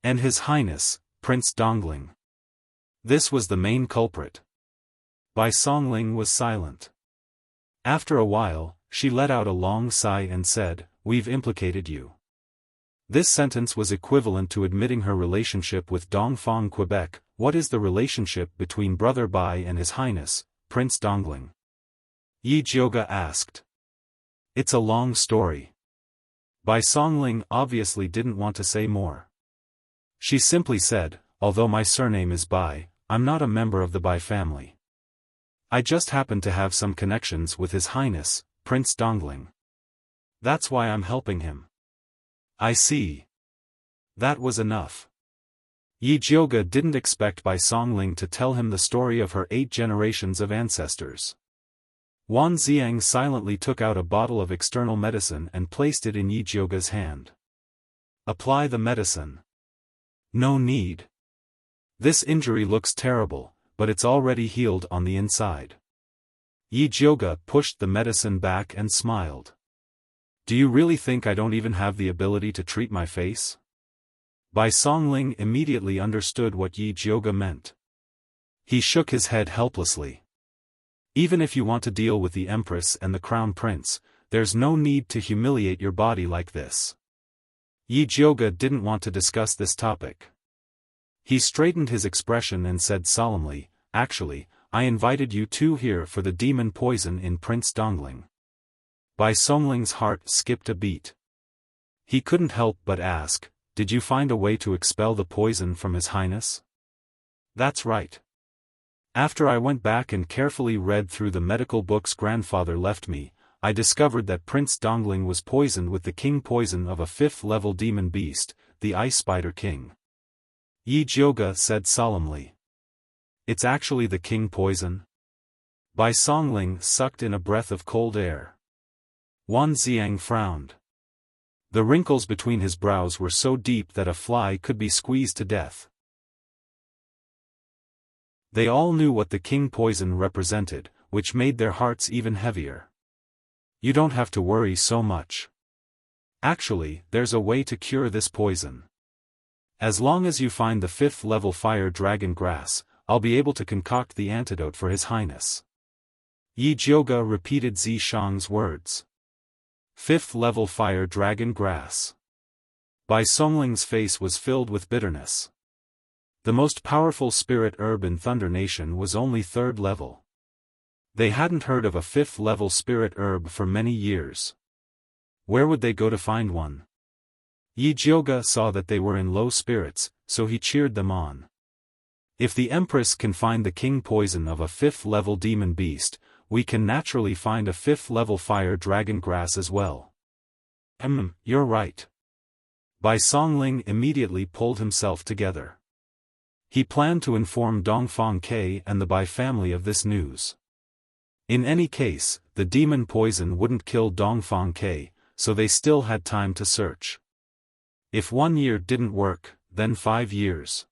And His Highness, Prince Dongling. This was the main culprit. Bai Songling was silent. After a while, she let out a long sigh and said, "We've implicated you." This sentence was equivalent to admitting her relationship with Dongfang Quebec. What is the relationship between Brother Bai and His Highness, Prince Dongling? Yi Jioge asked. It's a long story. Bai Songling obviously didn't want to say more. She simply said, although my surname is Bai, I'm not a member of the Bai family. I just happen to have some connections with His Highness, Prince Dongling. That's why I'm helping him. I see. That was enough. Yi Jiuge didn't expect Bai Songling to tell him the story of her 8 generations of ancestors. Wan Xiang silently took out a bottle of external medicine and placed it in Yi Jiuge's hand. Apply the medicine. No need. This injury looks terrible, but it's already healed on the inside. Yi Jiuge pushed the medicine back and smiled. Do you really think I don't even have the ability to treat my face? Bai Songling immediately understood what Yi Jiuge meant. He shook his head helplessly. Even if you want to deal with the Empress and the Crown Prince, there's no need to humiliate your body like this. Yi Jiuge didn't want to discuss this topic. He straightened his expression and said solemnly, actually, I invited you two here for the demon poison in Prince Dongling. Bai Songling's heart skipped a beat. He couldn't help but ask, did you find a way to expel the poison from His Highness? That's right. After I went back and carefully read through the medical books grandfather left me, I discovered that Prince Dongling was poisoned with the king poison of a 5th-level demon beast, the Ice Spider King. Yi Jiuge said solemnly. It's actually the king poison? Bai Songling sucked in a breath of cold air. Wan Xiang frowned. The wrinkles between his brows were so deep that a fly could be squeezed to death. They all knew what the king poison represented, which made their hearts even heavier. You don't have to worry so much. Actually, there's a way to cure this poison. As long as you find the 5th-level fire dragon grass, I'll be able to concoct the antidote for His Highness. Yi Jiuge repeated Zi Shang's words. 5th-level fire dragon grass. Bai Songling's face was filled with bitterness. The most powerful spirit herb in Thunder Nation was only 3rd level. They hadn't heard of a 5th-level spirit herb for many years. Where would they go to find one? Yi Jiuge saw that they were in low spirits, so he cheered them on. If the Empress can find the king poison of a 5th-level demon beast, we can naturally find a 5th-level fire dragon grass as well. You're right. Bai Songling immediately pulled himself together. He planned to inform Dongfang Ke and the Bai family of this news. In any case, the demon poison wouldn't kill Dongfang Ke, so they still had time to search. If 1 year didn't work, then 5 years.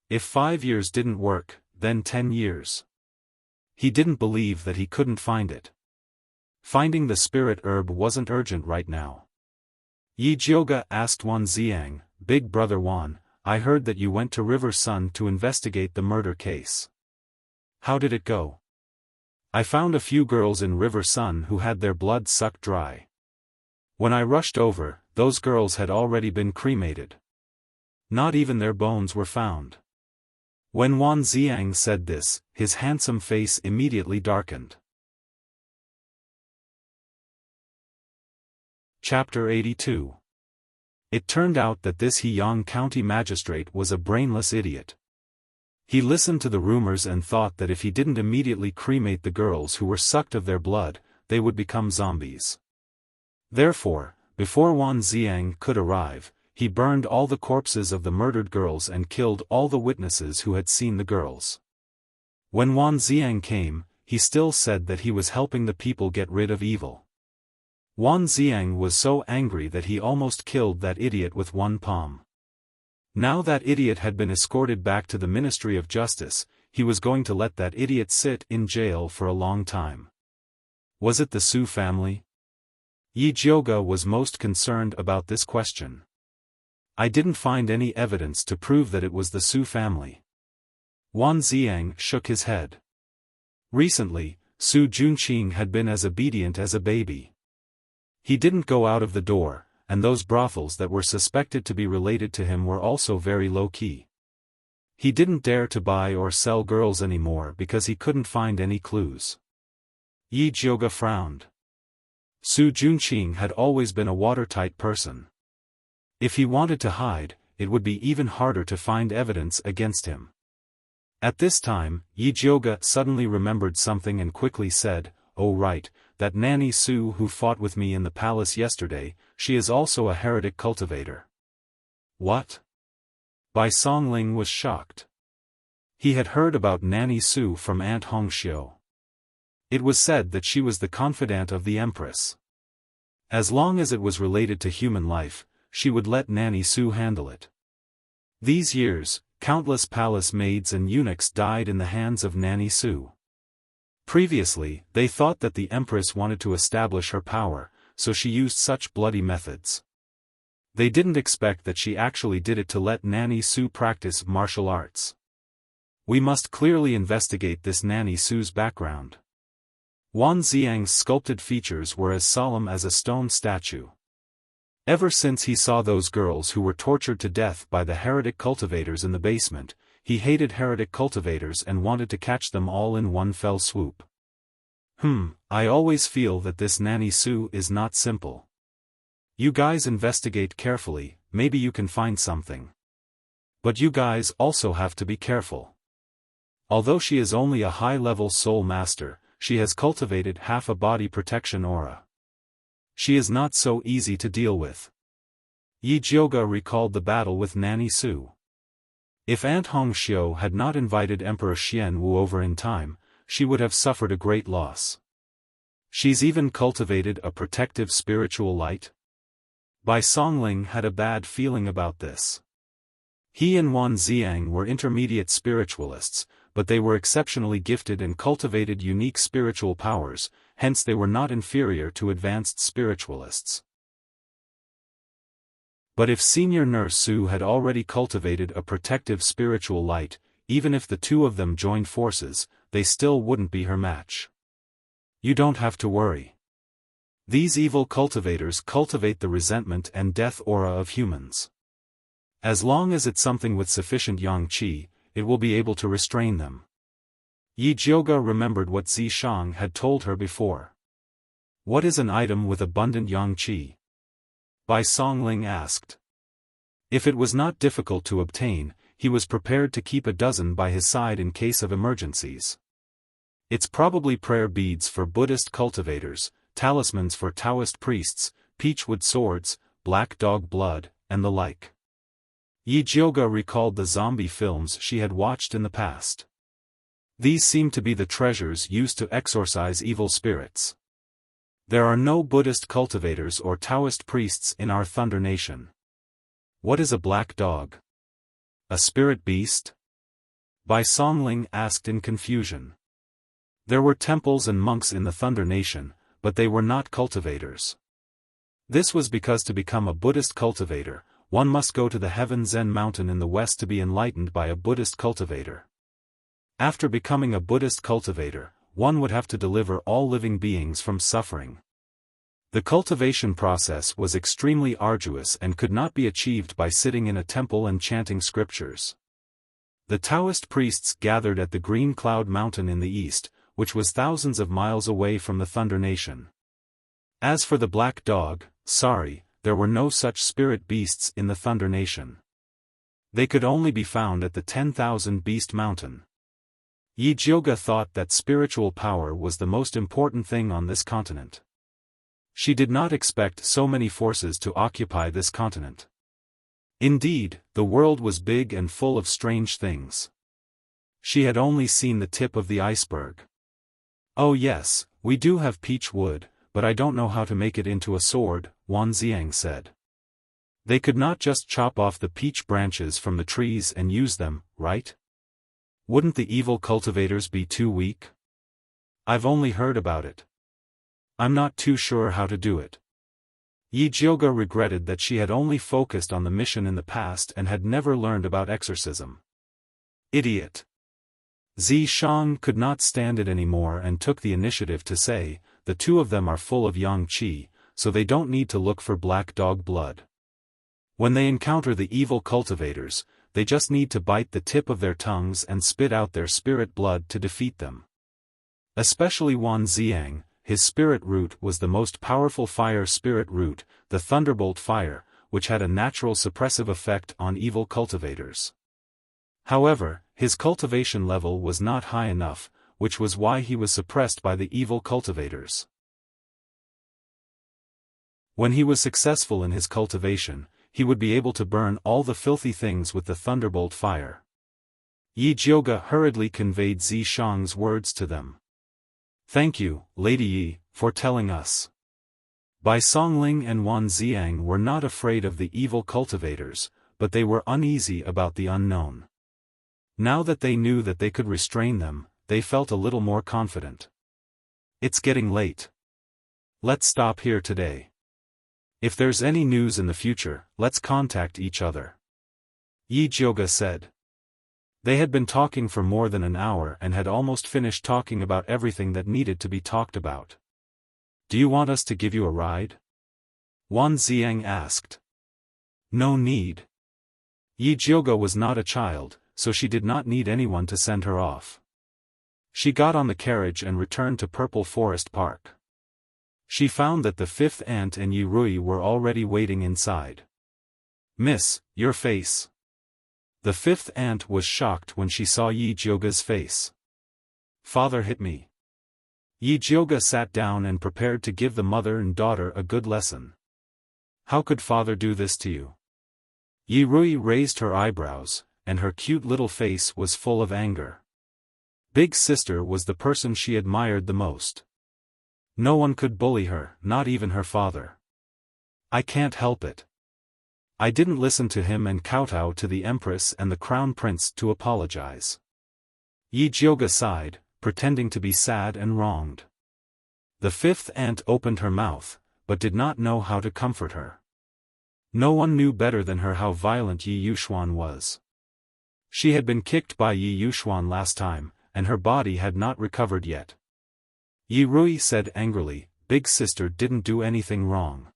If 5 years didn't work, then 10 years. He didn't believe that he couldn't find it. Finding the spirit herb wasn't urgent right now. Yi Jiuge asked Wan Xiang, Big Brother Wan, I heard that you went to River Sun to investigate the murder case. How did it go? I found a few girls in River Sun who had their blood sucked dry. When I rushed over, those girls had already been cremated. Not even their bones were found. When Wan Xiang said this, his handsome face immediately darkened. Chapter 82. It turned out that this Heyang County magistrate was a brainless idiot. He listened to the rumors and thought that if he didn't immediately cremate the girls who were sucked of their blood, they would become zombies. Therefore, before Wan Xiang could arrive, he burned all the corpses of the murdered girls and killed all the witnesses who had seen the girls. When Wan Xiang came, he still said that he was helping the people get rid of evil. Wan Xiang was so angry that he almost killed that idiot with one palm. Now that idiot had been escorted back to the Ministry of Justice, he was going to let that idiot sit in jail for a long time. Was it the Su family? Yi Jiuge was most concerned about this question. I didn't find any evidence to prove that it was the Su family. Wan Xiang shook his head. Recently, Su Junqing had been as obedient as a baby. He didn't go out of the door, and those brothels that were suspected to be related to him were also very low-key. He didn't dare to buy or sell girls anymore because he couldn't find any clues. Yi Jiuge frowned. Su Junqing had always been a watertight person. If he wanted to hide, it would be even harder to find evidence against him. At this time, Yi Jiuge suddenly remembered something and quickly said, "Oh right, that nanny Su who fought with me in the palace yesterday, she is also a heretic cultivator." What? Bai Songling was shocked. He had heard about Nanny Su from Aunt Hongxiu. It was said that she was the confidant of the Empress. As long as it was related to human life, she would let Nanny Su handle it. These years, countless palace maids and eunuchs died in the hands of Nanny Su. Previously, they thought that the Empress wanted to establish her power, so she used such bloody methods. They didn't expect that she actually did it to let Nanny Su practice martial arts. We must clearly investigate this Nanny Su's background. Wan Xiang's sculpted features were as solemn as a stone statue. Ever since he saw those girls who were tortured to death by the heretic cultivators in the basement, he hated heretic cultivators and wanted to catch them all in one fell swoop. I always feel that this Nanny Su is not simple. You guys investigate carefully, maybe you can find something. But you guys also have to be careful. Although she is only a high-level soul master, she has cultivated half a body protection aura. She is not so easy to deal with. Yi Jiuge recalled the battle with Nanny Su. If Aunt Hongxiu had not invited Emperor Xian Wu over in time, she would have suffered a great loss. She's even cultivated a protective spiritual light. Bai Songling had a bad feeling about this. He and Wan Xiang were intermediate spiritualists, but they were exceptionally gifted and cultivated unique spiritual powers, hence they were not inferior to advanced spiritualists. But if Senior Nurse Su had already cultivated a protective spiritual light, even if the two of them joined forces, they still wouldn't be her match. You don't have to worry. These evil cultivators cultivate the resentment and death aura of humans. As long as it's something with sufficient yang qi, it will be able to restrain them. Yi Jiuge remembered what Zi Shang had told her before. What is an item with abundant yang qi? Bai Songling asked. If it was not difficult to obtain, he was prepared to keep a dozen by his side in case of emergencies. It's probably prayer beads for Buddhist cultivators, talismans for Taoist priests, peachwood swords, black dog blood, and the like. Yi Jiuge recalled the zombie films she had watched in the past. These seem to be the treasures used to exorcise evil spirits. There are no Buddhist cultivators or Taoist priests in our Thunder Nation. What is a black dog? A spirit beast? Bai Songling asked in confusion. There were temples and monks in the Thunder Nation, but they were not cultivators. This was because to become a Buddhist cultivator, one must go to the Heaven Zen mountain in the west to be enlightened by a Buddhist cultivator. After becoming a Buddhist cultivator, one would have to deliver all living beings from suffering. The cultivation process was extremely arduous and could not be achieved by sitting in a temple and chanting scriptures. The Taoist priests gathered at the Green Cloud Mountain in the east, which was thousands of miles away from the Thunder Nation. As for the black dog, there were no such spirit beasts in the Thunder Nation. They could only be found at the 10,000 Beast Mountain. Yi Jiuge thought that spiritual power was the most important thing on this continent. She did not expect so many forces to occupy this continent. Indeed, the world was big and full of strange things. She had only seen the tip of the iceberg. Oh yes, we do have peach wood, but I don't know how to make it into a sword, Wan Xiang said. They could not just chop off the peach branches from the trees and use them, right? Wouldn't the evil cultivators be too weak? I've only heard about it. I'm not too sure how to do it. Yi Jiuge regretted that she had only focused on the mission in the past and had never learned about exorcism. Idiot. Zi Shang could not stand it anymore and took the initiative to say, the two of them are full of yang qi, so they don't need to look for black dog blood. When they encounter the evil cultivators, they just need to bite the tip of their tongues and spit out their spirit blood to defeat them. Especially Wan Xiang, his spirit root was the most powerful fire spirit root, the thunderbolt fire, which had a natural suppressive effect on evil cultivators. However, his cultivation level was not high enough, which was why he was suppressed by the evil cultivators. When he was successful in his cultivation, he would be able to burn all the filthy things with the thunderbolt fire. Yi Jiuge hurriedly conveyed Zi Shang's words to them. "Thank you, Lady Yi, for telling us." Bai Songling and Wan Xiang were not afraid of the evil cultivators, but they were uneasy about the unknown. Now that they knew that they could restrain them, they felt a little more confident. "It's getting late. Let's stop here today. If there's any news in the future, let's contact each other," Yi Jiuge said. They had been talking for more than an hour and had almost finished talking about everything that needed to be talked about. "Do you want us to give you a ride?" Wan Xiang asked. "No need." Yi Jiuge was not a child, so she did not need anyone to send her off. She got on the carriage and returned to Purple Forest Park. She found that the fifth aunt and Yi Rui were already waiting inside. "Miss, your face." The fifth aunt was shocked when she saw Yi Jiuge's face. "Father hit me." Yi Jiuge sat down and prepared to give the mother and daughter a good lesson. "How could father do this to you?" Yi Rui raised her eyebrows, and her cute little face was full of anger. Big sister was the person she admired the most. No one could bully her, not even her father. "I can't help it. I didn't listen to him and kowtow to the Empress and the Crown Prince to apologize." Yi Jiuge sighed, pretending to be sad and wronged. The fifth aunt opened her mouth, but did not know how to comfort her. No one knew better than her how violent Yi Yuxuan was. She had been kicked by Yi Yuxuan last time, and her body had not recovered yet. Yi Rui said angrily, "Big sister didn't do anything wrong.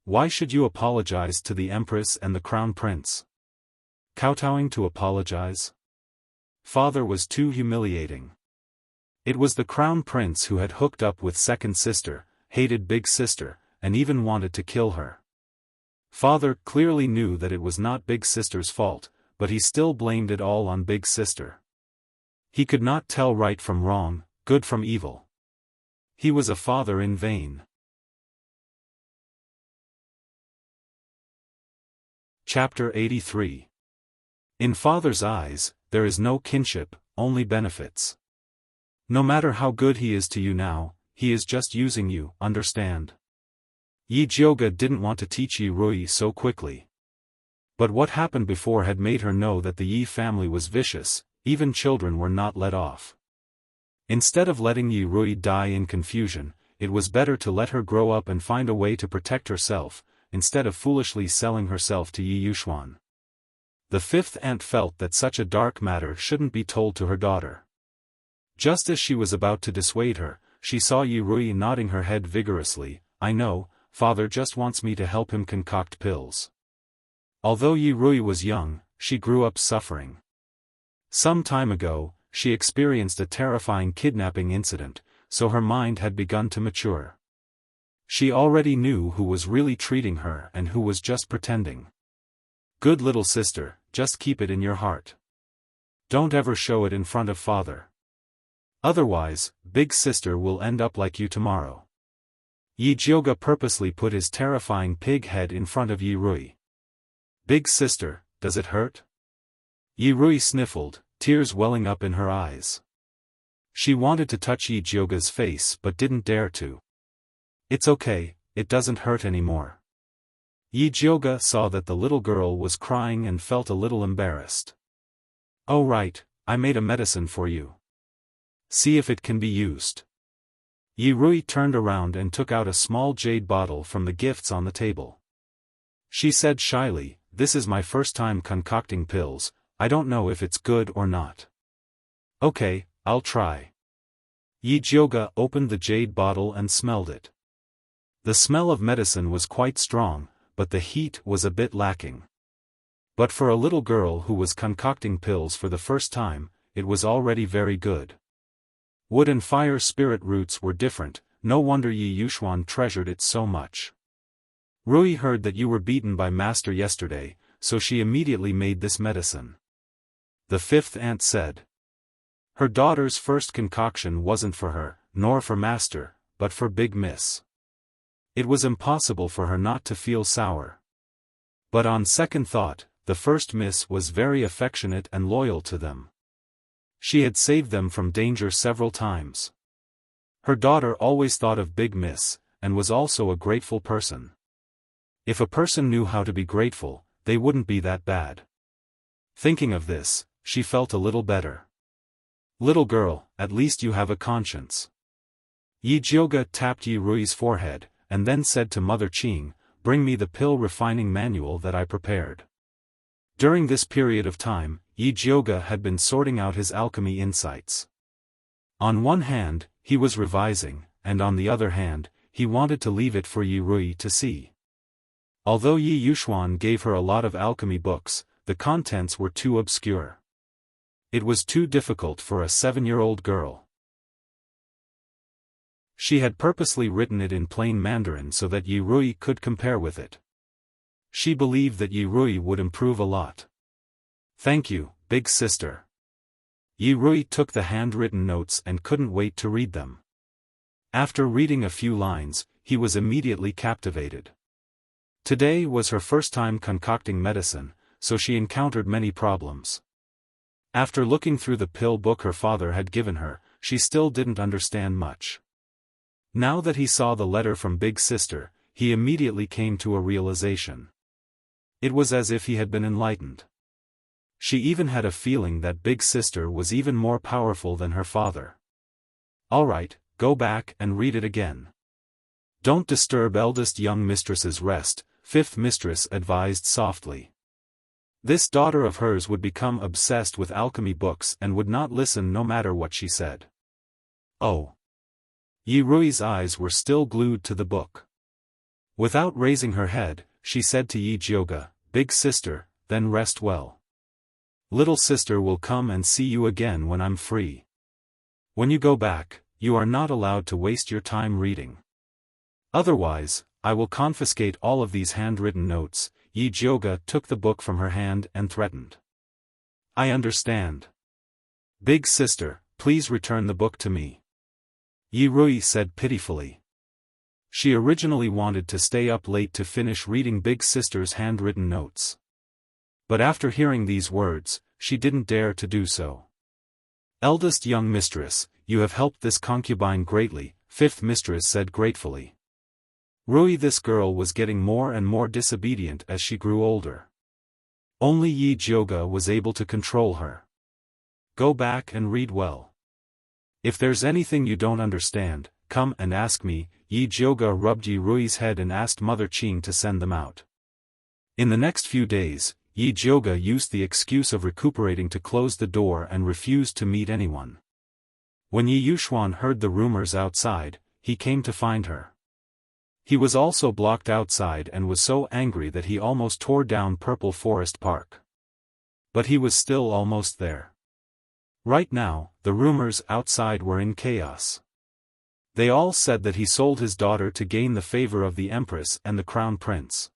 Why should you apologize to the Empress and the Crown Prince? Kowtowing to apologize? Father was too humiliating." It was the Crown Prince who had hooked up with second sister, hated big sister, and even wanted to kill her. Father clearly knew that it was not big sister's fault, but he still blamed it all on big sister. He could not tell right from wrong, good from evil. He was a father in vain. Chapter 83. In father's eyes, there is no kinship, only benefits. No matter how good he is to you now, he is just using you, understand? Yi Jiuge didn't want to teach Yi Rui so quickly. But what happened before had made her know that the Yi family was vicious, even children were not let off. Instead of letting Yi Rui die in confusion, it was better to let her grow up and find a way to protect herself, instead of foolishly selling herself to Yi Yuxuan. The fifth aunt felt that such a dark matter shouldn't be told to her daughter. Just as she was about to dissuade her, she saw Yi Rui nodding her head vigorously. "I know, father just wants me to help him concoct pills." Although Yi Rui was young, she grew up suffering. Some time ago, she experienced a terrifying kidnapping incident, so her mind had begun to mature. She already knew who was really treating her and who was just pretending. Good little sister, just keep it in your heart. Don't ever show it in front of father. Otherwise, big sister will end up like you tomorrow. Yi Jiuge purposely put his terrifying pig head in front of Yi Rui. "Big sister, does it hurt?" Yi Rui sniffled, tears welling up in her eyes. She wanted to touch Yi Jiuge's face but didn't dare to. "It's okay, it doesn't hurt anymore." Yi Jiuge saw that the little girl was crying and felt a little embarrassed. "Oh right, I made a medicine for you. See if it can be used." Yi Rui turned around and took out a small jade bottle from the gifts on the table. She said shyly, "This is my first time concocting pills, I don't know if it's good or not." "Okay, I'll try." Yi Jiuge opened the jade bottle and smelled it. The smell of medicine was quite strong, but the heat was a bit lacking. But for a little girl who was concocting pills for the first time, it was already very good. Wood and fire spirit roots were different, no wonder Yi Yuxuan treasured it so much. Rui heard that you were beaten by master yesterday, so she immediately made this medicine. The fifth aunt said. Her daughter's first concoction wasn't for her, nor for master, but for Big Miss. It was impossible for her not to feel sour. But on second thought, the first miss was very affectionate and loyal to them. She had saved them from danger several times. Her daughter always thought of Big Miss, and was also a grateful person. If a person knew how to be grateful, they wouldn't be that bad. Thinking of this, she felt a little better. Little girl, at least you have a conscience. Yi Jioga tapped Yi Rui's forehead, and then said to Mother Qing, bring me the pill refining manual that I prepared. During this period of time, Yi Jioga had been sorting out his alchemy insights. On one hand, he was revising, and on the other hand, he wanted to leave it for Yi Rui to see. Although Yi Yuxuan gave her a lot of alchemy books, the contents were too obscure. It was too difficult for a 7-year-old girl. She had purposely written it in plain Mandarin so that Yi Rui could compare with it. She believed that Yi Rui would improve a lot. Thank you, big sister. Yi Rui took the handwritten notes and couldn't wait to read them. After reading a few lines, he was immediately captivated. Today was her first time concocting medicine, so she encountered many problems. After looking through the pill book her father had given her, she still didn't understand much. Now that he saw the letter from Big Sister, he immediately came to a realization. It was as if he had been enlightened. She even had a feeling that Big Sister was even more powerful than her father. Alright, go back and read it again. Don't disturb eldest young mistress's rest, fifth mistress advised softly. This daughter of hers would become obsessed with alchemy books and would not listen no matter what she said. Oh. Yi Rui's eyes were still glued to the book. Without raising her head, she said to Yi Jioga, big sister, then rest well. Little sister will come and see you again when I'm free. When you go back, you are not allowed to waste your time reading. Otherwise, I will confiscate all of these handwritten notes. Yi Jioga took the book from her hand and threatened. I understand. Big sister, please return the book to me. Yi Rui said pitifully. She originally wanted to stay up late to finish reading Big Sister's handwritten notes. But after hearing these words, she didn't dare to do so. Eldest young mistress, you have helped this concubine greatly, fifth mistress said gratefully. Rui, this girl was getting more and more disobedient as she grew older. Only Yi Jioga was able to control her. Go back and read well. If there's anything you don't understand, come and ask me. Yi Jioga rubbed Yi Rui's head and asked Mother Qing to send them out. In the next few days, Yi Jioga used the excuse of recuperating to close the door and refused to meet anyone. When Yi Yuxuan heard the rumors outside, he came to find her. He was also blocked outside and was so angry that he almost tore down Purple Forest Park. But he was still almost there. Right now, the rumors outside were in chaos. They all said that he sold his daughter to gain the favor of the Empress and the Crown Prince.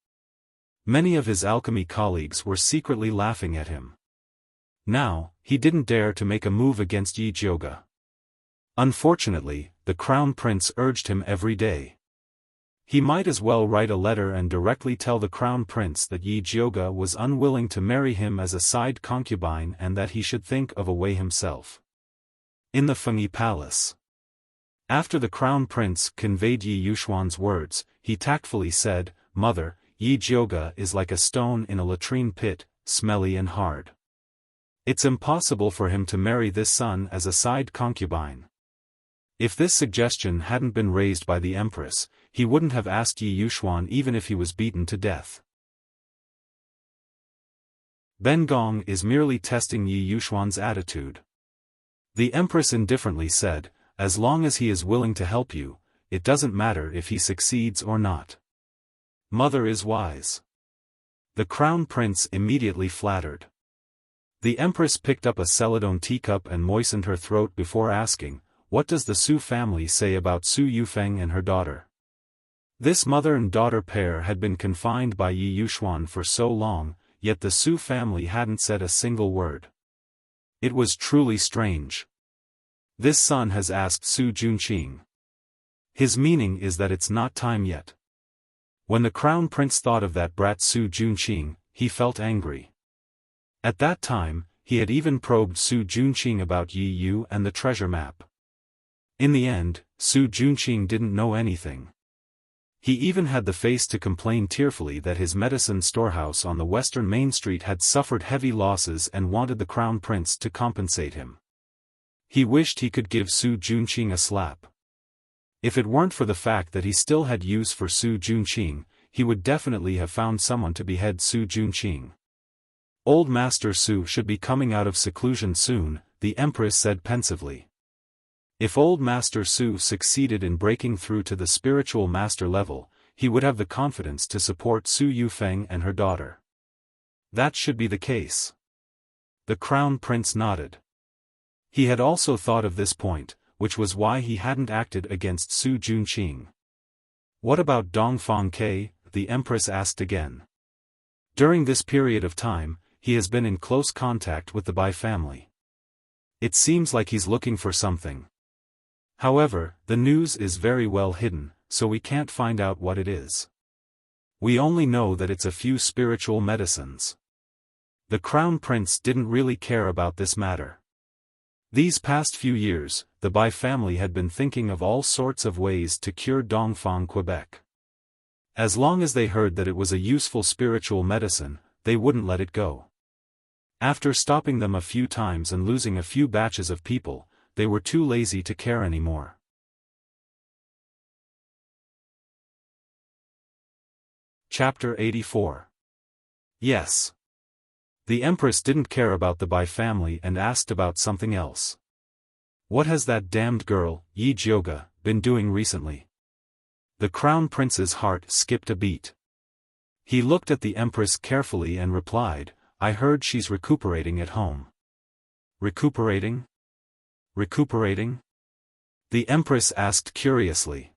Many of his alchemy colleagues were secretly laughing at him. Now, he didn't dare to make a move against Yi Jioga. Unfortunately, the Crown Prince urged him every day. He might as well write a letter and directly tell the Crown Prince that Yi Jioga was unwilling to marry him as a side concubine and that he should think of a way himself. In the Fengyi Palace. After the Crown Prince conveyed Yi Yuxuan's words, he tactfully said, Mother, Yi Jioga is like a stone in a latrine pit, smelly and hard. It's impossible for him to marry this son as a side concubine. If this suggestion hadn't been raised by the Empress, he wouldn't have asked Yi Yuxuan even if he was beaten to death. Ben Gong is merely testing Yi Yuxuan's attitude. The Empress indifferently said, as long as he is willing to help you, it doesn't matter if he succeeds or not. Mother is wise. The Crown Prince immediately flattered. The Empress picked up a celadone teacup and moistened her throat before asking, what does the Su family say about Su Yufeng and her daughter? This mother and daughter pair had been confined by Yi Yuxuan for so long, yet the Su family hadn't said a single word. It was truly strange. This son has asked Su Junqing. His meaning is that it's not time yet. When the crown prince thought of that brat Su Junqing, he felt angry. At that time, he had even probed Su Junqing about Yi Yu and the treasure map. In the end, Su Junqing didn't know anything. He even had the face to complain tearfully that his medicine storehouse on the western main street had suffered heavy losses and wanted the crown prince to compensate him. He wished he could give Su Junqing a slap. If it weren't for the fact that he still had use for Su Junqing, he would definitely have found someone to behead Su Junqing. Old Master Su should be coming out of seclusion soon, the Empress said pensively. If Old Master Su succeeded in breaking through to the spiritual master level, he would have the confidence to support Su Yufeng and her daughter. That should be the case. The crown prince nodded. He had also thought of this point, which was why he hadn't acted against Su Junqing. What about Dongfang Ke? The Empress asked again. During this period of time, he has been in close contact with the Bai family. It seems like he's looking for something. However, the news is very well hidden, so we can't find out what it is. We only know that it's a few spiritual medicines. The crown prince didn't really care about this matter. These past few years, the Bai family had been thinking of all sorts of ways to cure Dongfang Quebec. As long as they heard that it was a useful spiritual medicine, they wouldn't let it go. After stopping them a few times and losing a few batches of people, they were too lazy to care anymore. Chapter 84. Yes. The Empress didn't care about the Bai family and asked about something else. What has that damned girl, Yi Jioga, been doing recently? The crown prince's heart skipped a beat. He looked at the Empress carefully and replied, I heard she's recuperating at home. Recuperating? Recuperating? The Empress asked curiously.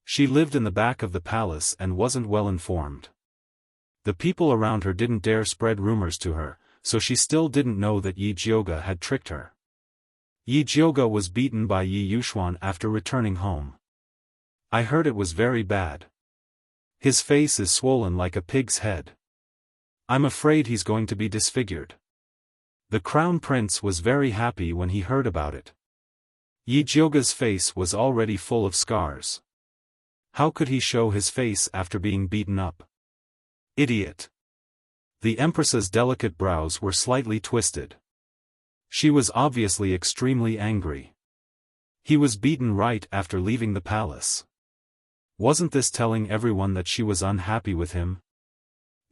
She lived in the back of the palace and wasn't well informed. The people around her didn't dare spread rumors to her, so she still didn't know that Yi Jioga had tricked her. Yi Jioga was beaten by Yi Yuxuan after returning home. I heard it was very bad. His face is swollen like a pig's head. I'm afraid he's going to be disfigured. The crown prince was very happy when he heard about it. Yi Jioga's face was already full of scars. How could he show his face after being beaten up? Idiot. The Empress's delicate brows were slightly twisted. She was obviously extremely angry. He was beaten right after leaving the palace. Wasn't this telling everyone that she was unhappy with him?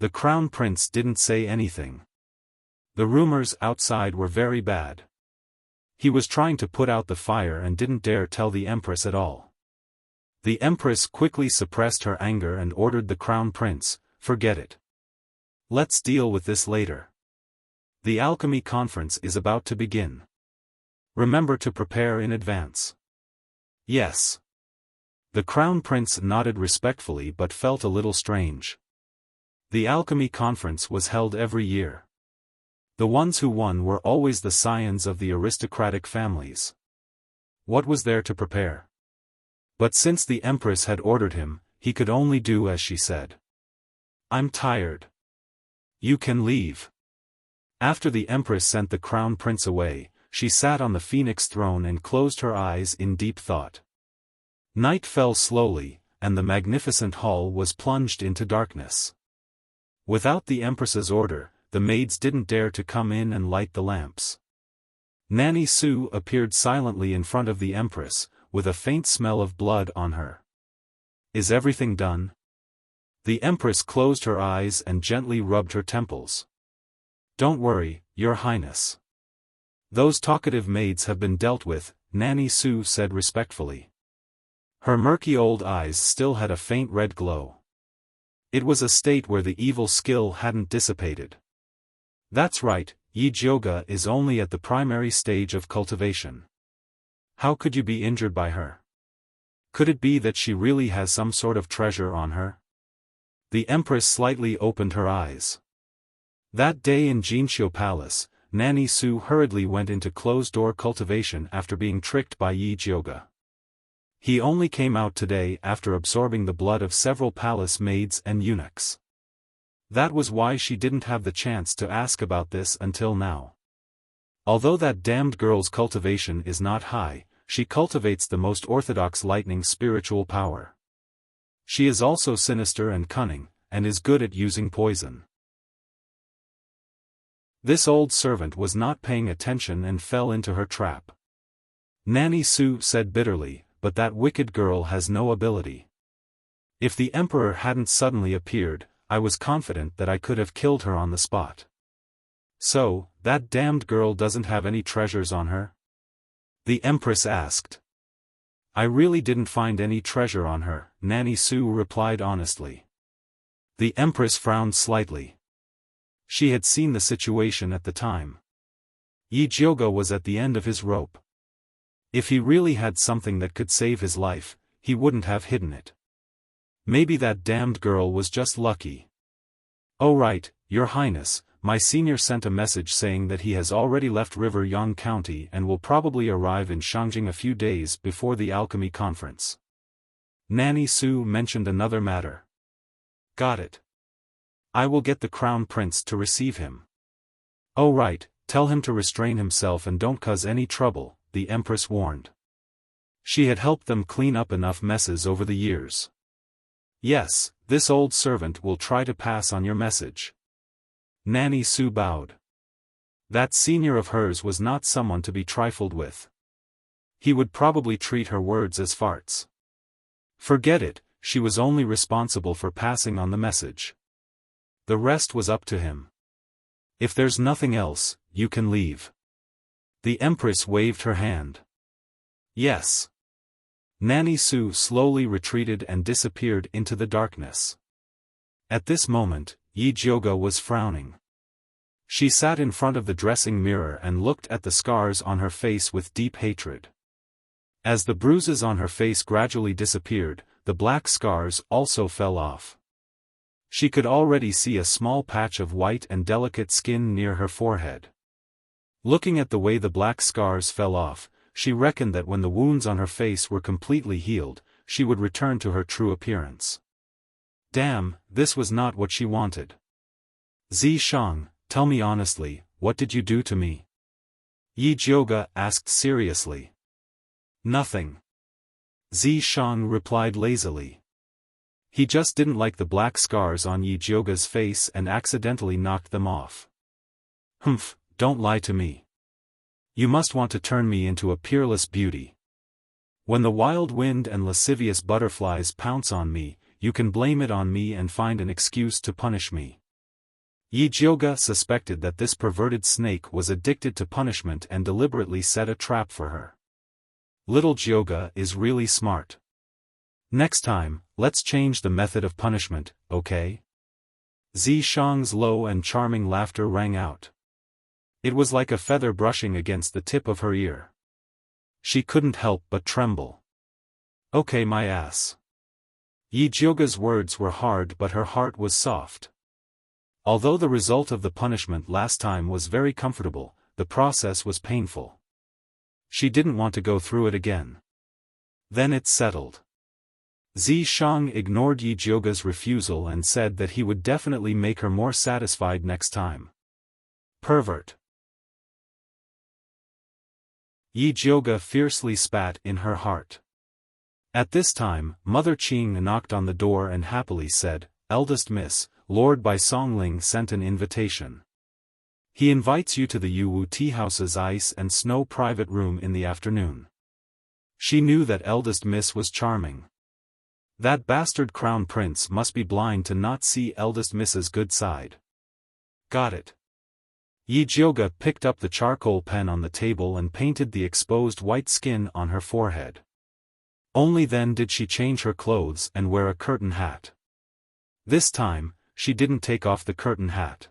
The crown prince didn't say anything. The rumors outside were very bad. He was trying to put out the fire and didn't dare tell the Empress at all. The Empress quickly suppressed her anger and ordered the crown prince, forget it. Let's deal with this later. The alchemy conference is about to begin. Remember to prepare in advance. Yes. The crown prince nodded respectfully but felt a little strange. The alchemy conference was held every year. The ones who won were always the scions of the aristocratic families. What was there to prepare? But since the Empress had ordered him, he could only do as she said. I'm tired. You can leave. After the Empress sent the crown prince away, she sat on the phoenix throne and closed her eyes in deep thought. Night fell slowly, and the magnificent hall was plunged into darkness. Without the Empress's order, the maids didn't dare to come in and light the lamps. Nanny Su appeared silently in front of the Empress, with a faint smell of blood on her. Is everything done? The Empress closed her eyes and gently rubbed her temples. Don't worry, Your Highness. Those talkative maids have been dealt with, Nanny Su said respectfully. Her murky old eyes still had a faint red glow. It was a state where the evil skill hadn't dissipated. That's right, Yi Jioga is only at the primary stage of cultivation. How could you be injured by her? Could it be that she really has some sort of treasure on her? The Empress slightly opened her eyes. That day in Jinqiu Palace, Nanny Su hurriedly went into closed-door cultivation after being tricked by Yi Jioge. He only came out today after absorbing the blood of several palace maids and eunuchs. That was why she didn't have the chance to ask about this until now. Although that damned girl's cultivation is not high, she cultivates the most orthodox lightning spiritual power. She is also sinister and cunning, and is good at using poison. This old servant was not paying attention and fell into her trap. Nanny Su said bitterly, but that wicked girl has no ability. If the emperor hadn't suddenly appeared, I was confident that I could have killed her on the spot. So, that damned girl doesn't have any treasures on her? The Empress asked. I really didn't find any treasure on her, Nanny Su replied honestly. The Empress frowned slightly. She had seen the situation at the time. Yi Jioge was at the end of his rope. If he really had something that could save his life, he wouldn't have hidden it. Maybe that damned girl was just lucky. Oh right, Your Highness, my senior sent a message saying that he has already left River Yang County and will probably arrive in Shangjing a few days before the alchemy conference. Nanny Su mentioned another matter. Got it. I will get the Crown Prince to receive him. Oh right, tell him to restrain himself and don't cause any trouble, the Empress warned. She had helped them clean up enough messes over the years. Yes, this old servant will try to pass on your message. Nanny Su bowed. That senior of hers was not someone to be trifled with. He would probably treat her words as farts. Forget it, she was only responsible for passing on the message. The rest was up to him. If there's nothing else, you can leave. The Empress waved her hand. Yes. Nanny Su slowly retreated and disappeared into the darkness. At this moment, Yi Jioge was frowning. She sat in front of the dressing mirror and looked at the scars on her face with deep hatred. As the bruises on her face gradually disappeared, the black scars also fell off. She could already see a small patch of white and delicate skin near her forehead. Looking at the way the black scars fell off, she reckoned that when the wounds on her face were completely healed, she would return to her true appearance. Damn, this was not what she wanted. Zishang, tell me honestly, what did you do to me? Yi Jioge asked seriously. Nothing. Zishang replied lazily. He just didn't like the black scars on Yi Jioge's face and accidentally knocked them off. Humph, don't lie to me. You must want to turn me into a peerless beauty. When the wild wind and lascivious butterflies pounce on me, you can blame it on me and find an excuse to punish me. Yi Jioge suspected that this perverted snake was addicted to punishment and deliberately set a trap for her. Little Jioge is really smart. Next time, let's change the method of punishment, okay? Zishang's low and charming laughter rang out. It was like a feather brushing against the tip of her ear. She couldn't help but tremble. Okay, my ass. Yi Jioge's words were hard but her heart was soft. Although the result of the punishment last time was very comfortable, the process was painful. She didn't want to go through it again. Then it settled. Zishang ignored Yi Jioge's refusal and said that he would definitely make her more satisfied next time. Pervert. Yi Jioge fiercely spat in her heart. At this time, Mother Qing knocked on the door and happily said, "Eldest Miss, Lord Bai Songling sent an invitation. He invites you to the Yuwu Tea House's ice and snow private room in the afternoon." She knew that Eldest Miss was charming. That bastard crown prince must be blind to not see Eldest Miss's good side. Got it. Yi Jioge picked up the charcoal pen on the table and painted the exposed white skin on her forehead. Only then did she change her clothes and wear a curtain hat. This time, she didn't take off the curtain hat.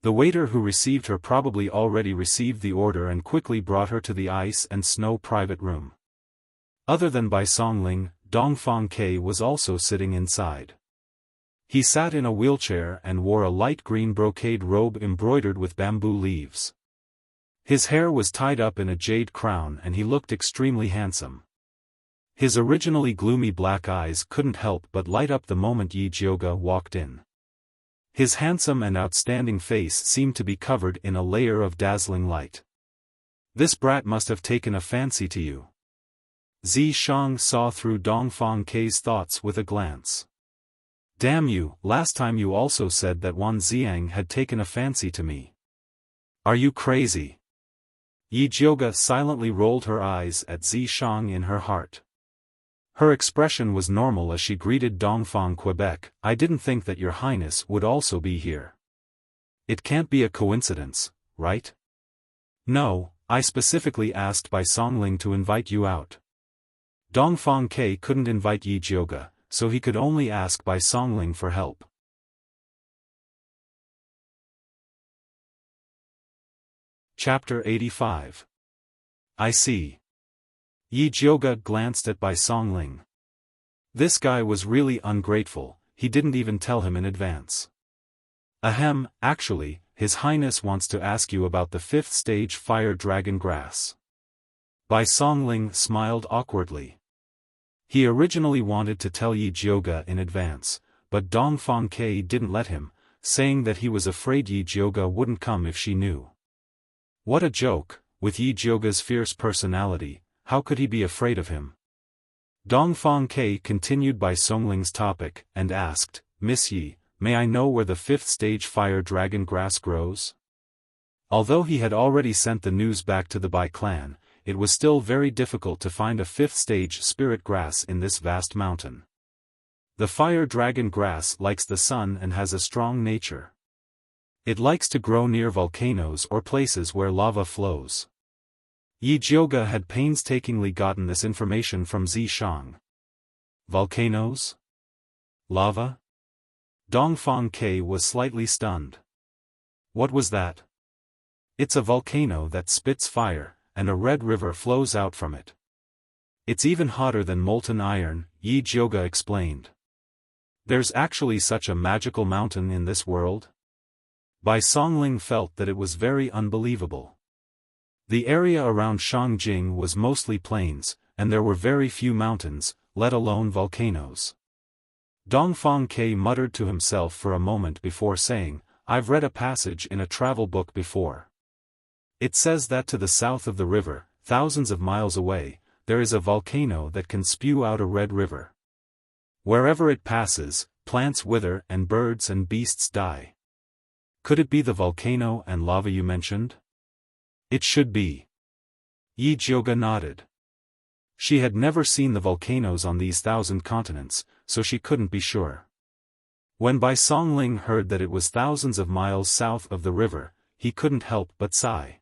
The waiter who received her probably already received the order and quickly brought her to the ice and snow private room. Other than Bai Songling, Dongfang Ke was also sitting inside. He sat in a wheelchair and wore a light green brocade robe embroidered with bamboo leaves. His hair was tied up in a jade crown and he looked extremely handsome. His originally gloomy black eyes couldn't help but light up the moment Yi Jioge walked in. His handsome and outstanding face seemed to be covered in a layer of dazzling light. This brat must have taken a fancy to you. Zi Shang saw through Dongfang Ke's thoughts with a glance. Damn you, last time you also said that Wan Xiang had taken a fancy to me. Are you crazy? Yi Jioge silently rolled her eyes at Zi Shang in her heart. Her expression was normal as she greeted Dongfang Quebec. I didn't think that your highness would also be here. It can't be a coincidence, right? No, I specifically asked Bai Songling to invite you out. Dongfang Ke couldn't invite Yi Jioge, so he could only ask Bai Songling for help. Chapter 85. I see. Yi Jioge glanced at Bai Songling. This guy was really ungrateful, he didn't even tell him in advance. Ahem, actually, His Highness wants to ask you about the 5th stage fire dragon grass. Bai Songling smiled awkwardly. He originally wanted to tell Yi Jioge in advance, but Dongfang Ke didn't let him, saying that he was afraid Yi Jioge wouldn't come if she knew. What a joke, with Yi Jioge's fierce personality, how could he be afraid of him? Dongfang Ke continued Bai Songling's topic, and asked, Miss Yi, may I know where the 5th stage fire dragon grass grows? Although he had already sent the news back to the Bai clan, it was still very difficult to find a 5th stage spirit grass in this vast mountain. The fire dragon grass likes the sun and has a strong nature. It likes to grow near volcanoes or places where lava flows. Yi Jioge had painstakingly gotten this information from Zi Shang. Volcanoes? Lava? Dongfang Ke was slightly stunned. What was that? It's a volcano that spits fire, and a red river flows out from it. It's even hotter than molten iron, Yi Jioge explained. There's actually such a magical mountain in this world? Bai Songling felt that it was very unbelievable. The area around Shangjing was mostly plains, and there were very few mountains, let alone volcanoes. Dongfang Ke muttered to himself for a moment before saying, I've read a passage in a travel book before. It says that to the south of the river, thousands of miles away, there is a volcano that can spew out a red river. Wherever it passes, plants wither and birds and beasts die. Could it be the volcano and lava you mentioned? It should be. Yi Jioge nodded. She had never seen the volcanoes on these 1,000 continents, so she couldn't be sure. When Bai Songling heard that it was thousands of miles south of the river, he couldn't help but sigh.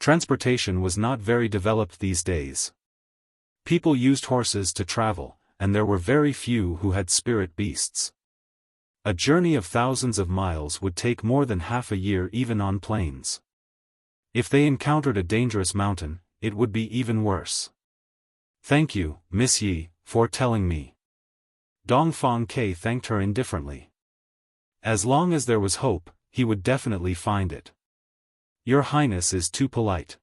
Transportation was not very developed these days. People used horses to travel, and there were very few who had spirit beasts. A journey of thousands of miles would take more than half a year even on planes. If they encountered a dangerous mountain, it would be even worse. Thank you, Miss Yi, for telling me. Dongfang Ke thanked her indifferently. As long as there was hope, he would definitely find it. Your Highness is too polite.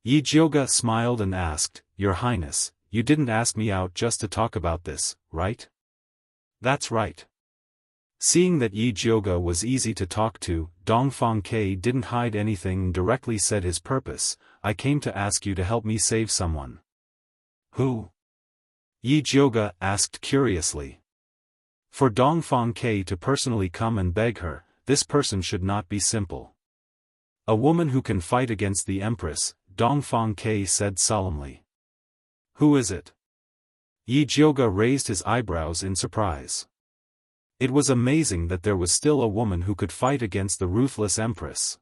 Yi Jioge smiled and asked, Your Highness, you didn't ask me out just to talk about this, right? That's right. Seeing that Yi Jioge was easy to talk to, Dongfang Ke didn't hide anything and directly said his purpose, I came to ask you to help me save someone. Who? Yi Jioge asked curiously. For Dongfang Ke to personally come and beg her, this person should not be simple. A woman who can fight against the Empress, Dongfang Ke said solemnly. Who is it? Yi Jioge raised his eyebrows in surprise. It was amazing that there was still a woman who could fight against the ruthless Empress.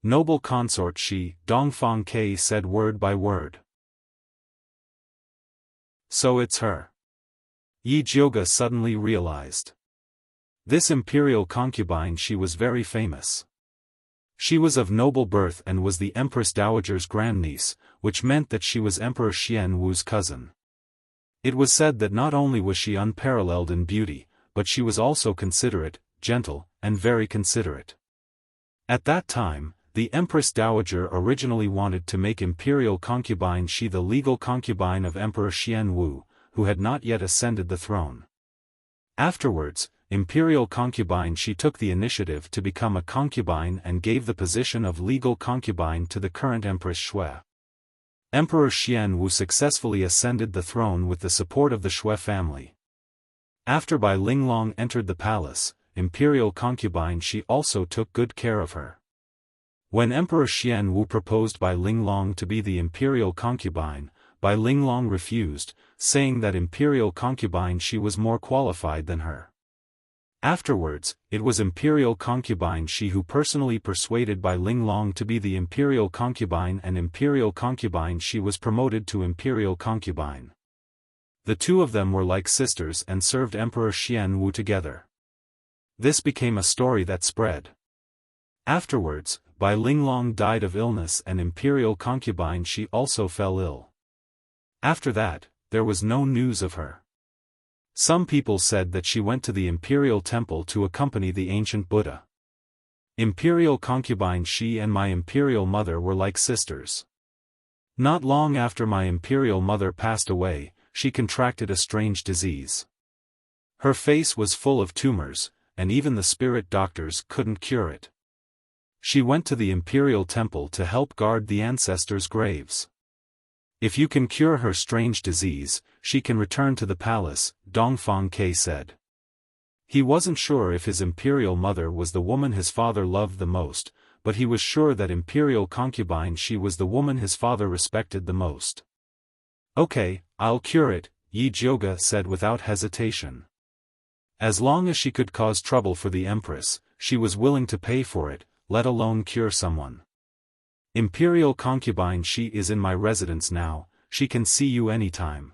Noble consort she, Dongfang Ke said word by word. So it's her. Yi Jioge suddenly realized. This imperial concubine, she was very famous. She was of noble birth and was the Empress Dowager's grandniece, which meant that she was Emperor Xian Wu's cousin. It was said that not only was she unparalleled in beauty, but she was also considerate, gentle, and very considerate. At that time, the Empress Dowager originally wanted to make imperial concubine Shi the legal concubine of Emperor Xian Wu, who had not yet ascended the throne. Afterwards, imperial concubine Shi took the initiative to become a concubine and gave the position of legal concubine to the current Empress Shui. Emperor Xian Wu successfully ascended the throne with the support of the Shui family. After Bai Linglong entered the palace, imperial concubine Shi also took good care of her. When Emperor Xian Wu proposed Bai Linglong to be the imperial concubine, Bai Linglong refused, saying that imperial concubine Shi was more qualified than her. Afterwards, it was imperial concubine Shi who personally persuaded Bai Linglong to be the imperial concubine, and imperial concubine Shi was promoted to imperial concubine. The two of them were like sisters and served Emperor Xian Wu together. This became a story that spread. Afterwards, Bai Linglong died of illness and imperial concubine Shi also fell ill. After that, there was no news of her. Some people said that she went to the imperial temple to accompany the ancient Buddha. Imperial concubine Shi and my imperial mother were like sisters. Not long after my imperial mother passed away, she contracted a strange disease. Her face was full of tumors, and even the spirit doctors couldn't cure it. She went to the imperial temple to help guard the ancestors' graves. If you can cure her strange disease, she can return to the palace, Dongfang Ke said. He wasn't sure if his imperial mother was the woman his father loved the most, but he was sure that imperial concubine Shi was the woman his father respected the most. Okay, I'll cure it, Yi Jioga said without hesitation. As long as she could cause trouble for the empress, she was willing to pay for it, let alone cure someone. Imperial concubine Shi is in my residence now, she can see you anytime.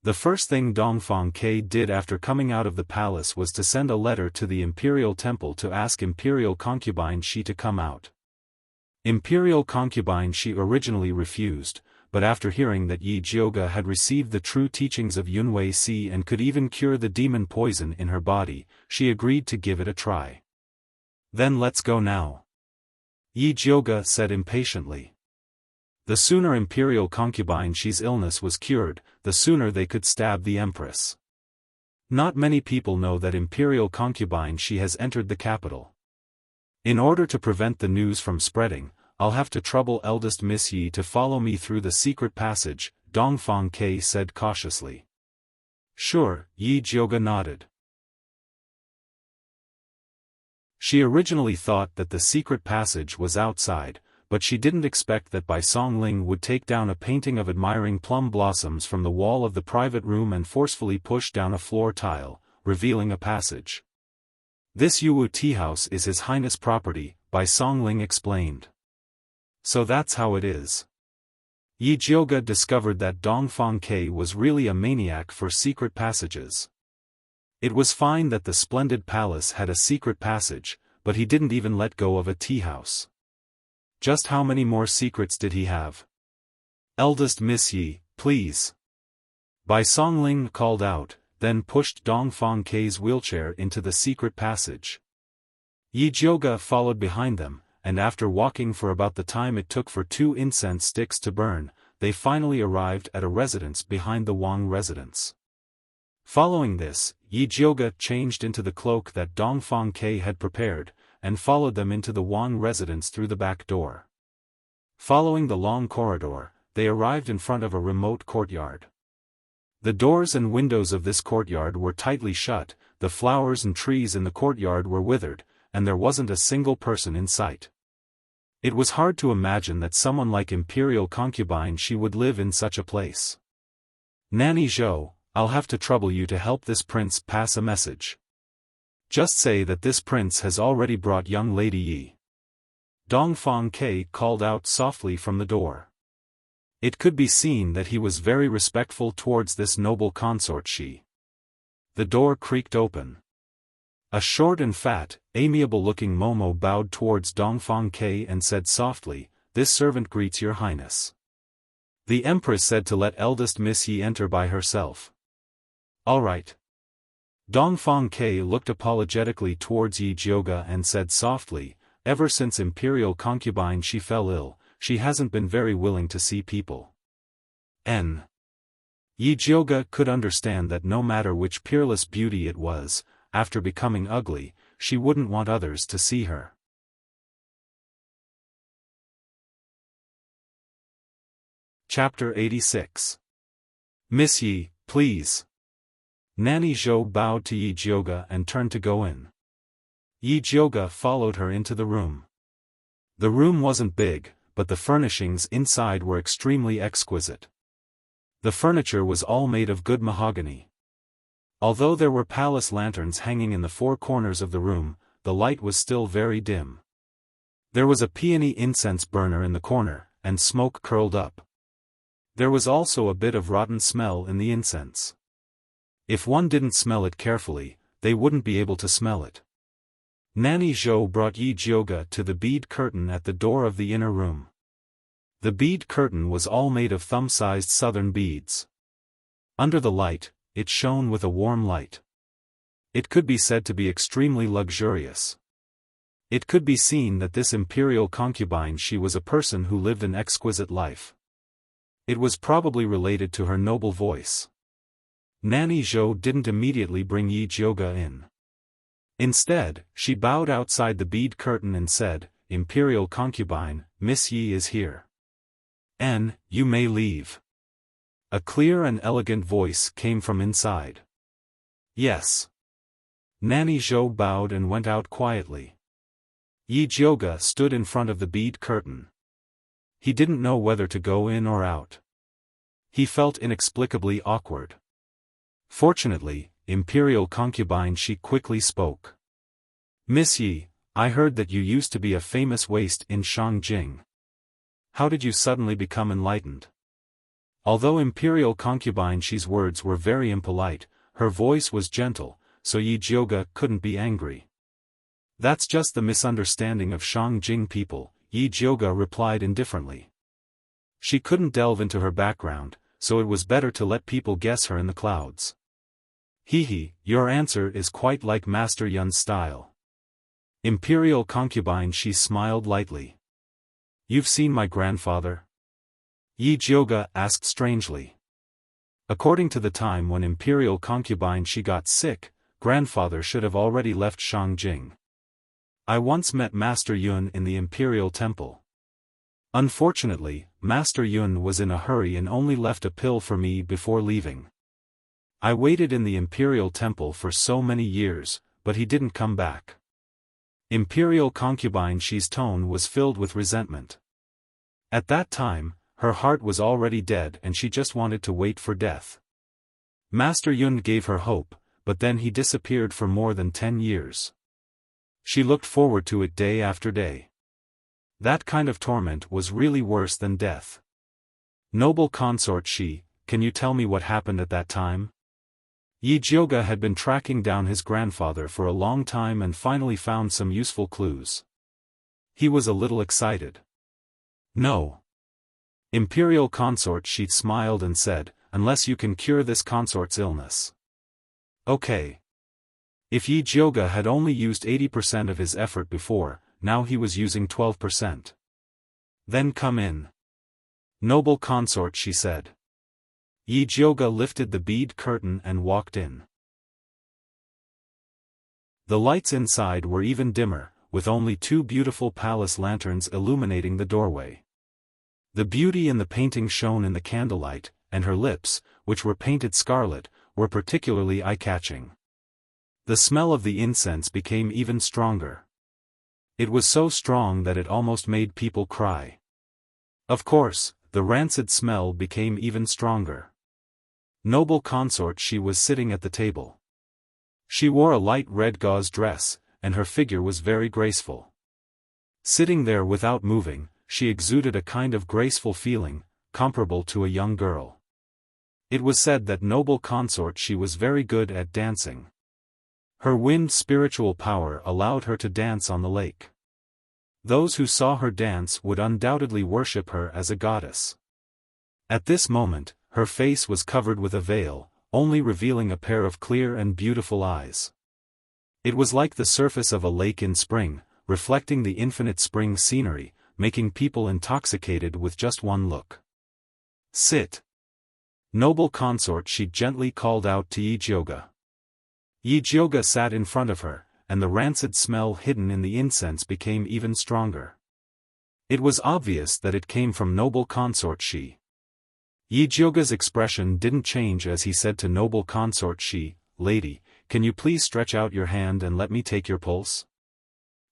The first thing Dongfang Ke did after coming out of the palace was to send a letter to the imperial temple to ask imperial concubine Shi to come out. Imperial concubine Shi originally refused, but after hearing that Yi Jioga had received the true teachings of Yunwei Si and could even cure the demon poison in her body, she agreed to give it a try. Then let's go now. Yi Jioga said impatiently. The sooner imperial concubine Shi's illness was cured, the sooner they could stab the empress. Not many people know that imperial concubine Shi has entered the capital. In order to prevent the news from spreading, I'll have to trouble eldest Miss Yi to follow me through the secret passage, Dongfang Ke said cautiously. Sure, Yi Jioga nodded. She originally thought that the secret passage was outside, but she didn't expect that Bai Songling would take down a painting of admiring plum blossoms from the wall of the private room and forcefully push down a floor tile, revealing a passage. This Yuwu tea house is His Highness' property, Bai Songling explained. So that's how it is. Yi Jioga discovered that Dongfang Ke was really a maniac for secret passages. It was fine that the splendid palace had a secret passage, but he didn't even let go of a tea house. Just how many more secrets did he have? Eldest Miss Yi, please. Bai Songling called out, then pushed Dongfang Ke's wheelchair into the secret passage. Yi Jioga followed behind them, and after walking for about the time it took for 2 incense sticks to burn, they finally arrived at a residence behind the Wang residence. Following this, Yi Jioga changed into the cloak that Dongfang Ke had prepared, and followed them into the Wang residence through the back door. Following the long corridor, they arrived in front of a remote courtyard. The doors and windows of this courtyard were tightly shut, the flowers and trees in the courtyard were withered, and there wasn't a single person in sight. It was hard to imagine that someone like imperial concubine Shi would live in such a place. Nanny Zhou, I'll have to trouble you to help this prince pass a message. Just say that this prince has already brought young Lady Yi. Dongfang Ke called out softly from the door. It could be seen that he was very respectful towards this noble consort Shi. The door creaked open. A short and fat, amiable-looking Momo bowed towards Dongfang Ke and said softly, "This servant greets your highness." The empress said to let eldest Miss Yi enter by herself. "All right." Dongfang Ke looked apologetically towards Yi Jioga and said softly, "Ever since imperial concubine she fell ill, she hasn't been very willing to see people." Yi Jioga could understand that no matter which peerless beauty it was, after becoming ugly, she wouldn't want others to see her. Chapter 86. "Miss Yi, please." Nanny Zhou bowed to Yi Jioga and turned to go in. Yi Jioga followed her into the room. The room wasn't big, but the furnishings inside were extremely exquisite. The furniture was all made of good mahogany. Although there were palace lanterns hanging in the four corners of the room, the light was still very dim. There was a peony incense burner in the corner, and smoke curled up. There was also a bit of rotten smell in the incense. If one didn't smell it carefully, they wouldn't be able to smell it. Nanny Zhou brought Yi Jioga to the bead curtain at the door of the inner room. The bead curtain was all made of thumb-sized southern beads. Under the light, it shone with a warm light. It could be said to be extremely luxurious. It could be seen that this imperial concubine she was a person who lived an exquisite life. It was probably related to her noble voice. Nanny Zhou didn't immediately bring Yi Jioga in. Instead, she bowed outside the bead curtain and said, "Imperial concubine, Miss Yi is here. You may leave." A clear and elegant voice came from inside. "Yes." Nanny Zhou bowed and went out quietly. Yi Jioga stood in front of the bead curtain. He didn't know whether to go in or out. He felt inexplicably awkward. Fortunately, imperial concubine she quickly spoke. "Miss Yi, I heard that you used to be a famous waste in Shangjing. How did you suddenly become enlightened?" Although imperial concubine she's words were very impolite, her voice was gentle, so Yi Jioga couldn't be angry. "That's just the misunderstanding of Shangjing people," Yi Jioga replied indifferently. She couldn't delve into her background, so it was better to let people guess her in the clouds. "Hee, your answer is quite like Master Yun's style." Imperial concubine she smiled lightly. "You've seen my grandfather?" Yi Jioga asked strangely. According to the time when imperial concubine she got sick, grandfather should have already left Shangjing. "I once met Master Yun in the imperial temple. Unfortunately, Master Yun was in a hurry and only left a pill for me before leaving. I waited in the imperial temple for so many years, but he didn't come back." Imperial concubine she's tone was filled with resentment. At that time, her heart was already dead and she just wanted to wait for death. Master Yun gave her hope, but then he disappeared for more than 10 years. She looked forward to it day after day. That kind of torment was really worse than death. "Noble consort she, can you tell me what happened at that time?" Yi Jioga had been tracking down his grandfather for a long time and finally found some useful clues. He was a little excited. "No." Imperial consort she smiled and said, "Unless you can cure this consort's illness." "Okay." If Yi Jioga had only used 80% of his effort before, now he was using 12%. "Then come in." "Noble consort," she said. Yi Jioga lifted the bead curtain and walked in. The lights inside were even dimmer, with only 2 beautiful palace lanterns illuminating the doorway. The beauty in the painting shone in the candlelight, and her lips, which were painted scarlet, were particularly eye-catching. The smell of the incense became even stronger. It was so strong that it almost made people cry. Of course, the rancid smell became even stronger. Noble consort she was sitting at the table. She wore a light red gauze dress, and her figure was very graceful. Sitting there without moving, she exuded a kind of graceful feeling, comparable to a young girl. It was said that noble consort she was very good at dancing. Her wind spiritual power allowed her to dance on the lake. Those who saw her dance would undoubtedly worship her as a goddess. At this moment, her face was covered with a veil, only revealing a pair of clear and beautiful eyes. It was like the surface of a lake in spring, reflecting the infinite spring scenery, making people intoxicated with just one look. "Sit. Noble consort," she gently called out to Yijioga. Yijioga sat in front of her, and the rancid smell hidden in the incense became even stronger. It was obvious that it came from noble consort Shi. Yijioga's expression didn't change as he said to noble consort Shi, "Lady, can you please stretch out your hand and let me take your pulse?"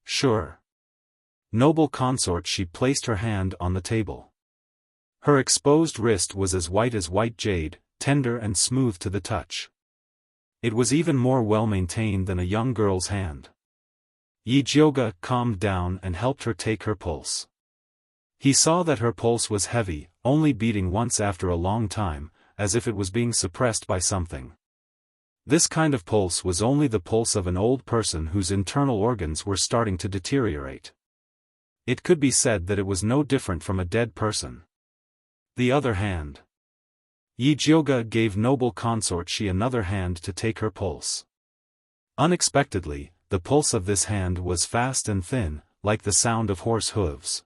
"Sure." Noble consort Shi placed her hand on the table. Her exposed wrist was as white jade, tender and smooth to the touch. It was even more well-maintained than a young girl's hand. Yijioga calmed down and helped her take her pulse. He saw that her pulse was heavy, only beating once after a long time, as if it was being suppressed by something. This kind of pulse was only the pulse of an old person whose internal organs were starting to deteriorate. It could be said that it was no different from a dead person. The other hand. Yijioga gave noble consort Shi another hand to take her pulse. Unexpectedly, the pulse of this hand was fast and thin, like the sound of horse hooves.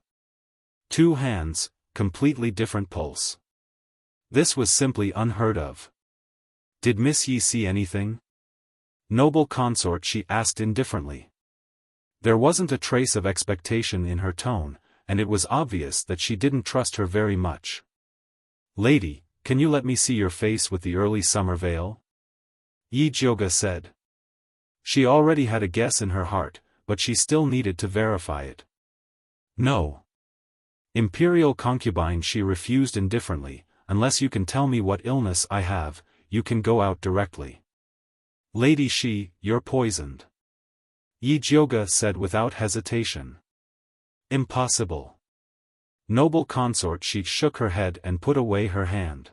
Two hands, completely different pulse. This was simply unheard of. "Did Miss Yi see anything?" Noble consort Shi asked indifferently. There wasn't a trace of expectation in her tone, and it was obvious that she didn't trust her very much. "Lady, can you let me see your face with the early summer veil?" Yijioga said. She already had a guess in her heart, but she still needed to verify it. "No. Imperial concubine," she refused indifferently, "unless you can tell me what illness I have, you can go out directly." "Lady Shi, you're poisoned," Yijioga said without hesitation. "Impossible." Noble consort Shi shook her head and put away her hand.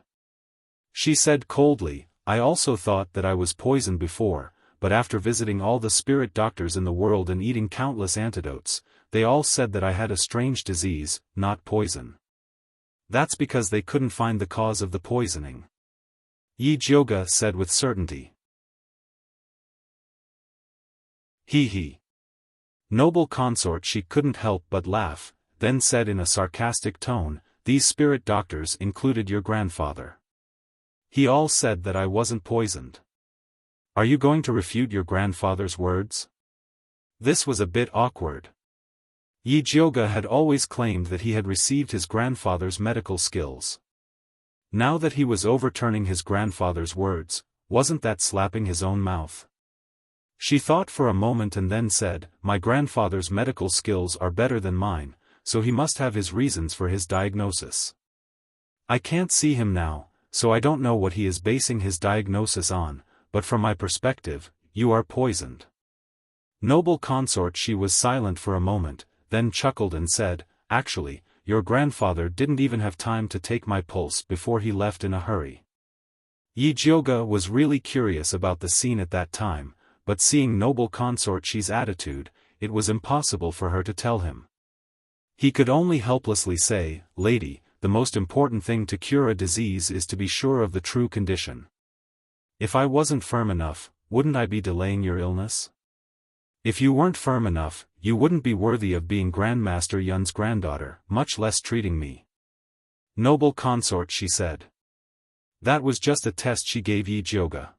She said coldly, "I also thought that I was poisoned before, but after visiting all the spirit doctors in the world and eating countless antidotes, they all said that I had a strange disease, not poison. That's because they couldn't find the cause of the poisoning," Yijioga said with certainty. He. Noble consort She couldn't help but laugh, then said in a sarcastic tone, "These spirit doctors included your grandfather. He all said that I wasn't poisoned. Are you going to refute your grandfather's words?" This was a bit awkward. Yijioga had always claimed that he had received his grandfather's medical skills. Now that he was overturning his grandfather's words, wasn't that slapping his own mouth? She thought for a moment and then said, "My grandfather's medical skills are better than mine, so he must have his reasons for his diagnosis. I can't see him now, so I don't know what he is basing his diagnosis on, but from my perspective, you are poisoned." Noble consort She was silent for a moment, then chuckled and said, "Actually, your grandfather didn't even have time to take my pulse before he left in a hurry." Yijioga was really curious about the scene at that time, but seeing noble consort Shi's attitude, it was impossible for her to tell him. He could only helplessly say, "Lady, the most important thing to cure a disease is to be sure of the true condition. If I wasn't firm enough, wouldn't I be delaying your illness? If you weren't firm enough, you wouldn't be worthy of being Grandmaster Yun's granddaughter, much less treating me." Noble consort She said. That was just a test she gave Yijioga.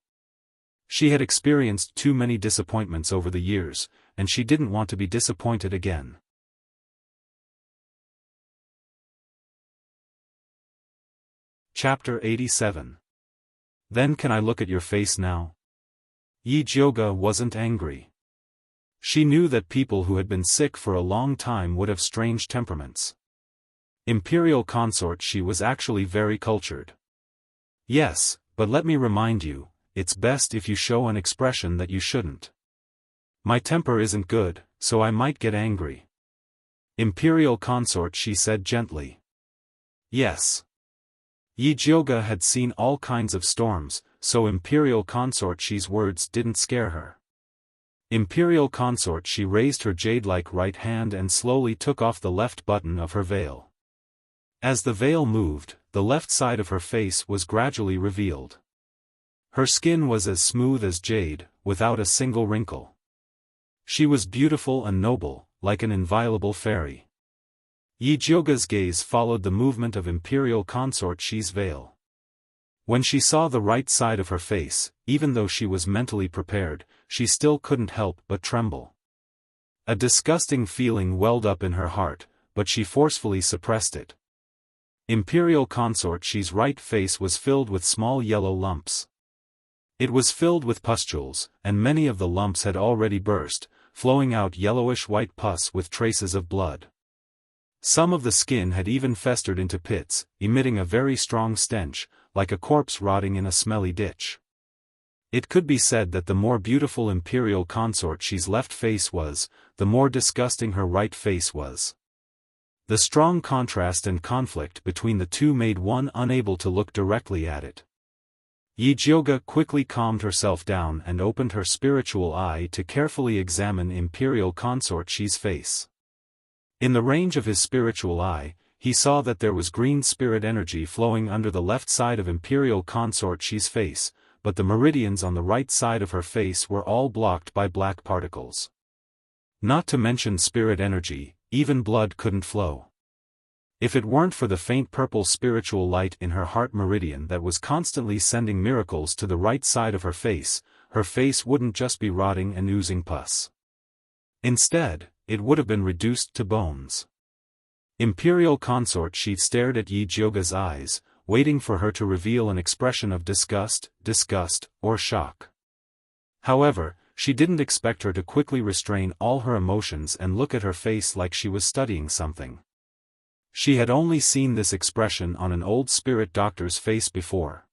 She had experienced too many disappointments over the years, and she didn't want to be disappointed again. Chapter 87. Then can I look at your face now? Yijioga wasn't angry. She knew that people who had been sick for a long time would have strange temperaments. Imperial consort She was actually very cultured. "Yes, but let me remind you, it's best if you show an expression that you shouldn't. My temper isn't good, so I might get angry." Imperial consort She said gently. Yes. Yijioga had seen all kinds of storms, so Imperial consort She's words didn't scare her. Imperial consort, she raised her jade-like right hand and slowly took off the left button of her veil. As the veil moved, the left side of her face was gradually revealed. Her skin was as smooth as jade, without a single wrinkle. She was beautiful and noble, like an inviolable fairy. Yi Jioga's gaze followed the movement of Imperial consort Xi's veil. When she saw the right side of her face, even though she was mentally prepared, she still couldn't help but tremble. A disgusting feeling welled up in her heart, but she forcefully suppressed it. Imperial consort Xi's right face was filled with small yellow lumps. It was filled with pustules, and many of the lumps had already burst, flowing out yellowish-white pus with traces of blood. Some of the skin had even festered into pits, emitting a very strong stench, like a corpse rotting in a smelly ditch. It could be said that the more beautiful Imperial consort Xi's left face was, the more disgusting her right face was. The strong contrast and conflict between the two made one unable to look directly at it. Yi Jioga quickly calmed herself down and opened her spiritual eye to carefully examine Imperial consort Xi's face. In the range of his spiritual eye, he saw that there was green spirit energy flowing under the left side of Imperial consort Xi's face, but the meridians on the right side of her face were all blocked by black particles. Not to mention spirit energy, even blood couldn't flow. If it weren't for the faint purple spiritual light in her heart meridian that was constantly sending miracles to the right side of her face wouldn't just be rotting and oozing pus. Instead, it would have been reduced to bones. Imperial consort Xi stared at Yi Jioga's eyes, waiting for her to reveal an expression of disgust, or shock. However, she didn't expect her to quickly restrain all her emotions and look at her face like she was studying something. She had only seen this expression on an old spirit doctor's face before.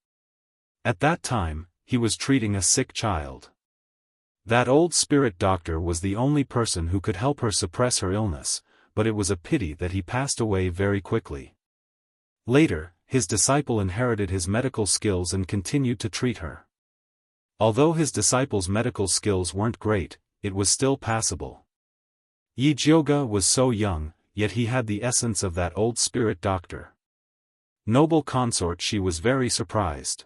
At that time, he was treating a sick child. That old spirit doctor was the only person who could help her suppress her illness, but it was a pity that he passed away very quickly. Later, his disciple inherited his medical skills and continued to treat her. Although his disciple's medical skills weren't great, it was still passable. Yi Jioga was so young, yet he had the essence of that old spirit doctor. Noble consort, she was very surprised.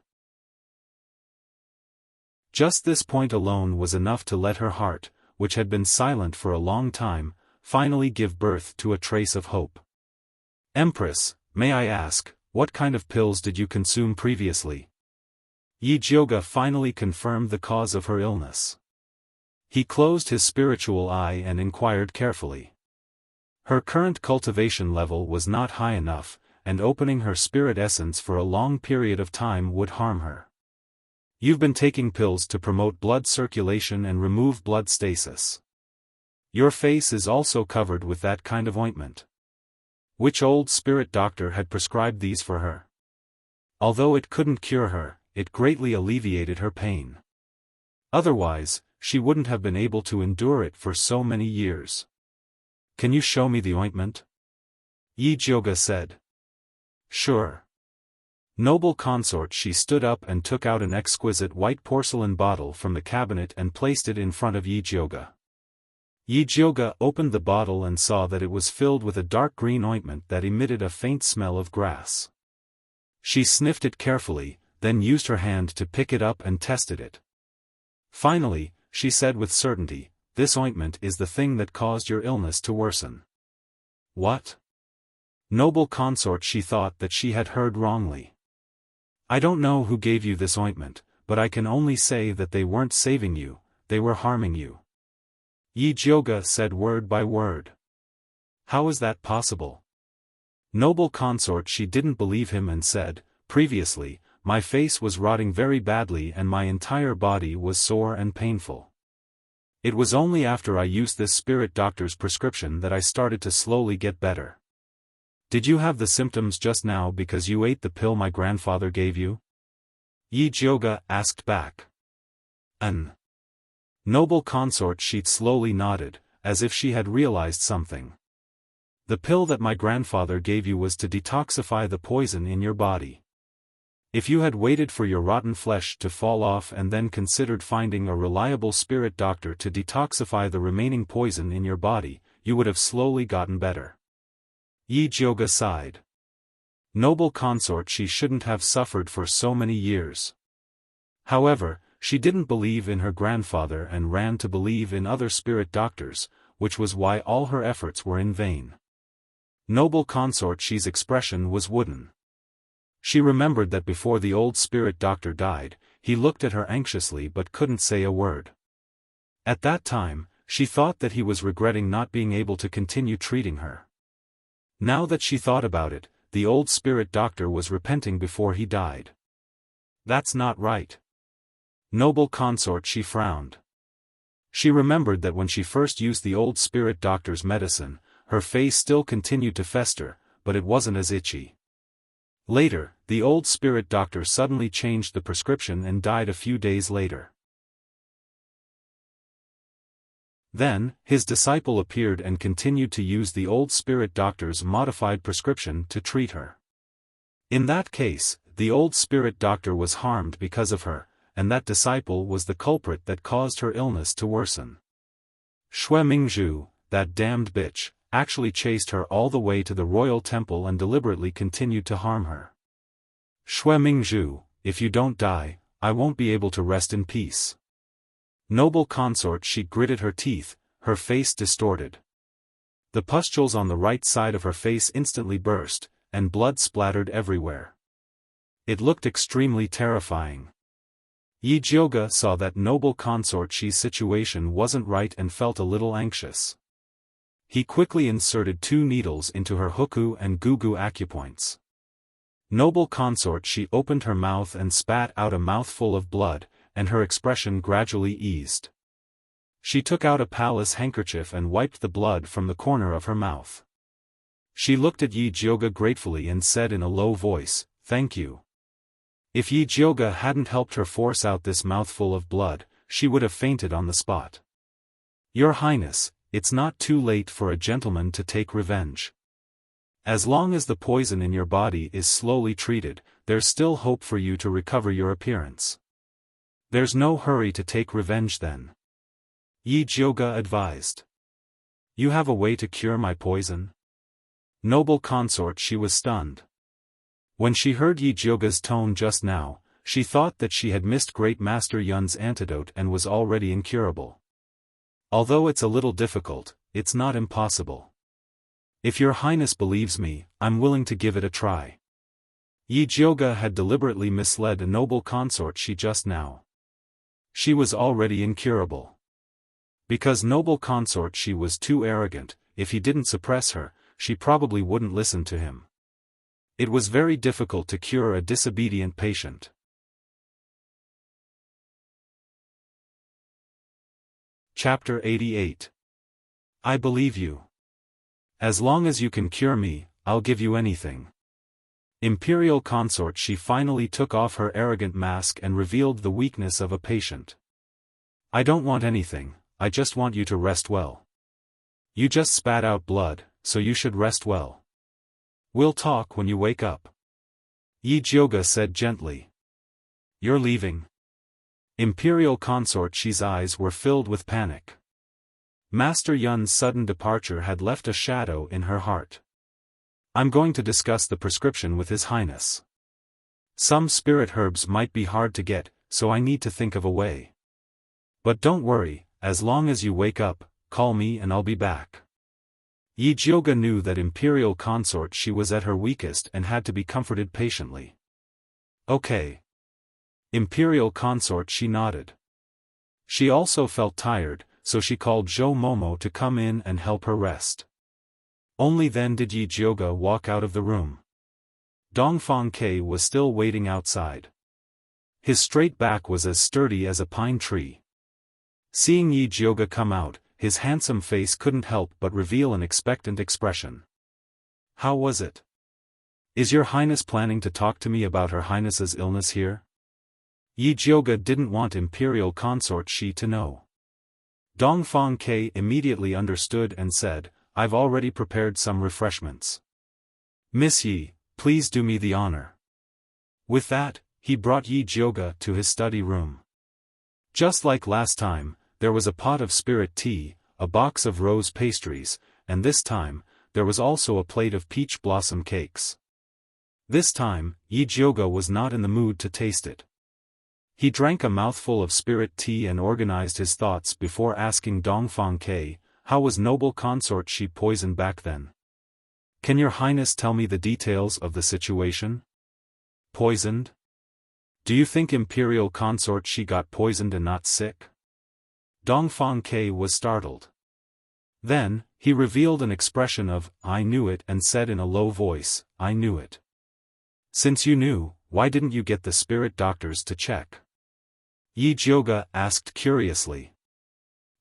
Just this point alone was enough to let her heart, which had been silent for a long time, finally give birth to a trace of hope. Empress, may I ask, what kind of pills did you consume previously? Yi Jioga finally confirmed the cause of her illness. He closed his spiritual eye and inquired carefully. Her current cultivation level was not high enough, and opening her spirit essence for a long period of time would harm her. You've been taking pills to promote blood circulation and remove blood stasis. Your face is also covered with that kind of ointment. Which old spirit doctor had prescribed these for her? Although it couldn't cure her, it greatly alleviated her pain. Otherwise, she wouldn't have been able to endure it for so many years. Can you show me the ointment? Yi Jioga said. Sure. Noble consort, she stood up and took out an exquisite white porcelain bottle from the cabinet and placed it in front of Yi Jioga. Yi Jioga opened the bottle and saw that it was filled with a dark green ointment that emitted a faint smell of grass. She sniffed it carefully, then used her hand to pick it up and tested it. Finally, she said with certainty, "This ointment is the thing that caused your illness to worsen." What? Noble consort, she thought that she had heard wrongly. I don't know who gave you this ointment, but I can only say that they weren't saving you, they were harming you. Yi Jioga said word by word. How is that possible? Noble consort, she didn't believe him and said, previously, my face was rotting very badly and my entire body was sore and painful. It was only after I used this spirit doctor's prescription that I started to slowly get better. Did you have the symptoms just now because you ate the pill my grandfather gave you? Yi Jioga asked back. Noble consort, she slowly nodded, as if she had realized something. The pill that my grandfather gave you was to detoxify the poison in your body. If you had waited for your rotten flesh to fall off and then considered finding a reliable spirit doctor to detoxify the remaining poison in your body, you would have slowly gotten better. Yi Jioge sighed. Noble consort, she shouldn't have suffered for so many years. However, she didn't believe in her grandfather and ran to believe in other spirit doctors, which was why all her efforts were in vain. Noble consort, she's expression was wooden. She remembered that before the old spirit doctor died, he looked at her anxiously but couldn't say a word. At that time, she thought that he was regretting not being able to continue treating her. Now that she thought about it, the old spirit doctor was repenting before he died. That's not right. Noble consort, she frowned. She remembered that when she first used the old spirit doctor's medicine, her face still continued to fester, but it wasn't as itchy. Later, the old spirit doctor suddenly changed the prescription and died a few days later. Then, his disciple appeared and continued to use the old spirit doctor's modified prescription to treat her. In that case, the old spirit doctor was harmed because of her, and that disciple was the culprit that caused her illness to worsen. Shui Mingzhu, that damned bitch, actually chased her all the way to the royal temple and deliberately continued to harm her. Shui Mingzhu, if you don't die, I won't be able to rest in peace. Noble consort, she gritted her teeth, her face distorted. The pustules on the right side of her face instantly burst, and blood splattered everywhere. It looked extremely terrifying. Yi Jioge saw that noble consort Shi's situation wasn't right and felt a little anxious. He quickly inserted 2 needles into her huku and gugu acupoints. Noble consort Shi opened her mouth and spat out a mouthful of blood, and her expression gradually eased. She took out a palace handkerchief and wiped the blood from the corner of her mouth. She looked at Yi Jioge gratefully and said in a low voice, "Thank you." If Yi Jioge hadn't helped her force out this mouthful of blood, she would have fainted on the spot. "Your Highness, it's not too late for a gentleman to take revenge. As long as the poison in your body is slowly treated, there's still hope for you to recover your appearance. There's no hurry to take revenge then," Yi Jioge advised. "You have a way to cure my poison?" Noble consort, she was stunned. When she heard Yi Jioge's tone just now, she thought that she had missed Great Master Yun's antidote and was already incurable. "Although it's a little difficult, it's not impossible. If your Highness believes me, I'm willing to give it a try." Yi Jioge had deliberately misled a noble consort Shi just now. She was already incurable. Because noble consort Shi was too arrogant, if he didn't suppress her, she probably wouldn't listen to him. It was very difficult to cure a disobedient patient. Chapter 88. I believe you. As long as you can cure me, I'll give you anything. Imperial consort, she finally took off her arrogant mask and revealed the weakness of a patient. "I don't want anything, I just want you to rest well. You just spat out blood, so you should rest well. We'll talk when you wake up," Yi Jioge said gently. "You're leaving?" Imperial consort Shi's eyes were filled with panic. Master Yun's sudden departure had left a shadow in her heart. "I'm going to discuss the prescription with His Highness. Some spirit herbs might be hard to get, so I need to think of a way. But don't worry, as long as you wake up, call me and I'll be back." Yi Jioge knew that Imperial consort Shi was at her weakest and had to be comforted patiently. "Okay." Imperial consort Shi nodded. She also felt tired, so she called Zhou Momo to come in and help her rest. Only then did Yi Jioge walk out of the room. Dongfang Ke was still waiting outside. His straight back was as sturdy as a pine tree. Seeing Yi Jioge come out, his handsome face couldn't help but reveal an expectant expression. "How was it? Is your Highness planning to talk to me about Her Highness's illness here?" Yi Jioge didn't want Imperial consort Shi to know. Dongfang Ke immediately understood and said, "I've already prepared some refreshments. Miss Yi, please do me the honor." With that, he brought Yi Jioga to his study room. Just like last time, there was a pot of spirit tea, a box of rose pastries, and this time, there was also a plate of peach blossom cakes. This time, Yi Jioga was not in the mood to taste it. He drank a mouthful of spirit tea and organized his thoughts before asking Dongfang Ke, how was noble consort Shi poisoned back then? Can your highness tell me the details of the situation? Poisoned? Do you think imperial consort Shi got poisoned and not sick? Dongfang Ke was startled. Then, he revealed an expression of, I knew it, and said in a low voice, I knew it. Since you knew, why didn't you get the spirit doctors to check? Yi Jioga asked curiously.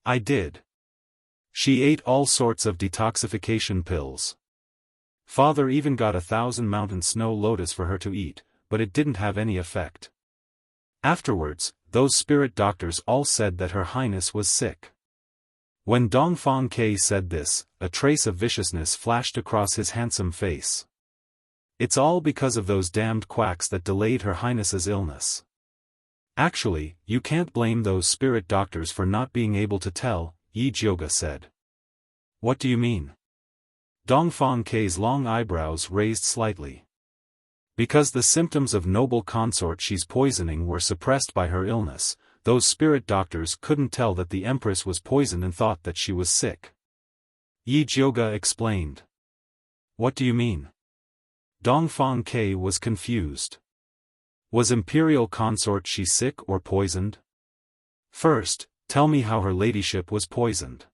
I did. She ate all sorts of detoxification pills. Father even got 1,000 mountain snow lotus for her to eat, but it didn't have any effect. Afterwards, those spirit doctors all said that her highness was sick. When Dongfang Ke said this, a trace of viciousness flashed across his handsome face. It's all because of those damned quacks that delayed her highness's illness. Actually, you can't blame those spirit doctors for not being able to tell, Yi Jioga said. What do you mean? Dongfang Ke's long eyebrows raised slightly. Because the symptoms of noble consort Shi's poisoning were suppressed by her illness, those spirit doctors couldn't tell that the empress was poisoned and thought that she was sick. Yi Jioga explained. What do you mean? Dongfang Ke was confused. Was imperial consort Shi sick or poisoned? First, tell me how her ladyship was poisoned.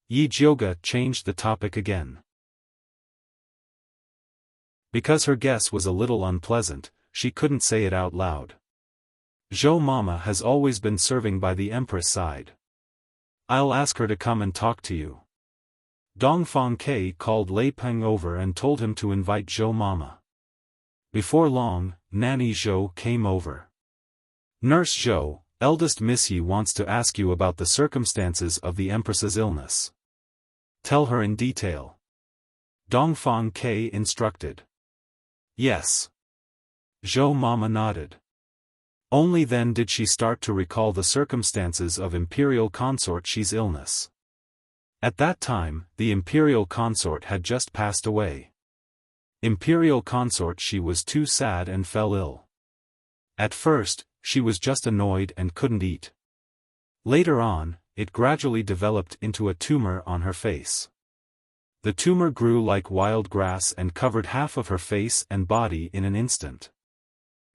Yi Jioga changed the topic again. Because her guess was a little unpleasant, she couldn't say it out loud. Zhou Mama has always been serving by the empress side. I'll ask her to come and talk to you. Dongfang Ke called Lei Peng over and told him to invite Zhou Mama. Before long, Nanny Zhou came over. Nurse Zhou, eldest Miss Yi wants to ask you about the circumstances of the empress's illness. Tell her in detail. Dongfang Ke instructed. Yes. Zhou Mama nodded. Only then did she start to recall the circumstances of imperial consort Shi's illness. At that time, the imperial consort had just passed away. Imperial consort Shi was too sad and fell ill. At first, she was just annoyed and couldn't eat. Later on, it gradually developed into a tumor on her face. The tumor grew like wild grass and covered half of her face and body in an instant.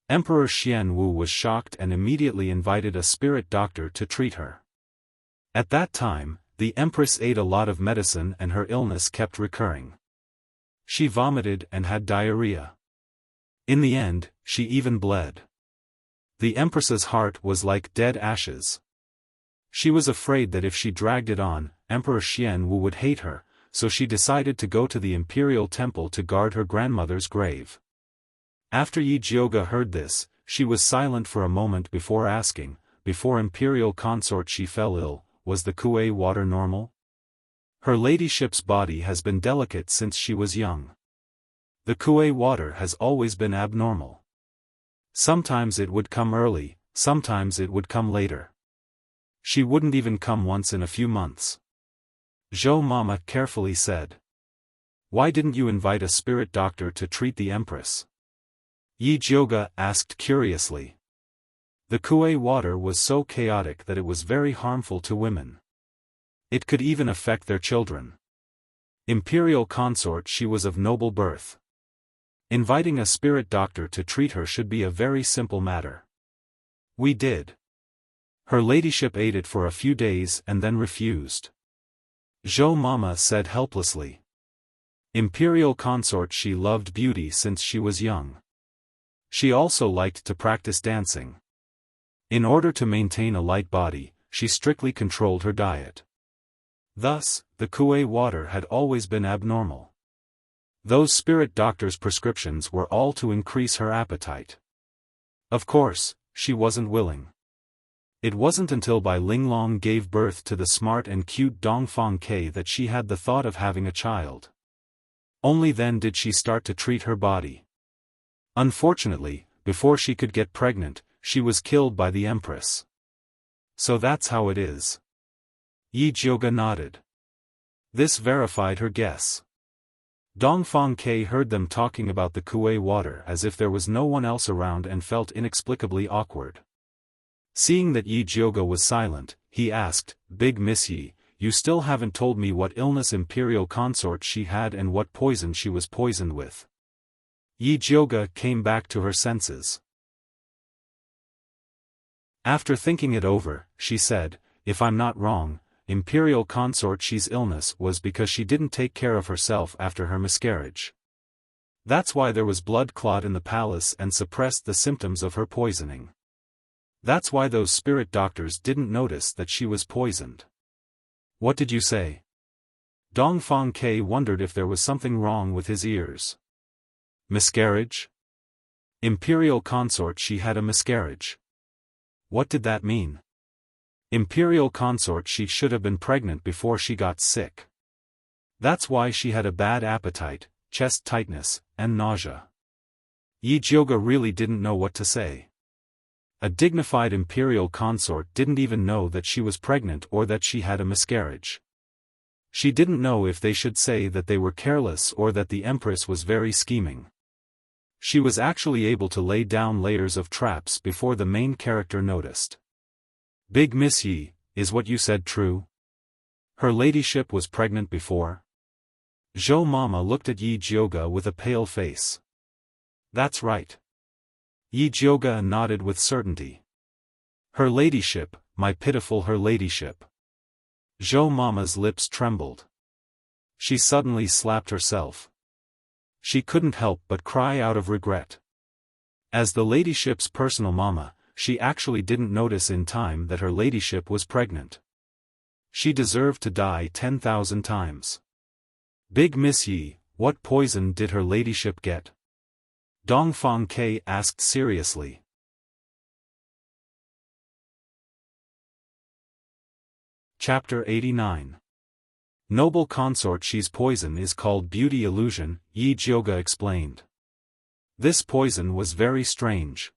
Emperor Xianwu was shocked and immediately invited a spirit doctor to treat her. At that time, the empress ate a lot of medicine and her illness kept recurring. She vomited and had diarrhea. In the end, she even bled. The empress's heart was like dead ashes. She was afraid that if she dragged it on, Emperor Xianwu would hate her, so she decided to go to the imperial temple to guard her grandmother's grave. After Yi Jioga heard this, she was silent for a moment before asking, before imperial consort Shi fell ill, was the Kuei water normal? Her ladyship's body has been delicate since she was young. The Kuei water has always been abnormal. Sometimes it would come early, sometimes it would come later. She wouldn't even come once in a few months. Zhou Mama carefully said. Why didn't you invite a spirit doctor to treat the empress? Yi Jioga asked curiously. The Kuei water was so chaotic that it was very harmful to women. It could even affect their children. Imperial consort She was of noble birth. Inviting a spirit doctor to treat her should be a very simple matter. We did. Her ladyship ate it for a few days and then refused. Zhou Mama said helplessly. Imperial consort She loved beauty since she was young. She also liked to practice dancing. In order to maintain a light body, she strictly controlled her diet. Thus, the Kuei water had always been abnormal. Those spirit doctors' prescriptions were all to increase her appetite. Of course, she wasn't willing. It wasn't until Bai Linglong gave birth to the smart and cute Dongfang Ke that she had the thought of having a child. Only then did she start to treat her body. Unfortunately, before she could get pregnant, she was killed by the empress. So that's how it is. Yi Jiuge nodded. This verified her guess. Dongfang Ke heard them talking about the Kuei water as if there was no one else around and felt inexplicably awkward. Seeing that Yi Jiuge was silent, he asked, "Big Miss Yi, you still haven't told me what illness imperial consort she had and what poison she was poisoned with." Yi Jiuge came back to her senses. After thinking it over, she said, "If I'm not wrong, imperial consort she's illness was because she didn't take care of herself after her miscarriage. That's why there was blood clot in the palace and suppressed the symptoms of her poisoning. That's why those spirit doctors didn't notice that she was poisoned." "What did you say?" Dongfang Ke wondered if there was something wrong with his ears. "Miscarriage? Imperial consort she had a miscarriage. What did that mean?" "Imperial consort she should have been pregnant before she got sick. That's why she had a bad appetite, chest tightness, and nausea." Yi Jiuge really didn't know what to say. A dignified imperial consort didn't even know that she was pregnant or that she had a miscarriage. She didn't know if they should say that they were careless or that the empress was very scheming. She was actually able to lay down layers of traps before the main character noticed. "Big Miss Yi, is what you said true? Her ladyship was pregnant before?" Zhou Mama looked at Yi Jiuge with a pale face. "That's right." Yi Jiuge nodded with certainty. "Her ladyship, my pitiful her ladyship." Zhou Mama's lips trembled. She suddenly slapped herself. She couldn't help but cry out of regret. As the ladyship's personal mama, she actually didn't notice in time that her ladyship was pregnant. She deserved to die 10,000 times. "Big Miss Yi, what poison did her ladyship get?" Dongfang Ke asked seriously. Chapter 89. Noble consort she's poison is called beauty illusion, Yi Jiuge explained. This poison was very strange.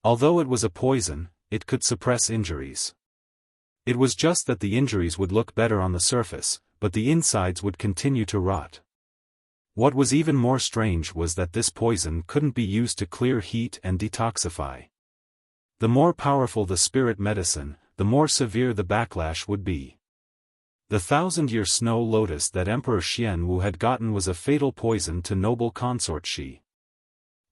Although it was a poison, it could suppress injuries. It was just that the injuries would look better on the surface, but the insides would continue to rot. What was even more strange was that this poison couldn't be used to clear heat and detoxify. The more powerful the spirit medicine, the more severe the backlash would be. The 1,000-year snow lotus that Emperor Xianwu had gotten was a fatal poison to noble consort Shi.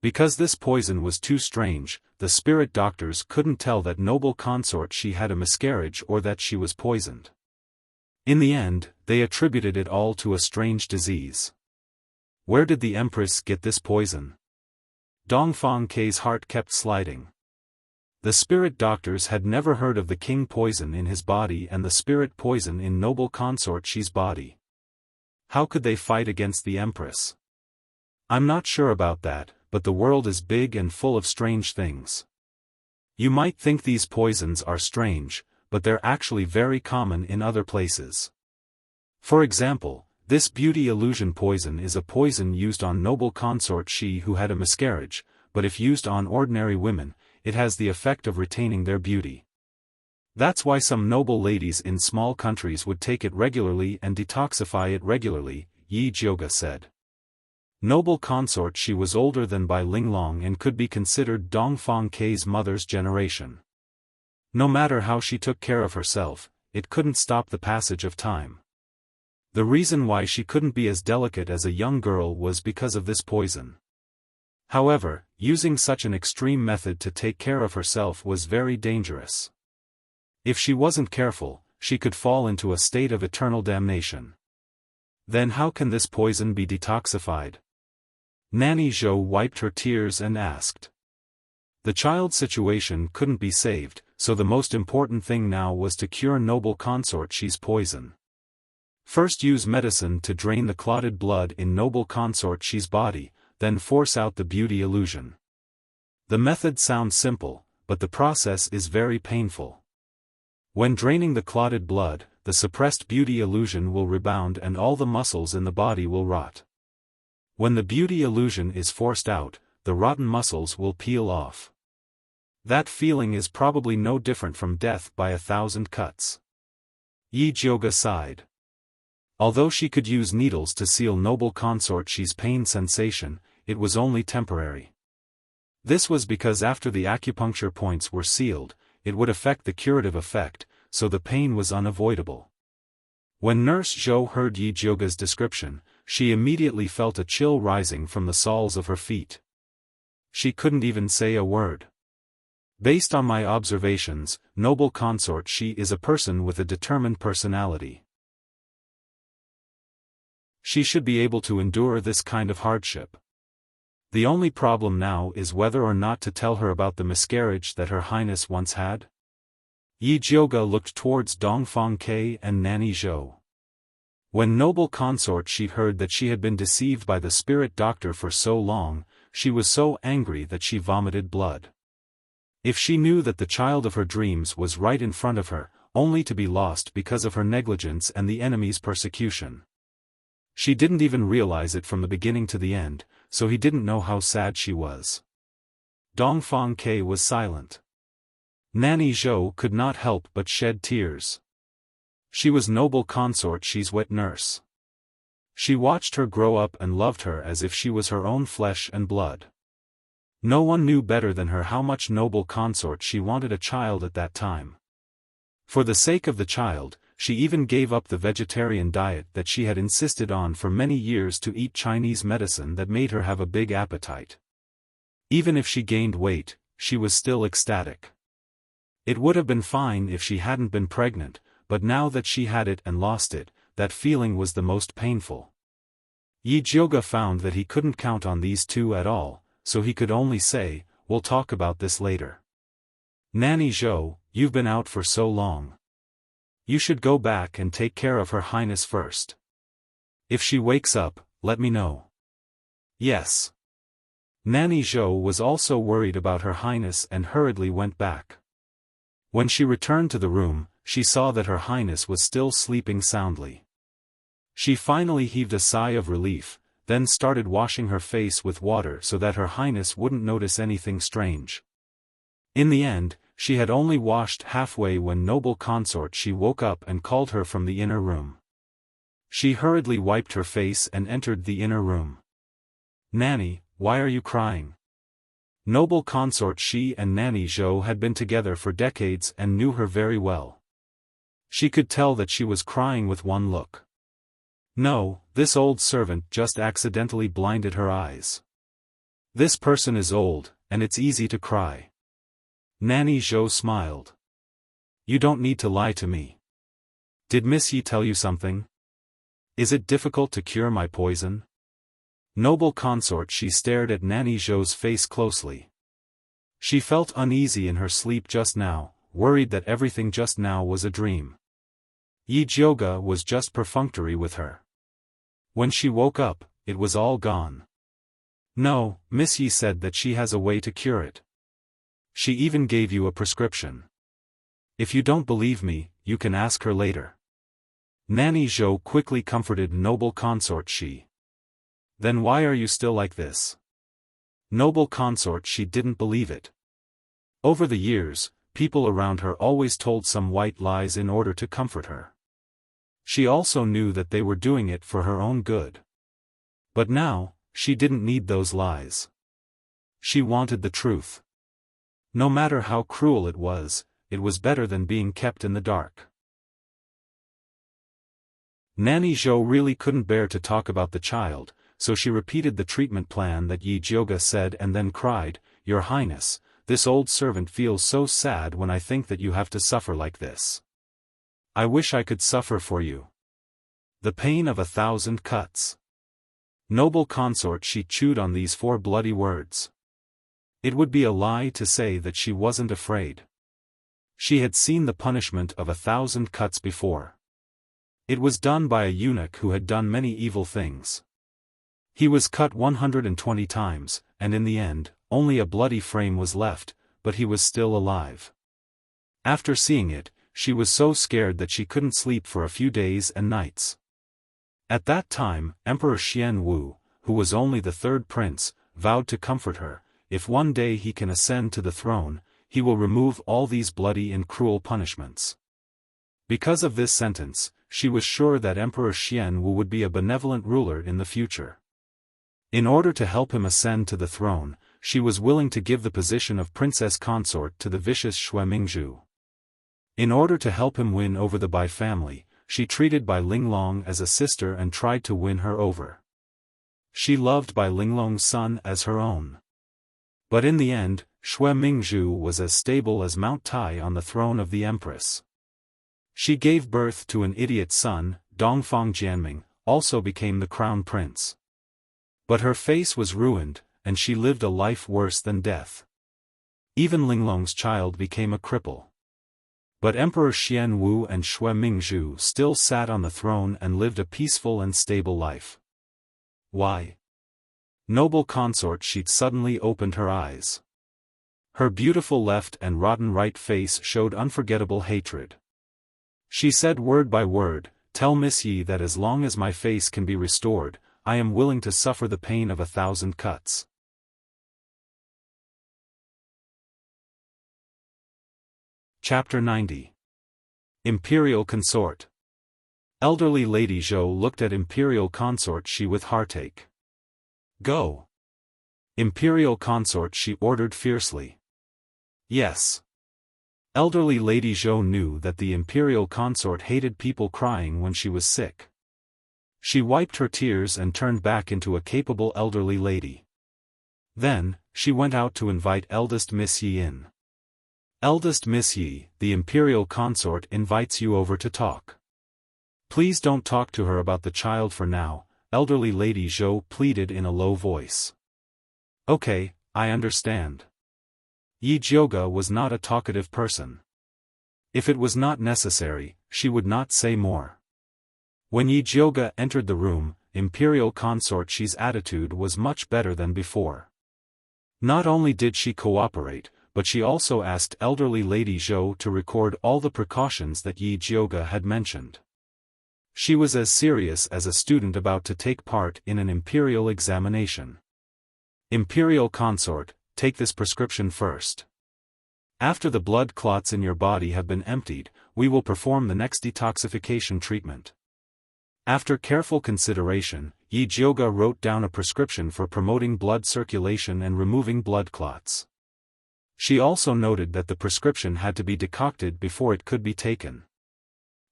Because this poison was too strange, the spirit doctors couldn't tell that noble consort Shi had a miscarriage or that she was poisoned. In the end, they attributed it all to a strange disease. Where did the empress get this poison? Dongfang Ke's heart kept sliding. The spirit doctors had never heard of the king poison in his body and the spirit poison in noble consort Shi's body. How could they fight against the empress? I'm not sure about that, but the world is big and full of strange things. You might think these poisons are strange, but they're actually very common in other places. For example, this beauty illusion poison is a poison used on noble consort Shi who had a miscarriage, but if used on ordinary women, it has the effect of retaining their beauty. That's why some noble ladies in small countries would take it regularly and detoxify it regularly, Yi Jiuge said. Noble consort Shi was older than Bai Linglong and could be considered Dongfang Ke's mother's generation. No matter how she took care of herself, it couldn't stop the passage of time. The reason why she couldn't be as delicate as a young girl was because of this poison. However, using such an extreme method to take care of herself was very dangerous. If she wasn't careful, she could fall into a state of eternal damnation. Then how can this poison be detoxified? Nanny Zhou wiped her tears and asked. The child's situation couldn't be saved, so the most important thing now was to cure noble consort Shi's poison. First use medicine to drain the clotted blood in noble consort Shi's body, then force out the beauty illusion. The method sounds simple, but the process is very painful. When draining the clotted blood, the suppressed beauty illusion will rebound and all the muscles in the body will rot. When the beauty illusion is forced out, the the rotten muscles will peel off. That feeling is probably no different from death by 1,000 cuts. Yi Jioga sighed. Although she could use needles to seal noble consort Xi's pain sensation, it was only temporary. This was because after the acupuncture points were sealed, it would affect the curative effect, so the pain was unavoidable. When Nurse Zhou heard Yi Jioga's description, she immediately felt a chill rising from the soles of her feet. She couldn't even say a word. Based on my observations, noble consort Xi is a person with a determined personality. She should be able to endure this kind of hardship. The only problem now is whether or not to tell her about the miscarriage that Her Highness once had. Yi Jioga looked towards Dongfang Ke and Nanny Zhou. When noble consort Xi heard that she had been deceived by the spirit doctor for so long, she was so angry that she vomited blood. If she knew that the child of her dreams was right in front of her, only to be lost because of her negligence and the enemy's persecution. She didn't even realize it from the beginning to the end, so he didn't know how sad she was. Dongfang Ke was silent. Nanny Zhou could not help but shed tears. She was noble consort Xi's wet nurse. She watched her grow up and loved her as if she was her own flesh and blood. No one knew better than her how much noble consort Xi wanted a child at that time. For the sake of the child, she even gave up the vegetarian diet that she had insisted on for many years to eat Chinese medicine that made her have a big appetite. Even if she gained weight, she was still ecstatic. It would have been fine if she hadn't been pregnant, but now that she had it and lost it, that feeling was the most painful. Yi Jioga found that he couldn't count on these two at all, so he could only say, "We'll talk about this later. Nanny Zhou, you've been out for so long. You should go back and take care of Her Highness first. If she wakes up, let me know." Yes. Nanny Zhou was also worried about Her Highness and hurriedly went back. When she returned to the room, she saw that Her Highness was still sleeping soundly. She finally heaved a sigh of relief, then started washing her face with water so that Her Highness wouldn't notice anything strange. In the end, she had only washed halfway when noble consort Xi woke up and called her from the inner room. She hurriedly wiped her face and entered the inner room. "Nanny, why are you crying?" Noble consort Xi and Nanny Zhou had been together for decades and knew her very well. She could tell that she was crying with one look. No, this old servant just accidentally blinded her eyes. This person is old, and it's easy to cry. Nanny Zhou smiled. "You don't need to lie to me. Did Miss Yi tell you something? Is it difficult to cure my poison?" Noble consort Xi stared at Nanny Zhou's face closely. She felt uneasy in her sleep just now, worried that everything just now was a dream. Yi Jioga was just perfunctory with her. When she woke up, it was all gone. "No, Miss Yi said that she has a way to cure it. She even gave you a prescription. If you don't believe me, you can ask her later." Nanny Zhou quickly comforted noble consort Xi. "Then why are you still like this?" Noble consort Xi didn't believe it. Over the years, people around her always told some white lies in order to comfort her. She also knew that they were doing it for her own good. But now, she didn't need those lies. She wanted the truth. No matter how cruel it was better than being kept in the dark. Nanny Zhou really couldn't bear to talk about the child, so she repeated the treatment plan that Yi Jioga said and then cried, "Your Highness, this old servant feels so sad when I think that you have to suffer like this. I wish I could suffer for you. The pain of 1,000 cuts." Noble consort Xi chewed on these 4 bloody words. It would be a lie to say that she wasn't afraid. She had seen the punishment of 1,000 cuts before. It was done by a eunuch who had done many evil things. He was cut 120 times, and in the end, only a bloody frame was left, but he was still alive. After seeing it, she was so scared that she couldn't sleep for a few days and nights. At that time, Emperor Xian Wu, who was only the 3rd prince, vowed to comfort her, if one day he can ascend to the throne, he will remove all these bloody and cruel punishments. Because of this sentence, she was sure that Emperor Xianwu would be a benevolent ruler in the future. In order to help him ascend to the throne, she was willing to give the position of princess consort to the vicious Xue Mingzhu. In order to help him win over the Bai family, she treated Bai Linglong as a sister and tried to win her over. She loved Bai Linglong's son as her own. But in the end, Xue Mingzhu was as stable as Mount Tai on the throne of the empress. She gave birth to an idiot son, Dongfang Jianming, also became the crown prince. But her face was ruined, and she lived a life worse than death. Even Linglong's child became a cripple. But Emperor Xianwu and Xue Mingzhu still sat on the throne and lived a peaceful and stable life. Why? Noble consort, she suddenly opened her eyes. Her beautiful left and rotten right face showed unforgettable hatred. She said word by word, "Tell Miss Yi that as long as my face can be restored, I am willing to suffer the pain of 1,000 cuts." Chapter 90. Imperial Consort. Elderly Lady Zhou looked at Imperial Consort Shi with heartache. "Go!" Imperial Consort Shi ordered fiercely. "Yes." Elderly Lady Zhou knew that the Imperial Consort hated people crying when she was sick. She wiped her tears and turned back into a capable elderly lady. Then, she went out to invite eldest Miss Yi in. "Eldest Miss Yi, the Imperial Consort invites you over to talk." "Please don't talk to her about the child for now," elderly Lady Zhou pleaded in a low voice. "Okay, I understand." Yi Jiuge was not a talkative person. If it was not necessary, she would not say more. When Yi Jiuge entered the room, Imperial Consort Shi's attitude was much better than before. Not only did she cooperate, but she also asked elderly Lady Zhou to record all the precautions that Yi Jiuge had mentioned. She was as serious as a student about to take part in an imperial examination. "Imperial Consort, take this prescription first. After the blood clots in your body have been emptied, we will perform the next detoxification treatment." After careful consideration, Yi Jiuge wrote down a prescription for promoting blood circulation and removing blood clots. She also noted that the prescription had to be decocted before it could be taken.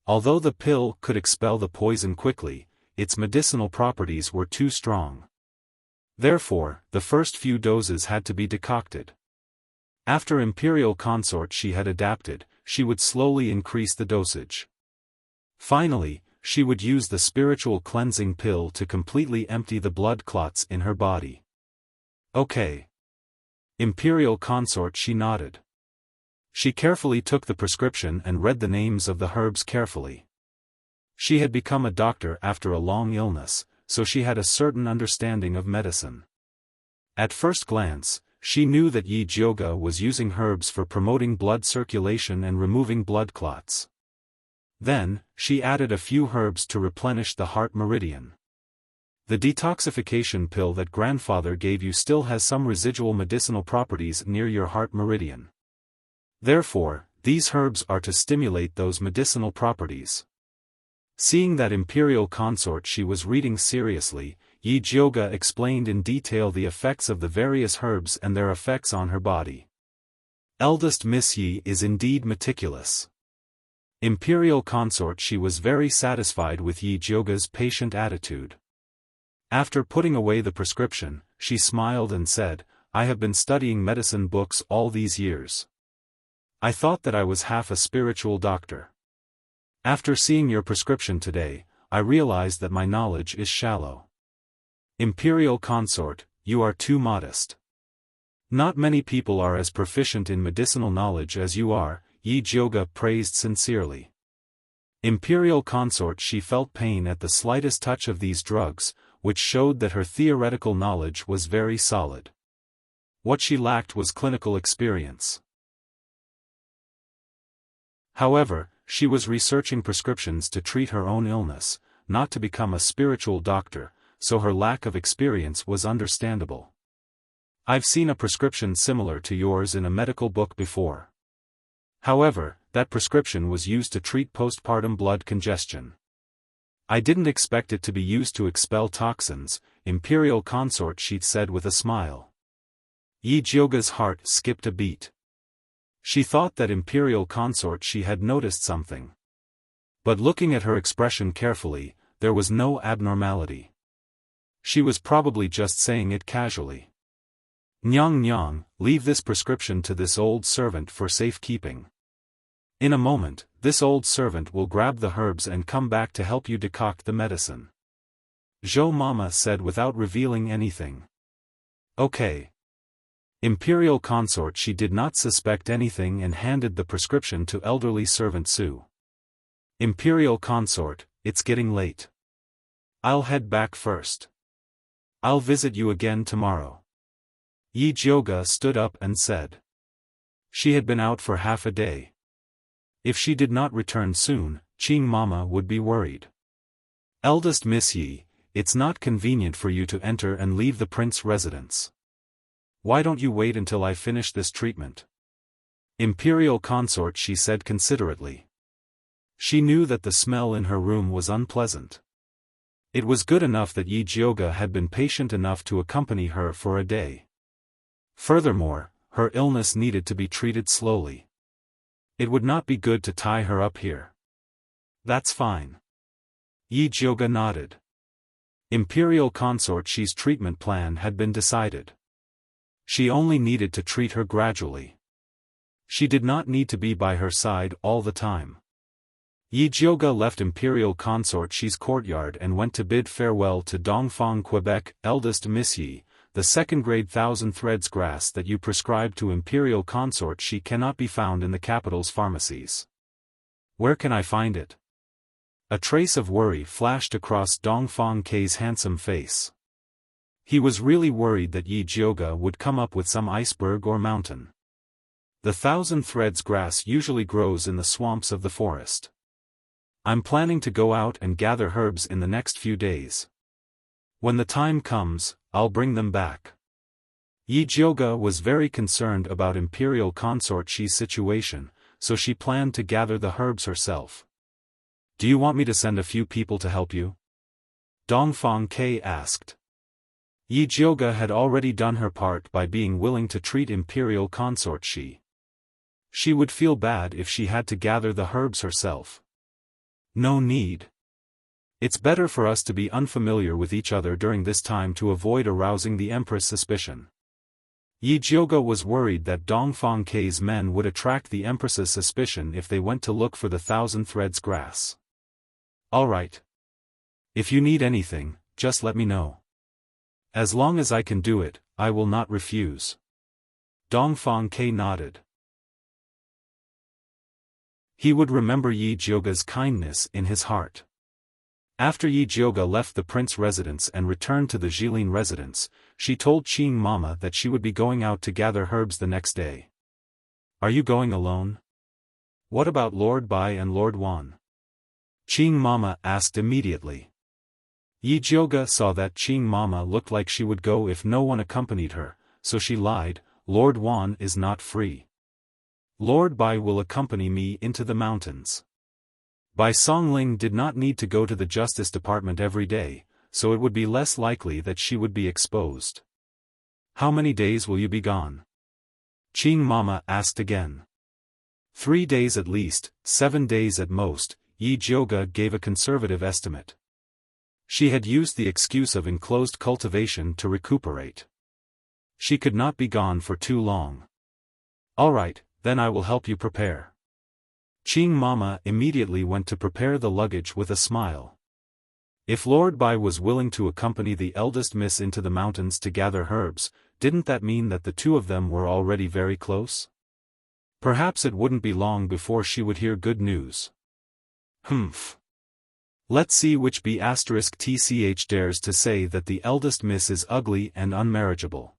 Although the pill could expel the poison quickly, its medicinal properties were too strong. Therefore, the first few doses had to be decocted. After Imperial Consort Shi had adapted, she would slowly increase the dosage. Finally, she would use the spiritual cleansing pill to completely empty the blood clots in her body. "Okay." Imperial Consort Shi nodded. She carefully took the prescription and read the names of the herbs carefully. She had become a doctor after a long illness, so she had a certain understanding of medicine. At first glance, she knew that Yi Jiuge was using herbs for promoting blood circulation and removing blood clots. Then, she added a few herbs to replenish the heart meridian. "The detoxification pill that grandfather gave you still has some residual medicinal properties near your heart meridian. Therefore, these herbs are to stimulate those medicinal properties." Seeing that Imperial Consort Shi was reading seriously, Yi Jiuge explained in detail the effects of the various herbs and their effects on her body. Eldest Miss Yi is indeed meticulous. Imperial Consort Shi was very satisfied with Yi Jiuge's patient attitude. After putting away the prescription, she smiled and said, "I have been studying medicine books all these years. I thought that I was half a spiritual doctor. After seeing your prescription today, I realized that my knowledge is shallow. Imperial Consort, you are too modest. Not many people are as proficient in medicinal knowledge as you are," Yi Jiuge praised sincerely. Imperial Consort Shi felt pain at the slightest touch of these drugs, which showed that her theoretical knowledge was very solid. What she lacked was clinical experience. However, she was researching prescriptions to treat her own illness, not to become a spiritual doctor, so her lack of experience was understandable. I've seen a prescription similar to yours in a medical book before. However, that prescription was used to treat postpartum blood congestion. I didn't expect it to be used to expel toxins, Imperial Consort, she said with a smile. Yi Jioga's heart skipped a beat. She thought that Imperial Consort she had noticed something. But looking at her expression carefully, there was no abnormality. She was probably just saying it casually. Nyang Nyang, leave this prescription to this old servant for safekeeping. In a moment, this old servant will grab the herbs and come back to help you decoct the medicine. Zhou Mama said without revealing anything. Okay. Imperial Consort she did not suspect anything and handed the prescription to elderly servant Su. Imperial Consort, it's getting late. I'll head back first. I'll visit you again tomorrow. Yi Jioga stood up and said. She had been out for half a day. If she did not return soon, Qing Mama would be worried. Eldest Miss Yi, it's not convenient for you to enter and leave the prince's residence. Why don't you wait until I finish this treatment? Imperial Consort she said considerately. She knew that the smell in her room was unpleasant. It was good enough that Yi Jioga had been patient enough to accompany her for a day. Furthermore, her illness needed to be treated slowly. It would not be good to tie her up here. That's fine. Yi Jioga nodded. Imperial Consort she's treatment plan had been decided. She only needed to treat her gradually. She did not need to be by her side all the time. Yi Jioga left Imperial Consort she's courtyard and went to bid farewell to Dongfang, Quebec. Eldest Miss Yi, the second-grade 1,000 threads grass that you prescribed to Imperial Consort she cannot be found in the capital's pharmacies. Where can I find it? A trace of worry flashed across Dongfang K's handsome face. He was really worried that Yi Jioga would come up with some iceberg or mountain. The 1,000 threads grass usually grows in the swamps of the forest. I'm planning to go out and gather herbs in the next few days. When the time comes, I'll bring them back. Yi Jioga was very concerned about Imperial Consort she's situation, so she planned to gather the herbs herself. Do you want me to send a few people to help you? Dongfang K asked. Yi Jioga had already done her part by being willing to treat Imperial Consort she. She would feel bad if she had to gather the herbs herself. No need. It's better for us to be unfamiliar with each other during this time to avoid arousing the Empress' suspicion. Yi Jioga was worried that Dongfang K's men would attract the Empress's suspicion if they went to look for the 1,000 threads grass. Alright. If you need anything, just let me know. As long as I can do it, I will not refuse. Dongfang K nodded. He would remember Yi Jioga's kindness in his heart. After Yi Jioga left the prince's residence and returned to the Jilin residence, she told Qing Mama that she would be going out to gather herbs the next day. Are you going alone? What about Lord Bai and Lord Wan? Qing Mama asked immediately. Yi Jioga saw that Qing Mama looked like she would go if no one accompanied her, so she lied, Lord Wan is not free. Lord Bai will accompany me into the mountains. Bai Songling did not need to go to the Justice Department every day, so it would be less likely that she would be exposed. How many days will you be gone? Qing Mama asked again. 3 days at least, 7 days at most, Yi Jioga gave a conservative estimate. She had used the excuse of enclosed cultivation to recuperate. She could not be gone for too long. Alright, then I will help you prepare. Qing Mama immediately went to prepare the luggage with a smile. If Lord Bai was willing to accompany the eldest miss into the mountains to gather herbs, didn't that mean that the two of them were already very close? Perhaps it wouldn't be long before she would hear good news. Humph. Let's see which B*TCH dares to say that the eldest miss is ugly and unmarriageable.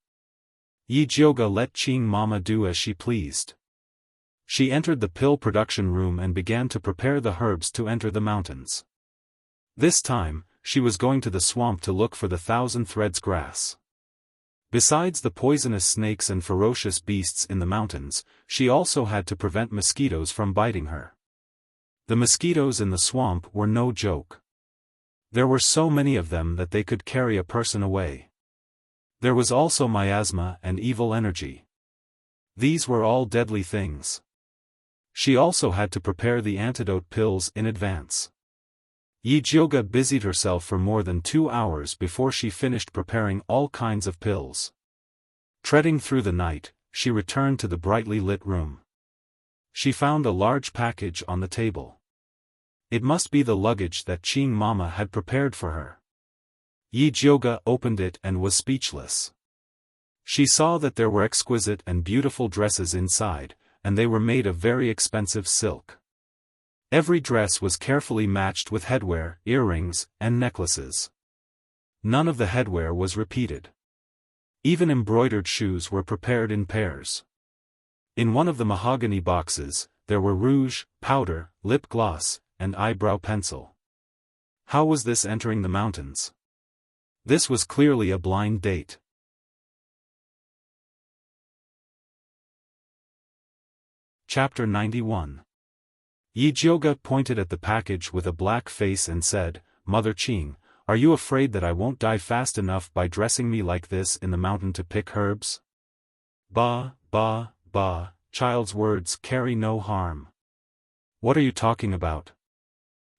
Yi Jioga let Qing Mama do as she pleased. She entered the pill production room and began to prepare the herbs to enter the mountains. This time, she was going to the swamp to look for the 1,000 threads grass. Besides the poisonous snakes and ferocious beasts in the mountains, she also had to prevent mosquitoes from biting her. The mosquitoes in the swamp were no joke. There were so many of them that they could carry a person away. There was also miasma and evil energy. These were all deadly things. She also had to prepare the antidote pills in advance. Yijioga busied herself for more than 2 hours before she finished preparing all kinds of pills. Treading through the night, she returned to the brightly lit room. She found a large package on the table. It must be the luggage that Qing Mama had prepared for her. Yijioga opened it and was speechless. She saw that there were exquisite and beautiful dresses inside, and they were made of very expensive silk. Every dress was carefully matched with headwear, earrings, and necklaces. None of the headwear was repeated. Even embroidered shoes were prepared in pairs. In one of the mahogany boxes, there were rouge, powder, lip gloss, and eyebrow pencil. How was this entering the mountains? This was clearly a blind date. Chapter 91. Yijioga pointed at the package with a black face and said, "Mother Qing, are you afraid that I won't die fast enough by dressing me like this in the mountain to pick herbs?" Bah, child's words carry no harm. What are you talking about?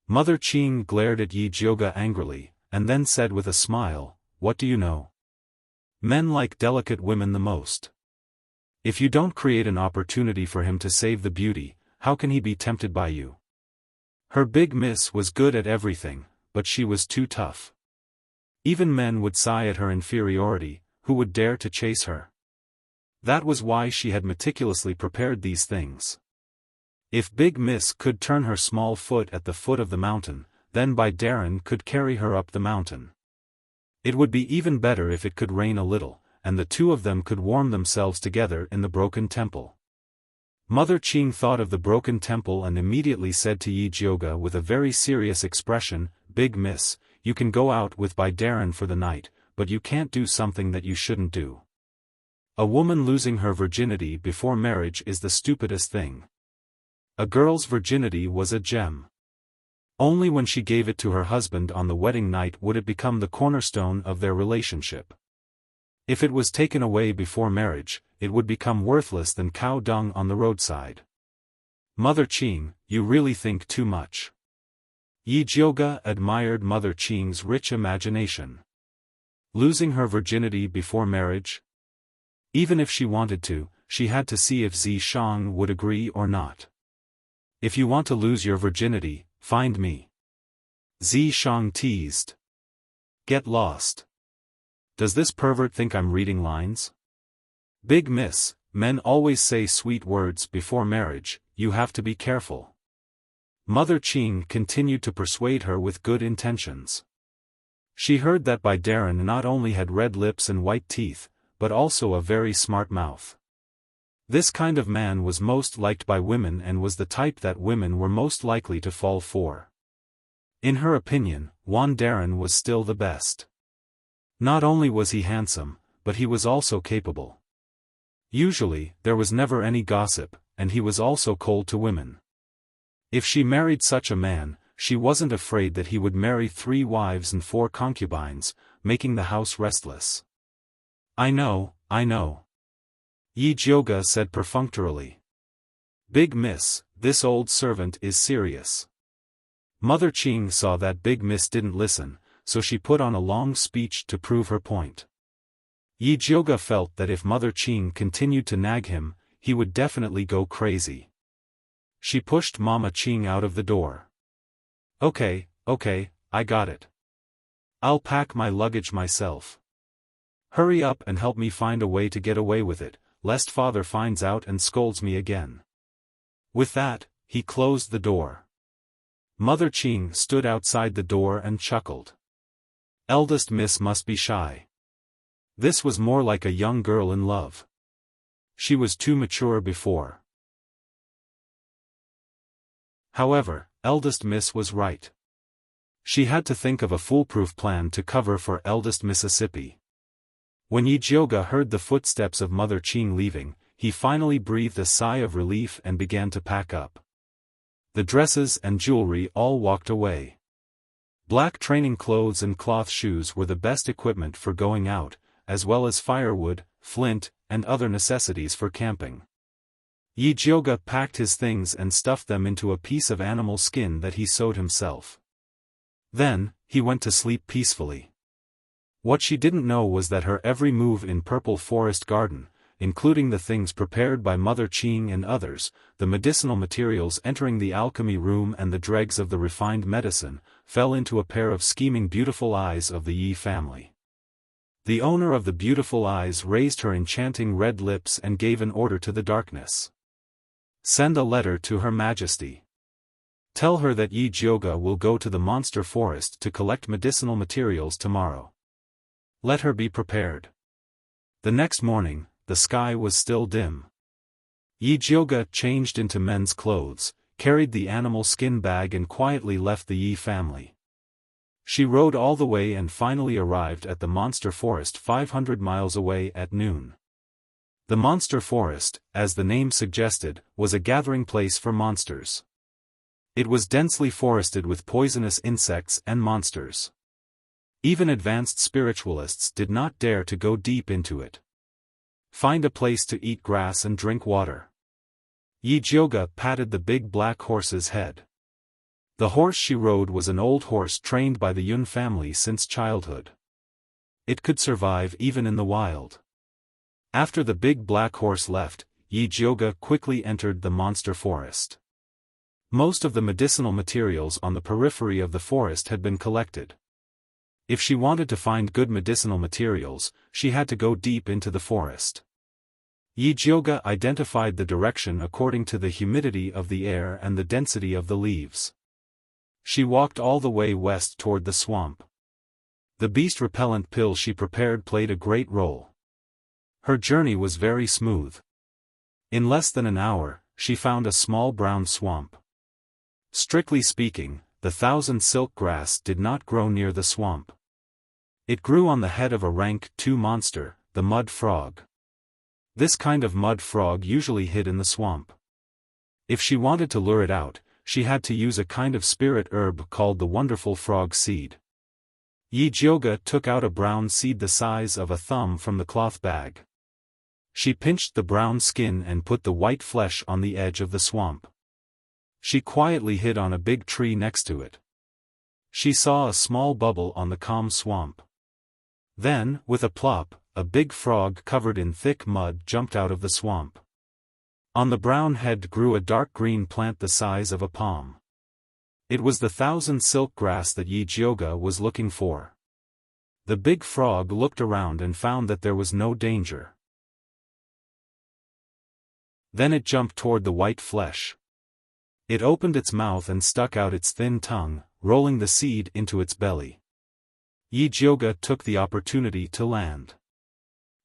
Mother Qing glared at Yijioga angrily, and then said with a smile, "What do you know? Men like delicate women the most. If you don't create an opportunity for him to save the beauty, how can he be tempted by you?" Her big miss was good at everything, but she was too tough. Even men would sigh at her inferiority, who would dare to chase her. That was why she had meticulously prepared these things. If Big Miss could turn her small foot at the foot of the mountain, then Darren could carry her up the mountain. It would be even better if it could rain a little, and the two of them could warm themselves together in the broken temple. Mother Qing thought of the broken temple and immediately said to Yijioga with a very serious expression, "Big Miss, you can go out with Darren for the night, but you can't do something that you shouldn't do. A woman losing her virginity before marriage is the stupidest thing. A girl's virginity was a gem. Only when she gave it to her husband on the wedding night would it become the cornerstone of their relationship. If it was taken away before marriage, it would become worthless than cow dung on the roadside. Mother Qing, you really think too much." Yijioga admired Mother Qing's rich imagination. Losing her virginity before marriage? Even if she wanted to, she had to see if Zishang would agree or not. "If you want to lose your virginity, find me," Zishang teased. "Get lost. Does this pervert think I'm reading lines? Big Miss, men always say sweet words before marriage, you have to be careful." Mother Qing continued to persuade her with good intentions. She heard that Darren not only had red lips and white teeth, but also a very smart mouth. This kind of man was most liked by women and was the type that women were most likely to fall for. In her opinion, Darren was still the best. Not only was he handsome, but he was also capable. Usually, there was never any gossip, and he was also cold to women. If she married such a man, she wasn't afraid that he would marry 3 wives and 4 concubines, making the house restless. I know. Yijioga said perfunctorily. "Big Miss, this old servant is serious." Mother Qing saw that Big Miss didn't listen, so she put on a long speech to prove her point. Yijioga felt that if Mother Qing continued to nag him, he would definitely go crazy. She pushed Mama Qing out of the door. Okay, I got it. I'll pack my luggage myself. Hurry up and help me find a way to get away with it, lest father finds out and scolds me again." With that, he closed the door. Mother Qing stood outside the door and chuckled. Eldest Miss must be shy. This was more like a young girl in love. She was too mature before. However, Eldest Miss was right. She had to think of a foolproof plan to cover for Eldest Mississippi. When Yi Jiuge heard the footsteps of Mother Qing leaving, he finally breathed a sigh of relief and began to pack up. The dresses and jewelry all walked away. Black training clothes and cloth shoes were the best equipment for going out, as well as firewood, flint, and other necessities for camping. Yi Jiuge packed his things and stuffed them into a piece of animal skin that he sewed himself. Then, he went to sleep peacefully. What she didn't know was that her every move in Purple Forest Garden, including the things prepared by Mother Qing and others, the medicinal materials entering the alchemy room and the dregs of the refined medicine, fell into a pair of scheming beautiful eyes of the Yi family. The owner of the beautiful eyes raised her enchanting red lips and gave an order to the darkness. Send a letter to Her Majesty. Tell her that Yi Jiuge will go to the monster forest to collect medicinal materials tomorrow. Let her be prepared. The next morning, the sky was still dim. Yi Jiuge changed into men's clothes, carried the animal skin bag and quietly left the Yi family. She rode all the way and finally arrived at the monster forest 500 miles away at noon. The monster forest, as the name suggested, was a gathering place for monsters. It was densely forested with poisonous insects and monsters. Even advanced spiritualists did not dare to go deep into it. Find a place to eat grass and drink water. Yi Jiuge patted the big black horse's head. The horse she rode was an old horse trained by the Yun family since childhood. It could survive even in the wild. After the big black horse left, Yi Jiuge quickly entered the monster forest. Most of the medicinal materials on the periphery of the forest had been collected. If she wanted to find good medicinal materials, she had to go deep into the forest. Yi Jiuge identified the direction according to the humidity of the air and the density of the leaves. She walked all the way west toward the swamp. The beast repellent pill she prepared played a great role. Her journey was very smooth. In less than an hour, she found a small brown swamp. Strictly speaking, the 1,000 silk grass did not grow near the swamp. It grew on the head of a rank 2 monster, the mud frog. This kind of mud frog usually hid in the swamp. If she wanted to lure it out, she had to use a kind of spirit herb called the wonderful frog seed. Yi Jiuge took out a brown seed the size of a thumb from the cloth bag. She pinched the brown skin and put the white flesh on the edge of the swamp. She quietly hid on a big tree next to it. She saw a small bubble on the calm swamp. Then, with a plop, a big frog covered in thick mud jumped out of the swamp. On the brown head grew a dark green plant the size of a palm. It was the 1,000 silk grass that Yi Jiuge was looking for. The big frog looked around and found that there was no danger. Then it jumped toward the white flesh. It opened its mouth and stuck out its thin tongue, rolling the seed into its belly. Yi Jiuge took the opportunity to land.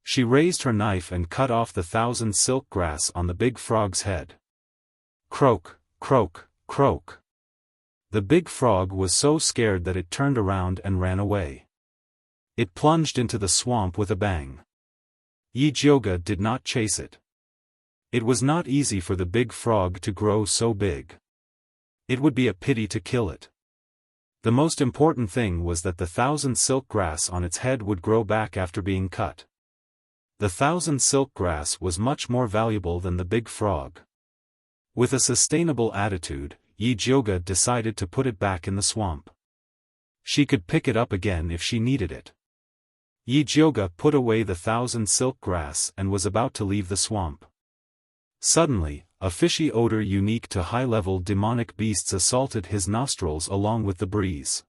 She raised her knife and cut off the 1,000 silk grass on the big frog's head. Croak, croak, croak. The big frog was so scared that it turned around and ran away. It plunged into the swamp with a bang. Yi Jiuge did not chase it. It was not easy for the big frog to grow so big. It would be a pity to kill it. The most important thing was that the 1,000 silk grass on its head would grow back after being cut. The 1,000 silk grass was much more valuable than the big frog. With a sustainable attitude, Yi Jiuge decided to put it back in the swamp. She could pick it up again if she needed it. Yi Jiuge put away the 1,000 silk grass and was about to leave the swamp. Suddenly, a fishy odor unique to high-level demonic beasts assaulted his nostrils along with the breeze.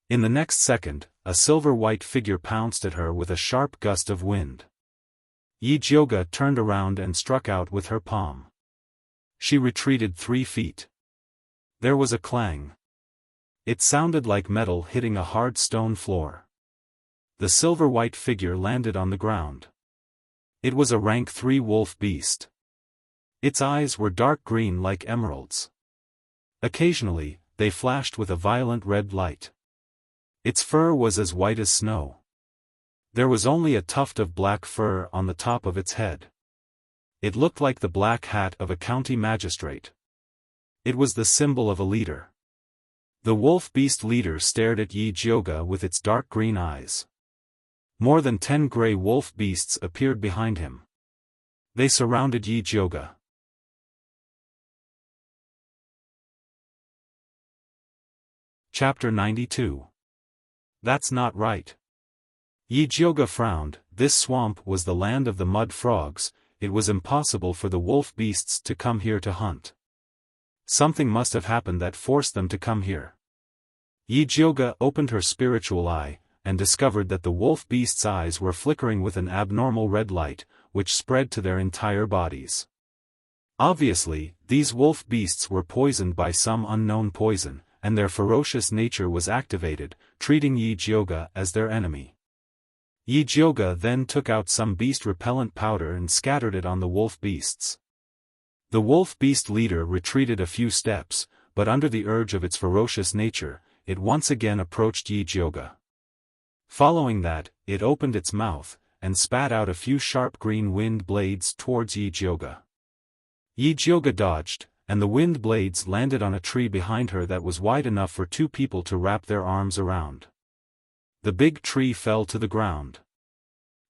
In the next second, a silver-white figure pounced at her with a sharp gust of wind. Yi Jiuge turned around and struck out with her palm. She retreated 3 feet. There was a clang. It sounded like metal hitting a hard stone floor. The silver-white figure landed on the ground. It was a rank 3 wolf beast. Its eyes were dark green like emeralds. Occasionally, they flashed with a violent red light. Its fur was as white as snow. There was only a tuft of black fur on the top of its head. It looked like the black hat of a county magistrate. It was the symbol of a leader. The wolf-beast leader stared at Yi Jioga with its dark green eyes. More than 10 gray wolf beasts appeared behind him. They surrounded Yi Jioga. Chapter 92. That's not right. Yi Jioga frowned. This swamp was the land of the mud frogs. It was impossible for the wolf beasts to come here to hunt. Something must have happened that forced them to come here. Yi Jioga opened her spiritual eye, and discovered that the wolf beasts' eyes were flickering with an abnormal red light, which spread to their entire bodies. Obviously, these wolf beasts were poisoned by some unknown poison, and their ferocious nature was activated, treating Yi Jioga as their enemy. Yi Jioga then took out some beast-repellent powder and scattered it on the wolf beasts. The wolf beast leader retreated a few steps, but under the urge of its ferocious nature, it once again approached Yi Jioga. Following that, it opened its mouth, and spat out a few sharp green wind blades towards Yi Jioga. Yi Jioga dodged, and the wind blades landed on a tree behind her that was wide enough for 2 people to wrap their arms around. The big tree fell to the ground.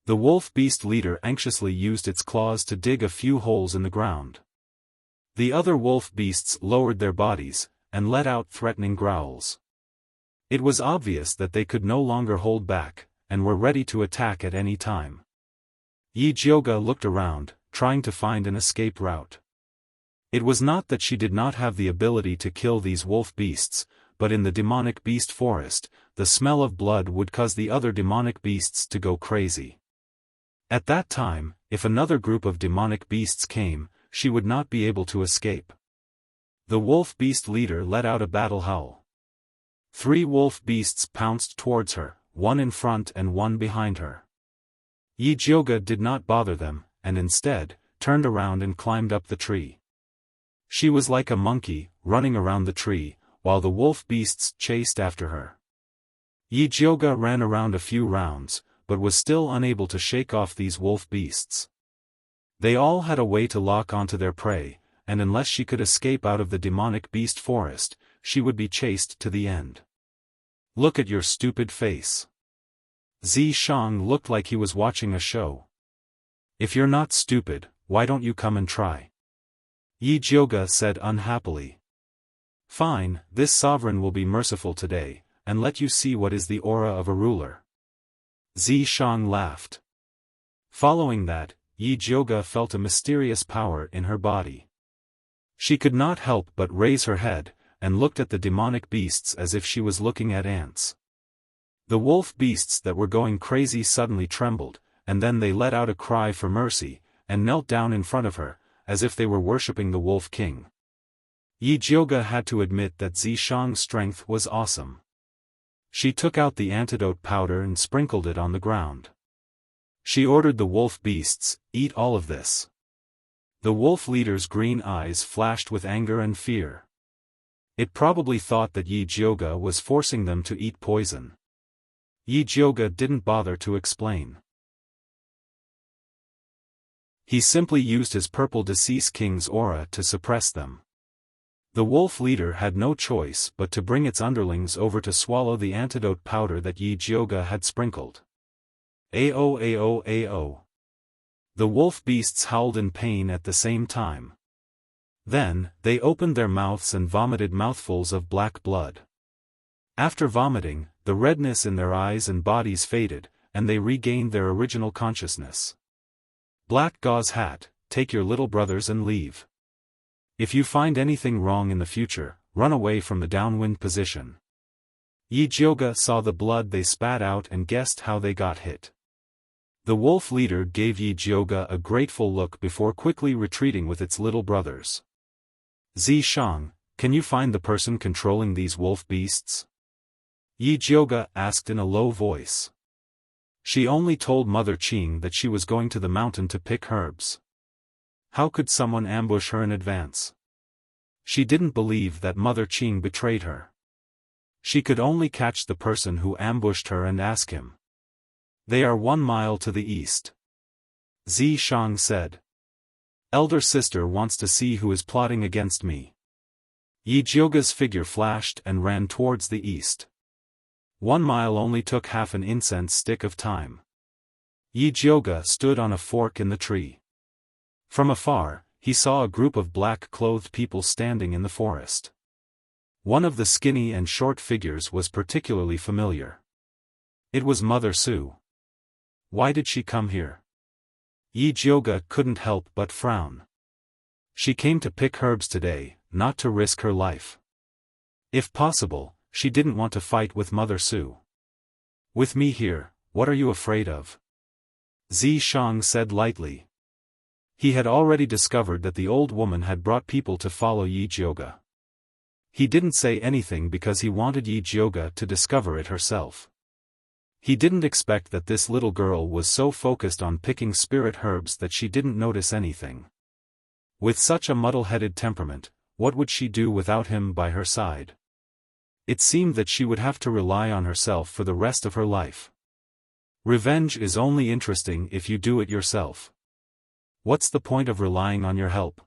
The wolf-beast leader anxiously used its claws to dig a few holes in the ground. The other wolf beasts lowered their bodies, and let out threatening growls. It was obvious that they could no longer hold back, and were ready to attack at any time. Yi Jioga looked around, trying to find an escape route. It was not that she did not have the ability to kill these wolf beasts, but in the demonic beast forest, the smell of blood would cause the other demonic beasts to go crazy. At that time, if another group of demonic beasts came, she would not be able to escape. The wolf beast leader let out a battle howl. 3 wolf beasts pounced towards her, one in front and one behind her. Yi Jioga did not bother them, and instead, turned around and climbed up the tree. She was like a monkey, running around the tree, while the wolf beasts chased after her. Yi Jioga ran around a few rounds, but was still unable to shake off these wolf beasts. They all had a way to lock onto their prey, and unless she could escape out of the demonic beast forest, she would be chased to the end. Look at your stupid face. Xiaofan looked like he was watching a show. If you're not stupid, why don't you come and try? Yi Jioga said unhappily. Fine, this sovereign will be merciful today, and let you see what is the aura of a ruler. Xiaofan laughed. Following that, Yi Jioga felt a mysterious power in her body. She could not help but raise her head, and looked at the demonic beasts as if she was looking at ants. The wolf beasts that were going crazy suddenly trembled, and then they let out a cry for mercy, and knelt down in front of her, as if they were worshipping the Wolf King. Yi Jioga had to admit that Xiaofang's strength was awesome. She took out the antidote powder and sprinkled it on the ground. She ordered the wolf beasts, "Eat all of this." The wolf leader's green eyes flashed with anger and fear. It probably thought that Yi Jioga was forcing them to eat poison. Yi Jioga didn't bother to explain. He simply used his purple deceased king's aura to suppress them. The wolf leader had no choice but to bring its underlings over to swallow the antidote powder that Yi Jioga had sprinkled. Ao ao ao. The wolf beasts howled in pain at the same time. Then, they opened their mouths and vomited mouthfuls of black blood. After vomiting, the redness in their eyes and bodies faded, and they regained their original consciousness. Black Gauze Hat, take your little brothers and leave. If you find anything wrong in the future, run away from the downwind position. Yi Jioga saw the blood they spat out and guessed how they got hit. The wolf leader gave Yi Jioga a grateful look before quickly retreating with its little brothers. Xiaofan, can you find the person controlling these wolf beasts? Yi Jioga asked in a low voice. She only told Mother Qing that she was going to the mountain to pick herbs. How could someone ambush her in advance? She didn't believe that Mother Qing betrayed her. She could only catch the person who ambushed her and ask him. They are 1 mile to the east. Xiaofan said. Elder sister wants to see who is plotting against me. Yi Jiuge's figure flashed and ran towards the east. 1 mile only took half an incense stick of time. Yi Jiuge stood on a fork in the tree. From afar, he saw a group of black-clothed people standing in the forest. One of the skinny and short figures was particularly familiar. It was Mother Su. Why did she come here? Yi Jiuge couldn't help but frown. She came to pick herbs today, not to risk her life. If possible, she didn't want to fight with Mother Su. With me here, what are you afraid of? Xiaofan said lightly. He had already discovered that the old woman had brought people to follow Yi Jiuge. He didn't say anything because he wanted Yi Jiuge to discover it herself. He didn't expect that this little girl was so focused on picking spirit herbs that she didn't notice anything. With such a muddle-headed temperament, what would she do without him by her side? It seemed that she would have to rely on herself for the rest of her life. Revenge is only interesting if you do it yourself. What's the point of relying on your help?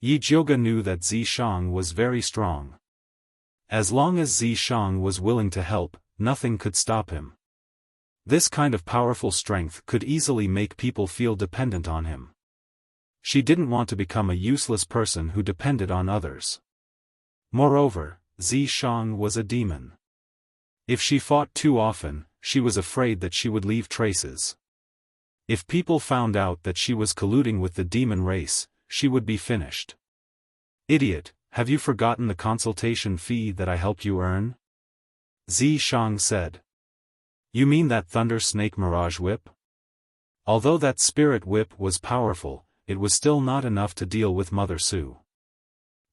Yi Jiuge knew that Xiaofan was very strong. As long as Xiaofan was willing to help, nothing could stop him. This kind of powerful strength could easily make people feel dependent on him. She didn't want to become a useless person who depended on others. Moreover, Xiaofan was a demon. If she fought too often, she was afraid that she would leave traces. If people found out that she was colluding with the demon race, she would be finished. Idiot, have you forgotten the consultation fee that I helped you earn? Xiaofan said. You mean that Thunder Snake Mirage Whip? Although that spirit whip was powerful, it was still not enough to deal with Mother Su.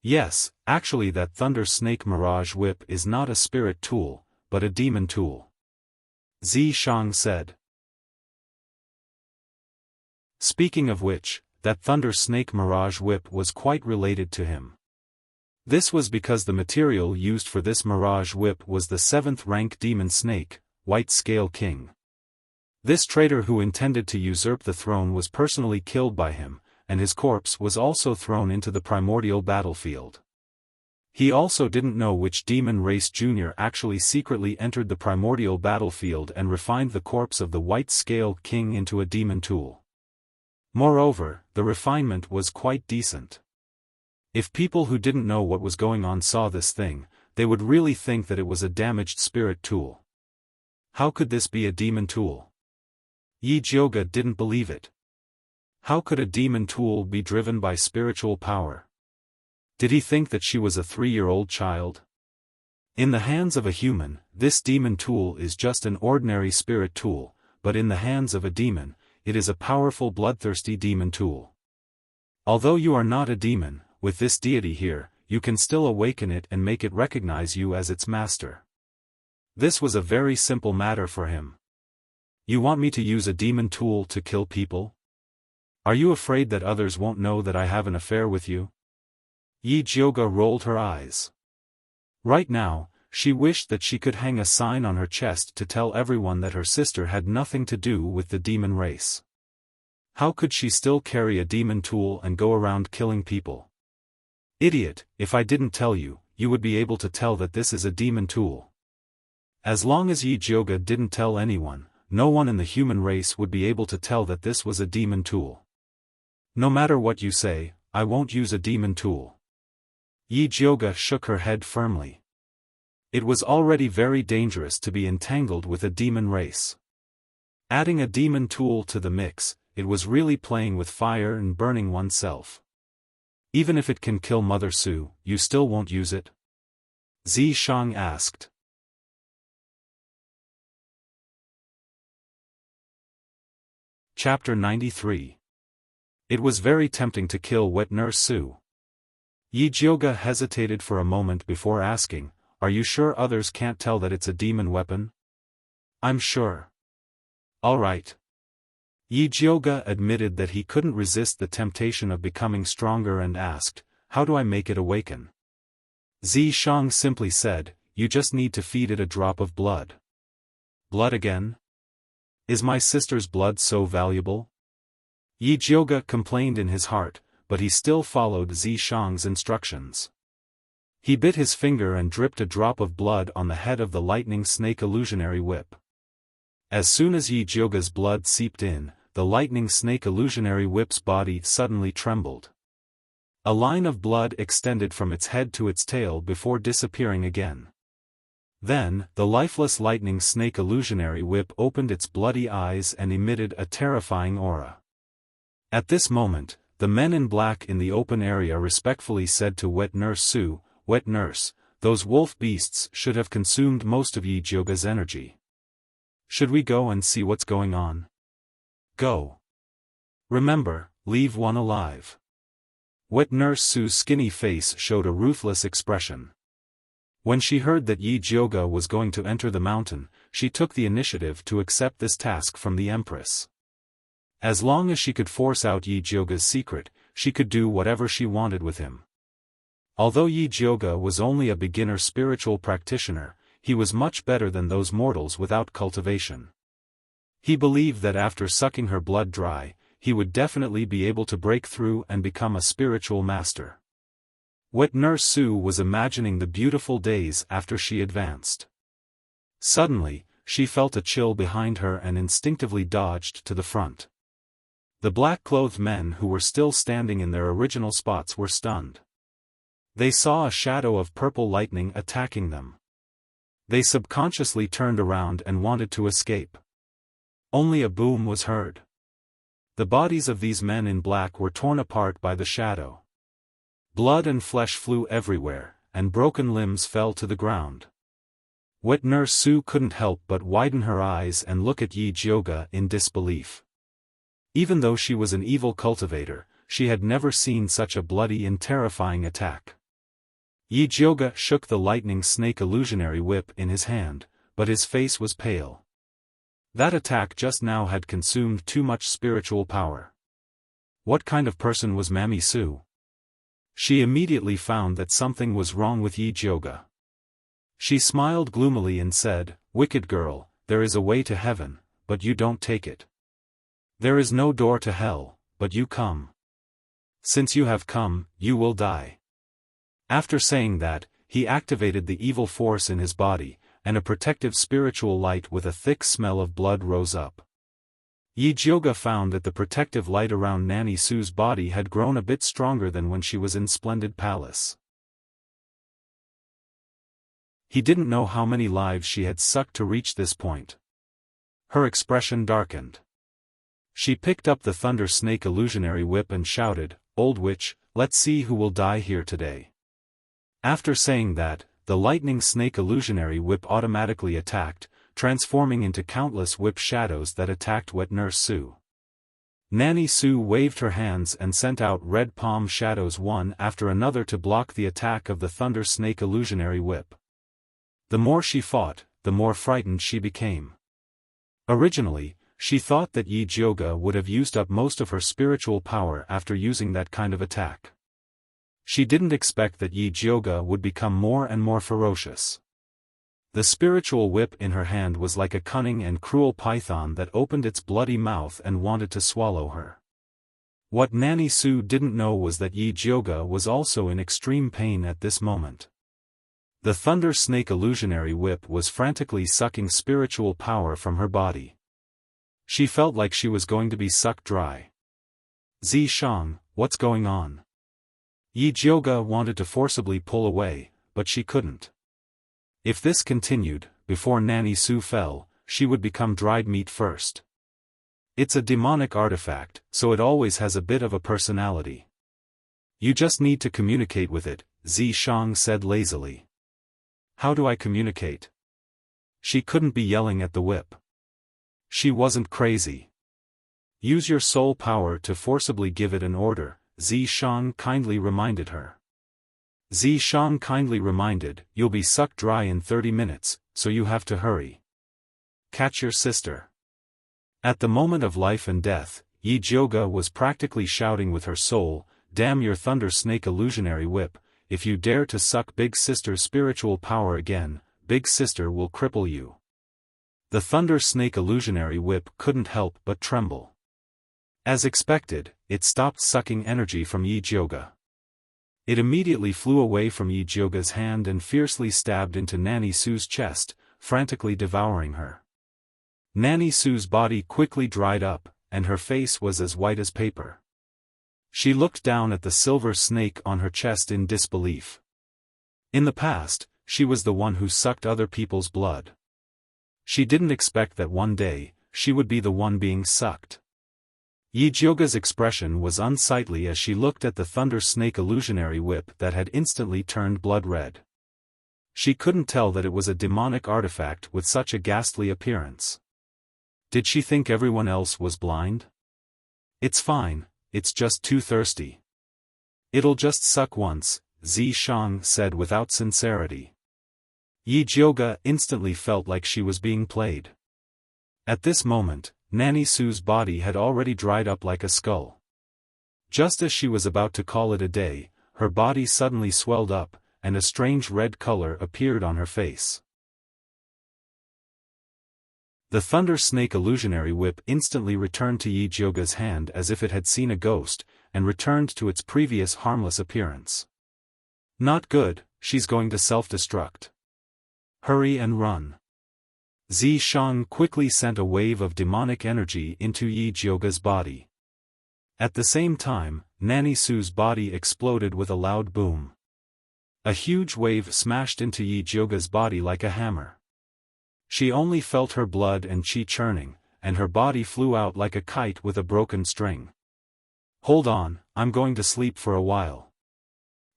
Yes, actually that Thunder Snake Mirage Whip is not a spirit tool, but a demon tool. Xiaofan said. Speaking of which, that Thunder Snake Mirage Whip was quite related to him. This was because the material used for this Mirage Whip was the 7th rank demon snake, White Scale King. This traitor who intended to usurp the throne was personally killed by him, and his corpse was also thrown into the primordial battlefield. He also didn't know which demon race junior actually secretly entered the primordial battlefield and refined the corpse of the White Scale King into a demon tool. Moreover, the refinement was quite decent. If people who didn't know what was going on saw this thing, they would really think that it was a damaged spirit tool. How could this be a demon tool? Yi Jiuge didn't believe it. How could a demon tool be driven by spiritual power? Did he think that she was a 3-year-old child? In the hands of a human, this demon tool is just an ordinary spirit tool, but in the hands of a demon, it is a powerful bloodthirsty demon tool. Although you are not a demon, with this deity here, you can still awaken it and make it recognize you as its master. This was a very simple matter for him. You want me to use a demon tool to kill people? Are you afraid that others won't know that I have an affair with you? Yi Jiuge rolled her eyes. Right now, she wished that she could hang a sign on her chest to tell everyone that her sister had nothing to do with the demon race. How could she still carry a demon tool and go around killing people? Idiot, if I didn't tell you, you would be able to tell that this is a demon tool. As long as Yi Jiuge didn't tell anyone, no one in the human race would be able to tell that this was a demon tool. No matter what you say, I won't use a demon tool. Yi Jiuge shook her head firmly. It was already very dangerous to be entangled with a demon race. Adding a demon tool to the mix, it was really playing with fire and burning oneself. Even if it can kill Mother Su, you still won't use it? Xiaofan asked. Chapter 93. It was very tempting to kill Wet Nurse Su. Yi Jiuge hesitated for a moment before asking, Are you sure others can't tell that it's a demon weapon? I'm sure. Alright. Yi Jiuge admitted that he couldn't resist the temptation of becoming stronger and asked, How do I make it awaken? Xiaofan simply said, You just need to feed it a drop of blood. Blood again? Is my sister's blood so valuable? Yi Jiuge complained in his heart, but he still followed Zishang's instructions. He bit his finger and dripped a drop of blood on the head of the lightning snake illusionary whip. As soon as Yi Jiuge's blood seeped in, the lightning snake illusionary whip's body suddenly trembled. A line of blood extended from its head to its tail before disappearing again. Then, the lifeless lightning snake illusionary whip opened its bloody eyes and emitted a terrifying aura. At this moment, the men in black in the open area respectfully said to Wet Nurse Su, "Wet Nurse, those wolf beasts should have consumed most of Yi Jiuge's energy. Should we go and see what's going on?" "Go. Remember, leave one alive." Wet Nurse Su's skinny face showed a ruthless expression. When she heard that Yi Jiuge was going to enter the mountain, she took the initiative to accept this task from the Empress. As long as she could force out Yi Jiuge's secret, she could do whatever she wanted with him. Although Yi Jiuge was only a beginner spiritual practitioner, he was much better than those mortals without cultivation. He believed that after sucking her blood dry, he would definitely be able to break through and become a spiritual master. Wet Nurse Su was imagining the beautiful days after she advanced. Suddenly, she felt a chill behind her and instinctively dodged to the front. The black-clothed men who were still standing in their original spots were stunned. They saw a shadow of purple lightning attacking them. They subconsciously turned around and wanted to escape. Only a boom was heard. The bodies of these men in black were torn apart by the shadow. Blood and flesh flew everywhere, and broken limbs fell to the ground. Wet Nurse Su couldn't help but widen her eyes and look at Yi Jiuge in disbelief. Even though she was an evil cultivator, she had never seen such a bloody and terrifying attack. Yi Jiuge shook the lightning snake illusionary whip in his hand, but his face was pale. That attack just now had consumed too much spiritual power. What kind of person was Mammy Su? She immediately found that something was wrong with Yi Jiuge. She smiled gloomily and said, "Wicked girl, there is a way to heaven, but you don't take it. There is no door to hell, but you come. Since you have come, you will die." After saying that, he activated the evil force in his body, and a protective spiritual light with a thick smell of blood rose up. Yi Jiuge found that the protective light around Nanny Su's body had grown a bit stronger than when she was in Splendid Palace. He didn't know how many lives she had sucked to reach this point. Her expression darkened. She picked up the Thunder Snake illusionary whip and shouted, "Old witch, let's see who will die here today." After saying that, the lightning snake illusionary whip automatically attacked, transforming into countless whip shadows that attacked Wet Nurse Su. Nanny Su waved her hands and sent out red palm shadows one after another to block the attack of the Thunder Snake illusionary whip. The more she fought, the more frightened she became. Originally, she thought that Yi Jiuge would have used up most of her spiritual power after using that kind of attack. She didn't expect that Yi Jiuge would become more and more ferocious. The spiritual whip in her hand was like a cunning and cruel python that opened its bloody mouth and wanted to swallow her. What Nanny Su didn't know was that Yi Jiuge was also in extreme pain at this moment. The Thunder Snake illusionary whip was frantically sucking spiritual power from her body. She felt like she was going to be sucked dry. "Zishang, what's going on?" Yi Jiuge wanted to forcibly pull away, but she couldn't. If this continued, before Nanny Su fell, she would become dried meat first. It's a demonic artifact, so it always has a bit of a personality. You just need to communicate with it, Zishang said lazily. How do I communicate? She couldn't be yelling at the whip. She wasn't crazy. Use your soul power to forcibly give it an order, Zishang kindly reminded her. Zishang kindly reminded, "You'll be sucked dry in 30 minutes, so you have to hurry. Catch your sister." At the moment of life and death, Yi Jiuge was practically shouting with her soul, "Damn your Thunder Snake illusionary whip, if you dare to suck Big Sister's spiritual power again, Big Sister will cripple you." The Thunder Snake illusionary whip couldn't help but tremble. As expected, it stopped sucking energy from Yi Jioge. It immediately flew away from Yi Jioge's hand and fiercely stabbed into Nanny Su's chest, frantically devouring her. Nanny Su's body quickly dried up, and her face was as white as paper. She looked down at the silver snake on her chest in disbelief. In the past, she was the one who sucked other people's blood. She didn't expect that one day, she would be the one being sucked. Yi Jioge's expression was unsightly as she looked at the Thunder Snake illusionary whip that had instantly turned blood red. She couldn't tell that it was a demonic artifact with such a ghastly appearance. Did she think everyone else was blind? It's fine, it's just too thirsty. It'll just suck once, Zishang said without sincerity. Yi Jioge instantly felt like she was being played. At this moment, Nanny Su's body had already dried up like a skull. Just as she was about to call it a day, her body suddenly swelled up, and a strange red color appeared on her face. The Thunder Snake illusionary whip instantly returned to Yi Jioge's hand as if it had seen a ghost, and returned to its previous harmless appearance. Not good, she's going to self-destruct. Hurry and run. Zishang quickly sent a wave of demonic energy into Yi Jioge's body. At the same time, Nanny Su's body exploded with a loud boom. A huge wave smashed into Yi Jioge's body like a hammer. She only felt her blood and qi churning, and her body flew out like a kite with a broken string. Hold on, I'm going to sleep for a while.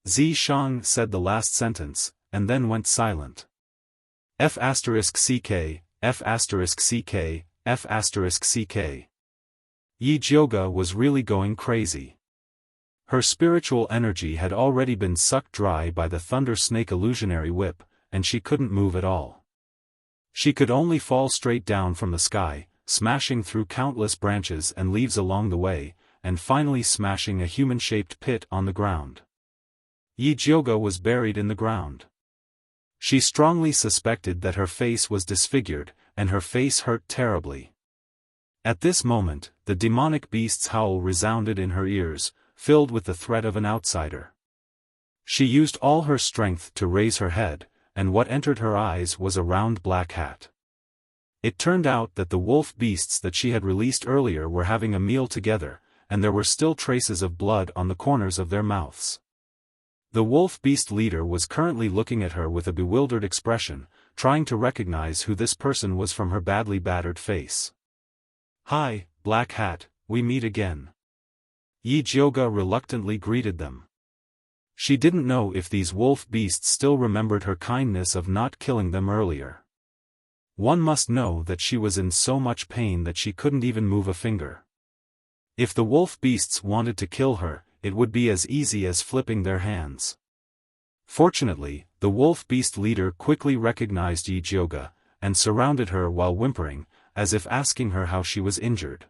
Zishang said the last sentence, and then went silent. F***ck, F***ck, F***ck. Yi Jioge was really going crazy. Her spiritual energy had already been sucked dry by the Thunder Snake illusionary whip, and she couldn't move at all. She could only fall straight down from the sky, smashing through countless branches and leaves along the way, and finally smashing a human-shaped pit on the ground. Yi Jioge was buried in the ground. She strongly suspected that her face was disfigured, and her face hurt terribly. At this moment, the demonic beast's howl resounded in her ears, filled with the threat of an outsider. She used all her strength to raise her head, and what entered her eyes was a round black hat. It turned out that the wolf beasts that she had released earlier were having a meal together, and there were still traces of blood on the corners of their mouths. The wolf beast leader was currently looking at her with a bewildered expression, trying to recognize who this person was from her badly battered face. "Hi, Black Hat, we meet again." Yi Jioge reluctantly greeted them. She didn't know if these wolf beasts still remembered her kindness of not killing them earlier. One must know that she was in so much pain that she couldn't even move a finger. If the wolf beasts wanted to kill her, it would be as easy as flipping their hands. Fortunately, the wolf beast leader quickly recognized Yi Jioge, and surrounded her while whimpering, as if asking her how she was injured.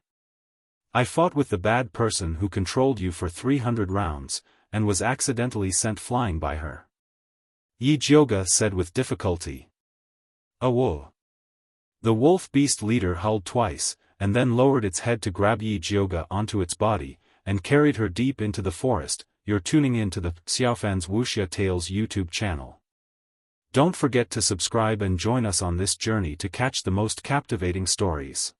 "I fought with the bad person who controlled you for 300 rounds, and was accidentally sent flying by her," Yi Jioge said with difficulty. "Oh." The wolf beast leader howled twice, and then lowered its head to grab Yi Jioge onto its body, and carried her deep into the forest. You're tuning in to the Xiaofan's Wuxia Tales YouTube channel. Don't forget to subscribe and join us on this journey to catch the most captivating stories.